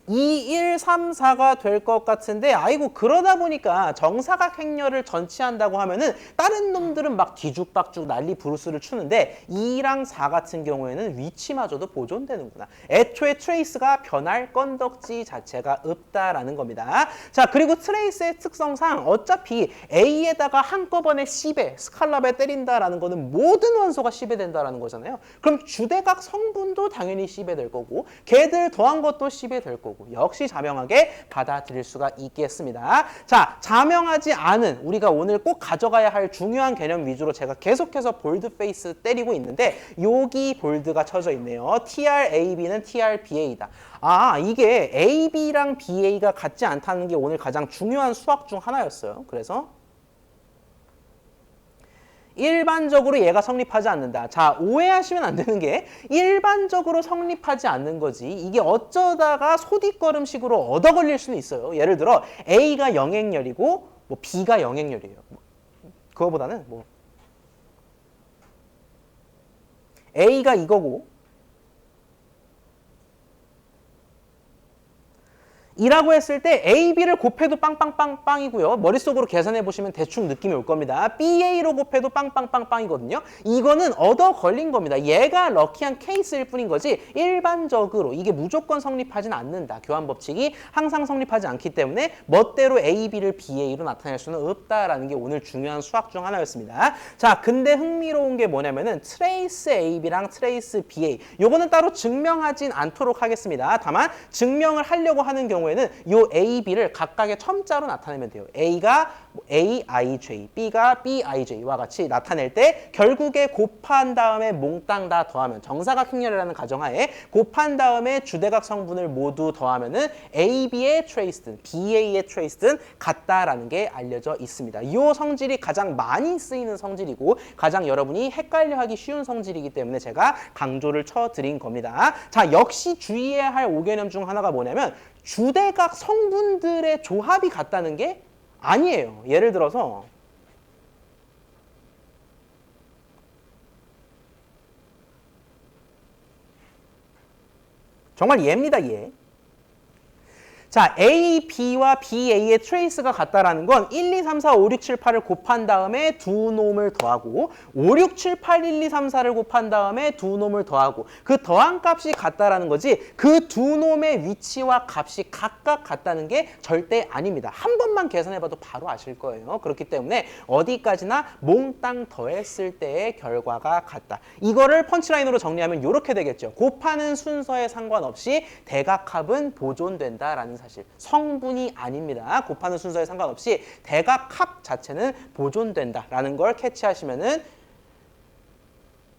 2, 1, 3, 4가 될 것 같은데 아이고 그러다 보니까 정사각 행렬을 전치한다고 하면은 다른 놈들은 막 뒤죽박죽 난리 부르스를 추는데 2랑 4 같은 경우에는 위치마저도 보존되는구나. 애초에 트레이스가 변할 건덕지 자체가 없다라는 겁니다. 자, 그리고 트레이스의 특성상 어차피 A에다가 한꺼번에 10에 스칼라에 때린다라는 거는 모든 원소가 10에 된다라는 거잖아요. 그럼 주대각 성분도 당연히 10에 될 거고 걔들 더한 것도 10에 될 거고 역시 자명하게 받아들일 수가 있겠습니다. 자, 자명하지 않은 우리가 오늘 꼭 가져가야 할 중요한 개념 위주로 제가 계속해서 볼드 페이스 때리고 있는데 여기 볼드가 쳐져 있네요. TRAB는 TRBA다. 아, 이게 AB랑 BA가 같지 않다는 게 오늘 가장 중요한 수학 중 하나였어요. 그래서 일반적으로 얘가 성립하지 않는다. 자, 오해하시면 안 되는 게 일반적으로 성립하지 않는 거지. 이게 어쩌다가 소뒷걸음식으로 얻어 걸릴 수는 있어요. 예를 들어 A가 영행렬이고 뭐 B가 영행렬이에요. 그거보다는 뭐 A가 이거고 이라고 했을 때 A, B를 곱해도 빵빵빵빵이고요. 머릿속으로 계산해 보시면 대충 느낌이 올 겁니다. BA로 곱해도 빵빵빵빵이거든요. 이거는 얻어 걸린 겁니다. 얘가 럭키한 케이스일 뿐인 거지 일반적으로 이게 무조건 성립하진 않는다. 교환 법칙이 항상 성립하지 않기 때문에 멋대로 A, B를 BA로 나타낼 수는 없다라는 게 오늘 중요한 수학 중 하나였습니다. 자, 근데 흥미로운 게 뭐냐면은 트레이스 AB랑 트레이스 BA 요거는 따로 증명하진 않도록 하겠습니다. 다만 증명을 하려고 하는 경우에는 요 A, B를 각각의 첨자로 나타내면 돼요. A가 AIJ, B가 BIJ와 같이 나타낼 때 결국에 곱한 다음에 몽땅 다 더하면 정사각 행렬이라는 가정하에 곱한 다음에 주대각 성분을 모두 더하면은 AB의 트레이스든 BA의 트레이스든 같다라는 게 알려져 있습니다. 이 성질이 가장 많이 쓰이는 성질이고 가장 여러분이 헷갈려하기 쉬운 성질이기 때문에 제가 강조를 쳐드린 겁니다. 자, 역시 주의해야 할 5개념 중 하나가 뭐냐면 주대각 성분들의 조합이 같다는 게 아니에요. 예를 들어서 정말 얘입니다, 얘. 자, A, B와 BA의 트레이스가 같다라는 건 1, 2, 3, 4, 5, 6, 7, 8을 곱한 다음에 두 놈을 더하고 5, 6, 7, 8, 1, 2, 3, 4를 곱한 다음에 두 놈을 더하고 그 더한 값이 같다라는 거지 그 두 놈의 위치와 값이 각각 같다는 게 절대 아닙니다. 한 번만 계산해봐도 바로 아실 거예요. 그렇기 때문에 어디까지나 몽땅 더했을 때의 결과가 같다. 이거를 펀치라인으로 정리하면 이렇게 되겠죠. 곱하는 순서에 상관없이 대각합은 보존된다라는 사실. 성분이 아닙니다. 곱하는 순서에 상관없이 대각합 자체는 보존된다라는 걸 캐치하시면은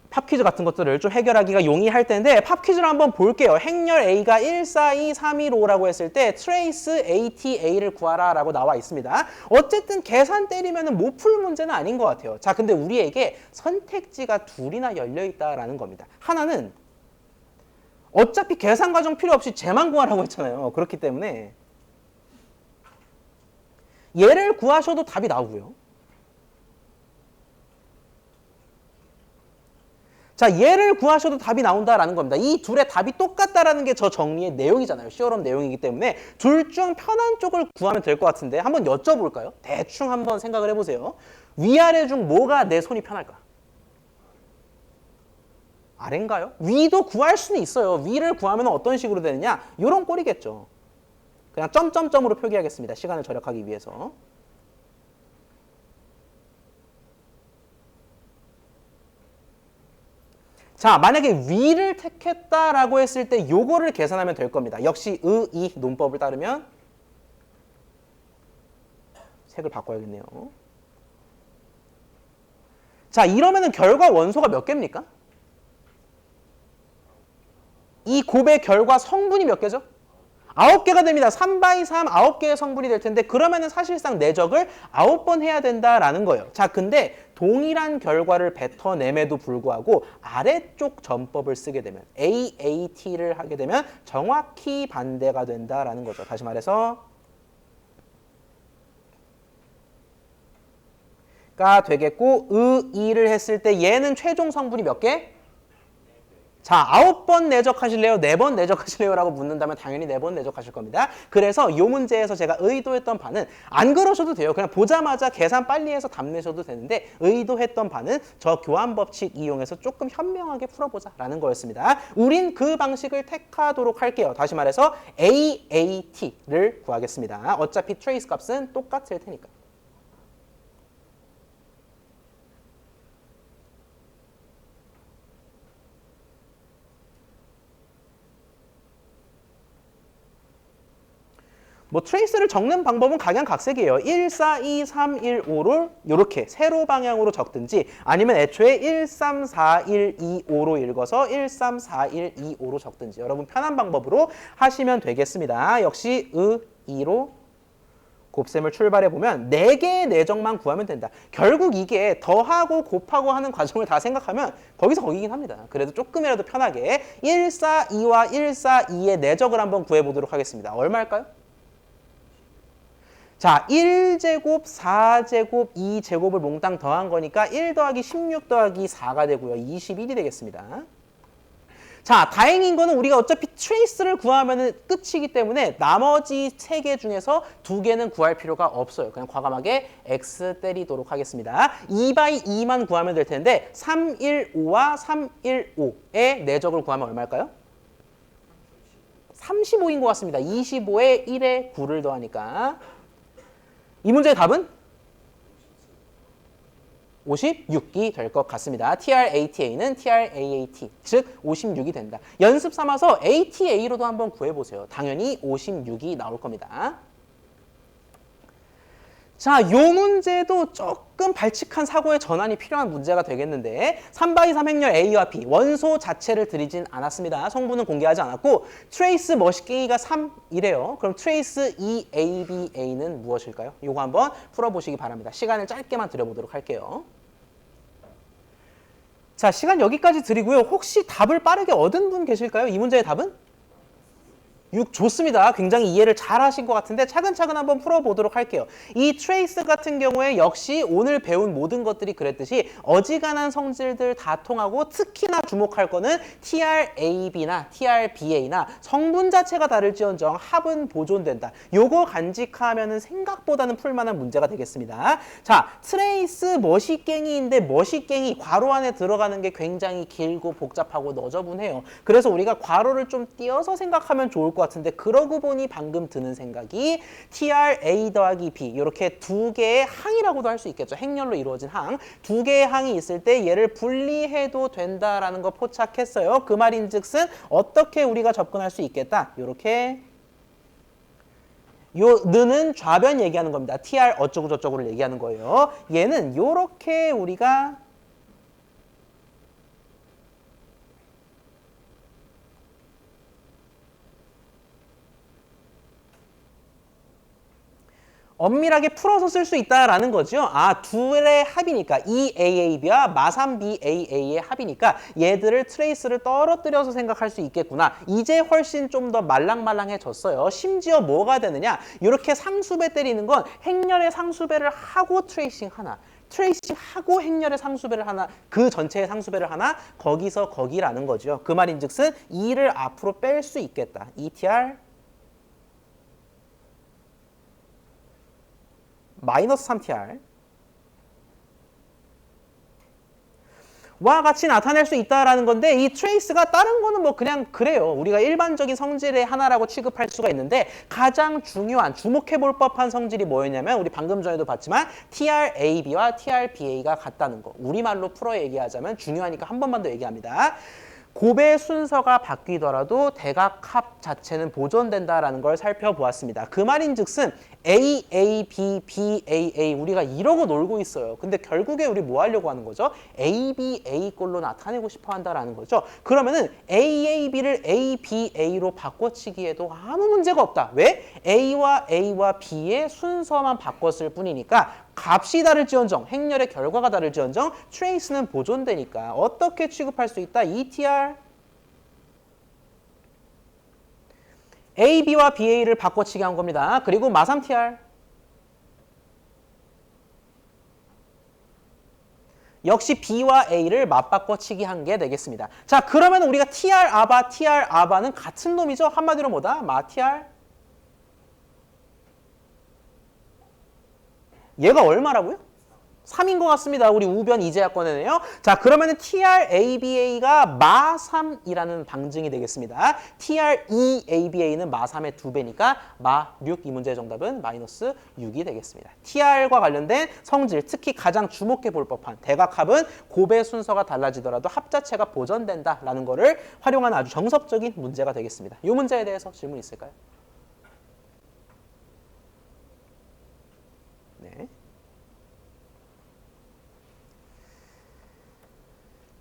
팝 퀴즈 같은 것들을 좀 해결하기가 용이할 텐데 팝 퀴즈를 한번 볼게요. 행렬 A가 1, 4, 2, 3, 1, 5라고 했을 때 트레이스 ATA를 구하라 라고 나와 있습니다. 어쨌든 계산 때리면 못 풀 문제는 아닌 것 같아요. 자, 근데 우리에게 선택지가 둘이나 열려있다라는 겁니다. 하나는 어차피 계산 과정 필요 없이 쟤만 구하라고 했잖아요. 그렇기 때문에 얘를 구하셔도 답이 나오고요. 자, 얘를 구하셔도 답이 나온다라는 겁니다. 이 둘의 답이 똑같다라는 게 저 정리의 내용이잖아요. 시어럼 내용이기 때문에 둘 중 편한 쪽을 구하면 될 것 같은데 한번 여쭤볼까요? 대충 한번 생각을 해보세요. 위아래 중 뭐가 내 손이 편할까? 아래인가요? 위도 구할 수는 있어요. 위를 구하면 어떤 식으로 되느냐? 이런 꼴이겠죠. 그냥 점점점으로 표기하겠습니다. 시간을 절약하기 위해서. 자, 만약에 위를 택했다라고 했을 때 요거를 계산하면 될 겁니다. 역시 이 논법을 따르면 색을 바꿔야겠네요. 자, 이러면은 결과 원소가 몇 개입니까? 이 곱의 결과 성분이 몇 개죠? 9개가 됩니다. 3/3 9개의 성분이 될 텐데 그러면은 사실상 내적을 9번 해야 된다라는 거예요. 자, 근데 동일한 결과를 뱉어냄에도 불구하고 아래쪽 전법을 쓰게 되면 AAT를 하게 되면 정확히 반대가 된다라는 거죠. 다시 말해서 가 되겠고 이를 했을 때 얘는 최종 성분이 몇 개? 자, 9번 내적하실래요? 4번 내적하실래요? 라고 묻는다면 당연히 4번 내적하실 겁니다. 그래서 이 문제에서 제가 의도했던 바는 안 그러셔도 돼요. 그냥 보자마자 계산 빨리 해서 답 내셔도 되는데 의도했던 바는 저 교환법칙 이용해서 조금 현명하게 풀어보자라는 거였습니다. 우린 그 방식을 택하도록 할게요. 다시 말해서 AAT를 구하겠습니다. 어차피 트레이스 값은 똑같을 테니까. 뭐 트레이스를 적는 방법은 각양각색이에요. 1, 4, 2, 3, 1, 5를 이렇게 세로 방향으로 적든지 아니면 애초에 1, 3, 4, 1, 2, 5로 읽어서 1, 3, 4, 1, 2, 5로 적든지 여러분 편한 방법으로 하시면 되겠습니다. 역시 2로 곱셈을 출발해보면 4개의 내적만 구하면 된다. 결국 이게 더하고 곱하고 하는 과정을 다 생각하면 거기서 거기긴 합니다. 그래도 조금이라도 편하게 1, 4, 2와 1, 4, 2의 내적을 한번 구해보도록 하겠습니다. 얼마일까요? 자, 1제곱, 4제곱, 2제곱을 몽땅 더한 거니까 1 더하기 16 더하기 4가 되고요. 21이 되겠습니다. 자, 다행인 거는 우리가 어차피 트레이스를 구하면 끝이기 때문에 나머지 3개 중에서 2개는 구할 필요가 없어요. 그냥 과감하게 X 때리도록 하겠습니다. 2/2만 구하면 될 텐데 315와 315의 내적을 구하면 얼마일까요? 35인 것 같습니다. 25에 1에 9를 더하니까. 이 문제의 답은 56이 될 것 같습니다. TRATA는 TRAAT, 즉 56이 된다. 연습 삼아서 ATA로도 한번 구해보세요. 당연히 56이 나올 겁니다. 자, 요 문제도 조금 발칙한 사고의 전환이 필요한 문제가 되겠는데 3/3 행렬 A와 B, 원소 자체를 드리진 않았습니다. 성분은 공개하지 않았고 트레이스 머시갱이가 3이래요. 그럼 트레이스 EABA는 무엇일까요? 요거 한번 풀어보시기 바랍니다. 시간을 짧게만 드려보도록 할게요. 자, 시간 여기까지 드리고요. 혹시 답을 빠르게 얻은 분 계실까요? 이 문제의 답은? 6 좋습니다. 굉장히 이해를 잘 하신 것 같은데 차근차근 한번 풀어보도록 할게요. 이 트레이스 같은 경우에 역시 오늘 배운 모든 것들이 그랬듯이 어지간한 성질들 다 통하고 특히나 주목할 거는 TRAB나 TRBA나 성분 자체가 다를지언정 합은 보존된다. 요거 간직하면은 생각보다는 풀만한 문제가 되겠습니다. 자, 트레이스 머시갱이인데 머시갱이 괄호 안에 들어가는 게 굉장히 길고 복잡하고 너저분해요. 그래서 우리가 괄호를 좀 띄어서 생각하면 좋을 것 같은데 그러고 보니 방금 드는 생각이 TRA 더하기 B 이렇게 두 개의 항이라고도 할 수 있겠죠. 행렬로 이루어진 항. 두 개의 항이 있을 때 얘를 분리해도 된다라는 거 포착했어요. 그 말인즉슨 어떻게 우리가 접근할 수 있겠다. 이렇게 요 느는 좌변 얘기하는 겁니다. TR 어쩌고 저쩌고를 얘기하는 거예요. 얘는 이렇게 우리가 엄밀하게 풀어서 쓸 수 있다라는 거죠. 아, 둘의 합이니까 EAAB와 마삼BAA의 합이니까 얘들을 트레이스를 떨어뜨려서 생각할 수 있겠구나. 이제 훨씬 좀 더 말랑말랑해졌어요. 심지어 뭐가 되느냐? 이렇게 상수배 때리는 건 행렬의 상수배를 하고 트레이싱 하나. 트레이싱하고 행렬의 상수배를 하나, 그 전체의 상수배를 하나, 거기서 거기라는 거죠. 그 말인즉슨 2를 앞으로 뺄 수 있겠다. ETR 마이너스 3TR 와 같이 나타낼 수 있다라는 건데, 이 트레이스가 다른 거는 뭐 그냥 그래요. 우리가 일반적인 성질의 하나라고 취급할 수가 있는데, 가장 중요한 주목해 볼 법한 성질이 뭐였냐면, 우리 방금 전에도 봤지만 TRAB와 TRBA가 같다는 거. 우리말로 풀어 얘기하자면, 중요하니까 한 번만 더 얘기합니다. 곱의 순서가 바뀌더라도 대각합 자체는 보존된다라는 걸 살펴보았습니다. 그 말인즉슨 A, A, B, B, A, A 우리가 이러고 놀고 있어요. 근데 결국에 우리 뭐 하려고 하는 거죠? A, B, A 꼴로 나타내고 싶어 한다라는 거죠. 그러면은 A, A, B를 A, B, A로 바꿔치기에도 아무 문제가 없다. 왜? A와 B의 순서만 바꿨을 뿐이니까 값이 다를지언정, 행렬의 결과가 다를지언정 트레이스는 보존되니까 어떻게 취급할 수 있다? ETR A, B와 BA를 바꿔치기 한 겁니다. 그리고 마3TR 역시 B와 A를 맞바꿔치기 한 게 되겠습니다. 자, 그러면 우리가 TR 아바, TR 아바는 같은 놈이죠. 한마디로 뭐다? 마-TR 얘가 얼마라고요? 3인 것 같습니다. 우리 우변 이제야권에는요. 자, 그러면은 TRABA가 마3이라는 방증이 되겠습니다. TREABA는 마3의 2배니까 마6 이 문제의 정답은 마이너스 6이 되겠습니다. TR과 관련된 성질, 특히 가장 주목해 볼 법한 대각합은 곱의 순서가 달라지더라도 합 자체가 보존된다라는 거를 활용하는 아주 정석적인 문제가 되겠습니다. 이 문제에 대해서 질문 있을까요? 네.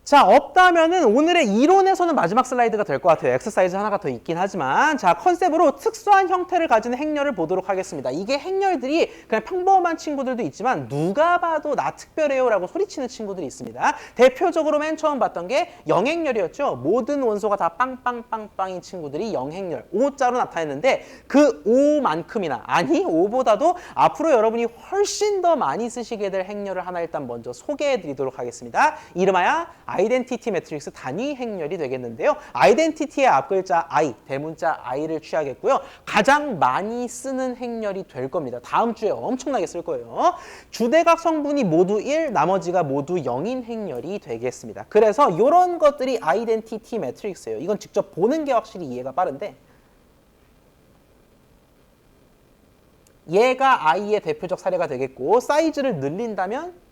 자, 없다면은 오늘의 이론에서는 마지막 슬라이드가 될 것 같아요. 엑서사이즈 하나가 더 있긴 하지만, 자, 컨셉으로 특수한 형태를 가진 행렬을 보도록 하겠습니다. 이게 행렬들이 그냥 평범한 친구들도 있지만 누가 봐도 나 특별해요 라고 소리치는 친구들이 있습니다. 대표적으로 맨 처음 봤던 게 영행렬이었죠. 모든 원소가 다 빵빵빵빵인 친구들이 영행렬, O자로 나타냈는데 그 O만큼이나, 아니 O보다도 앞으로 여러분이 훨씬 더 많이 쓰시게 될 행렬을 하나 일단 먼저 소개해 드리도록 하겠습니다. 이름하여 아이덴티티 매트릭스 단위 행렬이 되겠는데요. 아이덴티티의 앞글자 I, 대문자 I를 취하겠고요. 가장 많이 쓰는 행렬이 될 겁니다. 다음 주에 엄청나게 쓸 거예요. 주대각 성분이 모두 1, 나머지가 모두 0인 행렬이 되겠습니다. 그래서 이런 것들이 아이덴티티 매트릭스예요. 이건 직접 보는 게 확실히 이해가 빠른데, 얘가 I의 대표적 사례가 되겠고, 사이즈를 늘린다면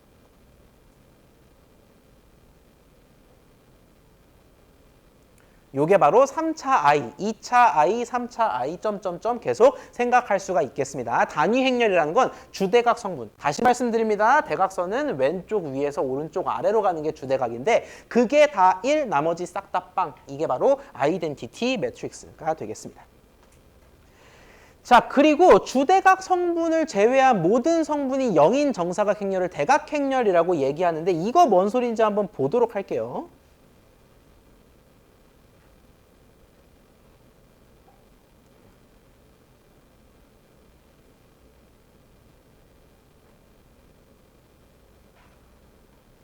요게 바로 3차 I, 2차 I, 3차 I 점점점 계속 생각할 수가 있겠습니다. 단위 행렬이라는 건 주대각 성분. 다시 말씀드립니다. 대각선은 왼쪽 위에서 오른쪽 아래로 가는 게 주대각인데 그게 다 1, 나머지 싹 다 빵. 이게 바로 아이덴티티 매트릭스가 되겠습니다. 자, 그리고 주대각 성분을 제외한 모든 성분이 0인 정사각 행렬을 대각 행렬이라고 얘기하는데 이거 뭔 소리인지 한번 보도록 할게요.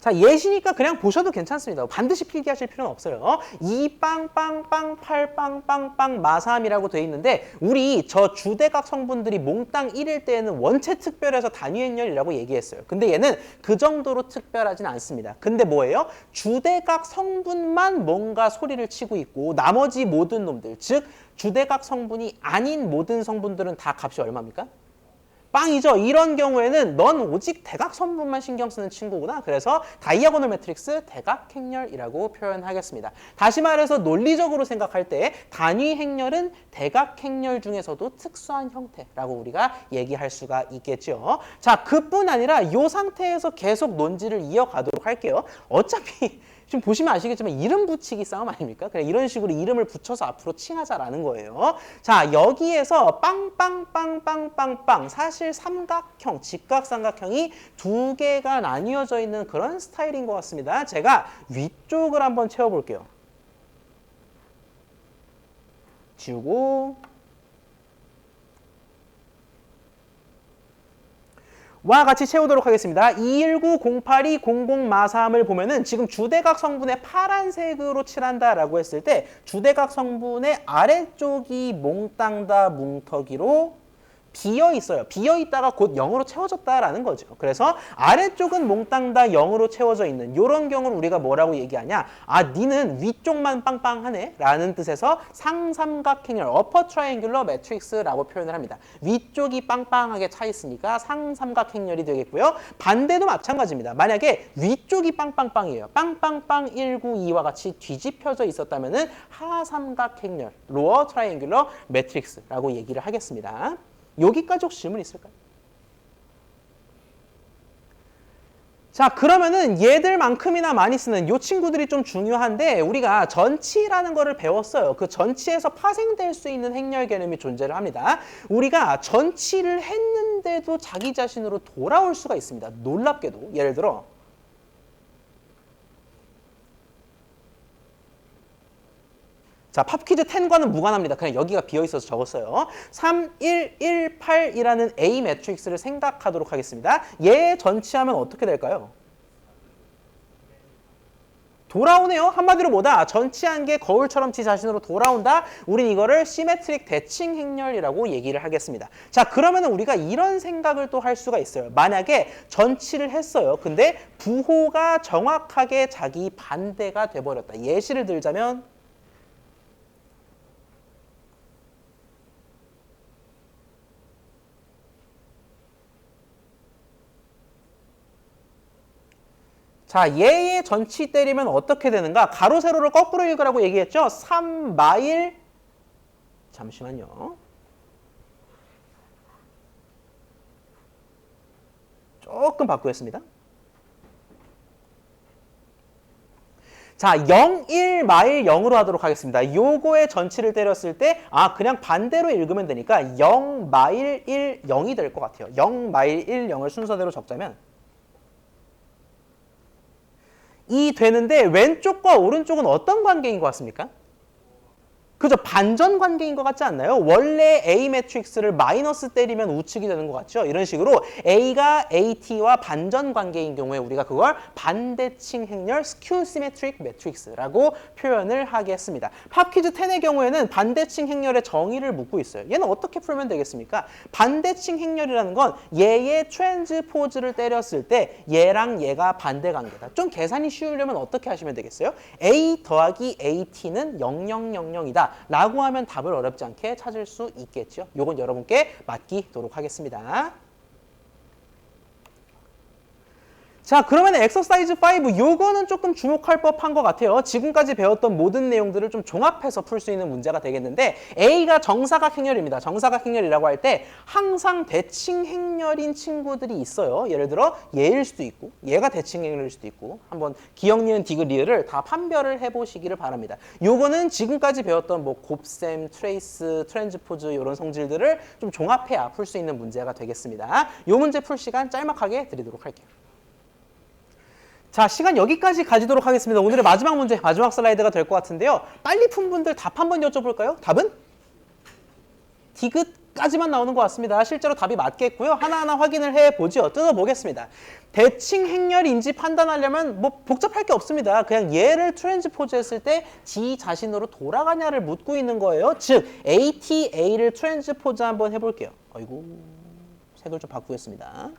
자, 예시니까 그냥 보셔도 괜찮습니다. 반드시 필기하실 필요는 없어요. 2빵빵빵 8빵빵빵 마3이라고 돼 있는데 우리 저 주대각 성분들이 몽땅 1일 때에는 원체 특별해서 단위행렬이라고 얘기했어요. 근데 얘는 그 정도로 특별하진 않습니다. 근데 뭐예요? 주대각 성분만 뭔가 소리를 치고 있고 나머지 모든 놈들, 즉 주대각 성분이 아닌 모든 성분들은 다 값이 얼마입니까? 빵이죠. 이런 경우에는 넌 오직 대각 성분만 신경 쓰는 친구구나. 그래서 다이아고널 매트릭스 대각 행렬이라고 표현하겠습니다. 다시 말해서 논리적으로 생각할 때 단위 행렬은 대각 행렬 중에서도 특수한 형태라고 우리가 얘기할 수가 있겠죠. 자, 그뿐 아니라 이 상태에서 계속 논지를 이어가도록 할게요. 어차피 지금 보시면 아시겠지만 이름 붙이기 싸움 아닙니까? 그냥 이런 식으로 이름을 붙여서 앞으로 칭하자라는 거예요. 자, 여기에서 빵빵빵빵빵빵 사실 삼각형, 직각삼각형이 두 개가 나뉘어져 있는 그런 스타일인 것 같습니다. 제가 위쪽을 한번 채워볼게요. 지우고 와 같이 채우도록 하겠습니다. 219-082-0043을 보면은 지금 주대각 성분에 파란색으로 칠한다라고 했을 때 주대각 성분의 아래쪽이 몽땅 다 뭉터기로 비어 있어요. 비어 있다가 곧 0으로 채워졌다라는 거죠. 그래서 아래쪽은 몽땅 다 0으로 채워져 있는 이런 경우를 우리가 뭐라고 얘기하냐? 아, 니는 위쪽만 빵빵하네 라는 뜻에서 상삼각행렬 upper triangular matrix라고 표현을 합니다. 위쪽이 빵빵하게 차 있으니까 상삼각행렬이 되겠고요. 반대도 마찬가지입니다. 만약에 위쪽이 빵빵빵이에요. 빵빵빵 192와 같이 뒤집혀져 있었다면은 하삼각행렬 lower triangular matrix라고 얘기를 하겠습니다. 여기까지 혹시 질문 있을까요? 자, 그러면은 얘들만큼이나 많이 쓰는 이 친구들이 좀 중요한데 우리가 전치라는 거를 배웠어요. 그 전치에서 파생될 수 있는 행렬 개념이 존재를 합니다. 우리가 전치를 했는데도 자기 자신으로 돌아올 수가 있습니다. 놀랍게도. 예를 들어 자, 팝퀴즈 10과는 무관합니다. 그냥 여기가 비어있어서 적었어요. 3118이라는 A 매트릭스를 생각하도록 하겠습니다. 얘 전치하면 어떻게 될까요? 돌아오네요. 한마디로 뭐다? 전치한 게 거울처럼 지 자신으로 돌아온다. 우린 이거를 시메트릭 대칭 행렬이라고 얘기를 하겠습니다. 자, 그러면 우리가 이런 생각을 또 할 수가 있어요. 만약에 전치를 했어요. 근데 부호가 정확하게 자기 반대가 돼버렸다. 예시를 들자면 자, 얘의 전치 때리면 어떻게 되는가? 가로, 세로를 거꾸로 읽으라고 얘기했죠? 3마일, 잠시만요. 조금 바꾸겠습니다. 자, 0, 1, 마일 0으로 하도록 하겠습니다. 요거의 전치를 때렸을 때, 아, 그냥 반대로 읽으면 되니까 0, 마일 1, 0이 될 것 같아요. 0, 마일 1, 0을 순서대로 적자면 이 되는데 왼쪽과 오른쪽은 어떤 관계인 것 같습니까? 그죠? 반전 관계인 것 같지 않나요? 원래 A 매트릭스를 마이너스 때리면 우측이 되는 것 같죠? 이런 식으로 A가 AT와 반전 관계인 경우에 우리가 그걸 반대칭 행렬 스큐 시메트릭 매트릭스라고 표현을 하겠습니다. 팝퀴즈 10의 경우에는 반대칭 행렬의 정의를 묻고 있어요. 얘는 어떻게 풀면 되겠습니까? 반대칭 행렬이라는 건 얘의 트랜스포즈를 때렸을 때 얘랑 얘가 반대 관계다. 좀 계산이 쉬우려면 어떻게 하시면 되겠어요? A 더하기 AT는 0000이다. 라고 하면 답을 어렵지 않게 찾을 수 있겠죠. 요건 여러분께 맡기도록 하겠습니다. 자, 그러면 엑서사이즈 5 요거는 조금 주목할 법한 것 같아요. 지금까지 배웠던 모든 내용들을 좀 종합해서 풀 수 있는 문제가 되겠는데 A가 정사각 행렬입니다. 정사각 행렬이라고 할 때 항상 대칭 행렬인 친구들이 있어요. 예를 들어 얘일 수도 있고 얘가 대칭 행렬일 수도 있고 한번 기억, 니은, 디귿, 리을을 다 판별을 해보시기를 바랍니다. 요거는 지금까지 배웠던 뭐 곱셈, 트레이스, 트랜스포즈 이런 성질들을 좀 종합해야 풀 수 있는 문제가 되겠습니다. 요 문제 풀 시간 짤막하게 드리도록 할게요. 자, 시간 여기까지 가지도록 하겠습니다. 오늘의 마지막 문제, 마지막 슬라이드가 될 것 같은데요. 빨리 푼 분들 답 한번 여쭤볼까요? 답은? 디귿까지만 나오는 것 같습니다. 실제로 답이 맞겠고요. 하나하나 확인을 해보죠. 뜯어보겠습니다. 대칭 행렬인지 판단하려면 뭐 복잡할 게 없습니다. 그냥 얘를 트랜스포즈 했을 때 지 자신으로 돌아가냐를 묻고 있는 거예요. 즉, ATA를 트랜스포즈 한번 해볼게요. 아이고, 색을 좀 바꾸겠습니다.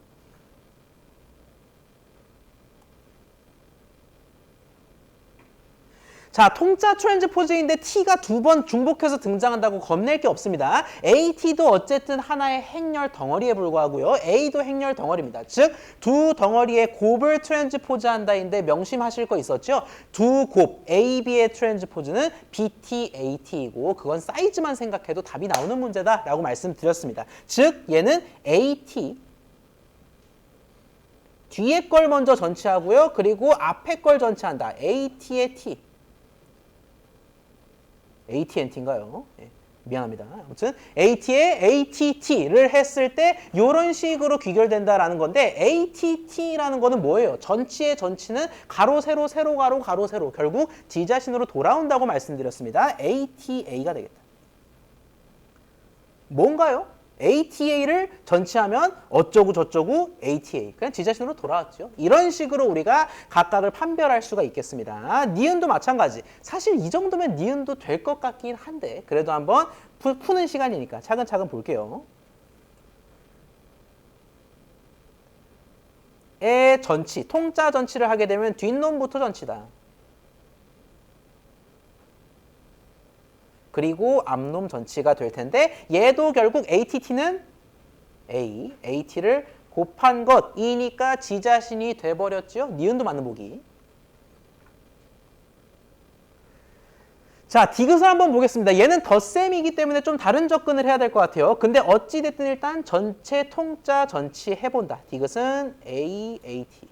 자, 통짜 트랜스포즈인데 T가 두 번 중복해서 등장한다고 겁낼 게 없습니다. AT도 어쨌든 하나의 행렬 덩어리에 불과하고요. A도 행렬 덩어리입니다. 즉, 두 덩어리의 곱을 트랜스포즈 한다인데 명심하실 거 있었죠? 두 곱, A, B의 트랜스포즈는 BT, AT이고 그건 사이즈만 생각해도 답이 나오는 문제다라고 말씀드렸습니다. 즉, 얘는 AT, 뒤에 걸 먼저 전치하고요. 그리고 앞에 걸 전치한다. AT의 T. AT&T인가요? 네, 미안합니다. 아무튼 AT에 ATT를 했을 때 이런 식으로 귀결된다라는 건데 ATT라는 거는 뭐예요? 전치의 전치는 가로, 세로, 세로, 가로, 가로, 세로. 결국 지 자신으로 돌아온다고 말씀드렸습니다. ATA가 되겠다. 뭔가요? ATA를 전치하면 어쩌고 저쩌고 ATA. 그냥 지 자신으로 돌아왔죠. 이런 식으로 우리가 각각을 판별할 수가 있겠습니다. 니은도 마찬가지. 사실 이 정도면 니은도 될 것 같긴 한데 그래도 한번 푸는 시간이니까 차근차근 볼게요. 의 전치, 통짜 전치를 하게 되면 뒷놈부터 전치다. 그리고 앞놈 전치가 될 텐데 얘도 결국 ATT는 AT를 곱한 것이니까 지 자신이 돼버렸죠. 니은도 맞는 보기. 자, 디귿을 한번 보겠습니다. 얘는 덧셈이기 때문에 좀 다른 접근을 해야 될 것 같아요. 근데 어찌됐든 일단 전체 통짜 전치 해본다. 디귿은 AAT.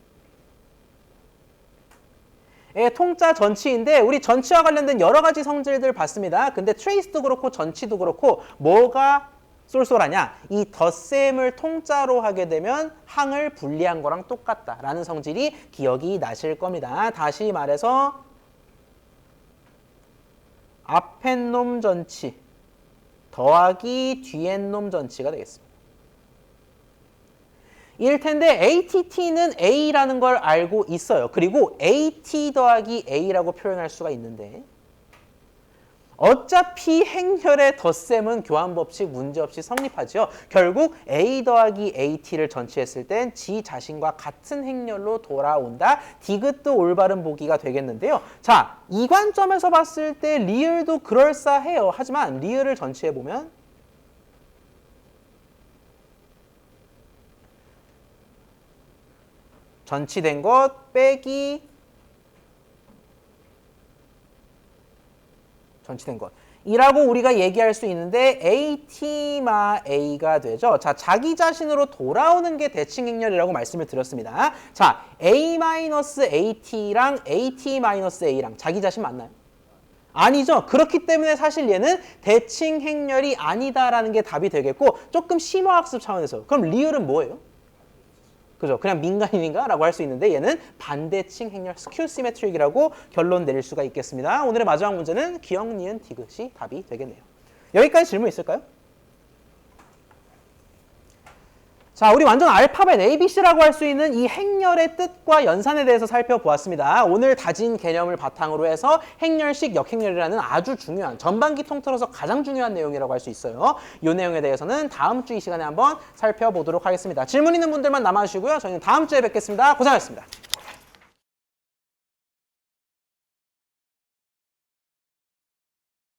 예, 통짜 전치인데 우리 전치와 관련된 여러 가지 성질들 봤습니다. 근데 트레이스도 그렇고 전치도 그렇고 뭐가 쏠쏠하냐? 이 덧셈을 통짜로 하게 되면 항을 분리한 거랑 똑같다라는 성질이 기억이 나실 겁니다. 다시 말해서 앞에 놈 전치 더하기 뒤에 놈 전치가 되겠습니다. 일 텐데 ATT는 A라는 걸 알고 있어요. 그리고 AT 더하기 A라고 표현할 수가 있는데 어차피 행렬의 덧셈은 교환법칙 문제없이 성립하죠. 결국 A 더하기 AT를 전치했을 땐 지 자신과 같은 행렬로 돌아온다. 디귿도 올바른 보기가 되겠는데요. 자, 이 관점에서 봤을 때 리을도 그럴싸해요. 하지만 리을을 전치해보면 전치된 것 빼기 전치된 것 이라고 우리가 얘기할 수 있는데 AT마 A가 되죠. 자, 자기 자신으로 돌아오는 게 대칭 행렬이라고 말씀을 드렸습니다. 자, A-AT랑 AT-A랑 자기 자신 맞나요? 아니죠. 그렇기 때문에 사실 얘는 대칭 행렬이 아니다라는 게 답이 되겠고 조금 심화학습 차원에서 그럼 리을은 뭐예요? 그죠? 그냥 민간인인가? 라고 할 수 있는데 얘는 반대칭 행렬 스큐 시메트릭이라고 결론 내릴 수가 있겠습니다. 오늘의 마지막 문제는 기역, 니은, 디귿이 답이 되겠네요. 여기까지 질문 있을까요? 자, 우리 완전 알파벳 ABC라고 할 수 있는 이 행렬의 뜻과 연산에 대해서 살펴보았습니다. 오늘 다진 개념을 바탕으로 해서 행렬식 역행렬이라는 아주 중요한 전반기 통틀어서 가장 중요한 내용이라고 할 수 있어요. 이 내용에 대해서는 다음 주 이 시간에 한번 살펴보도록 하겠습니다. 질문 있는 분들만 남아주시고요. 저희는 다음 주에 뵙겠습니다. 고생하셨습니다.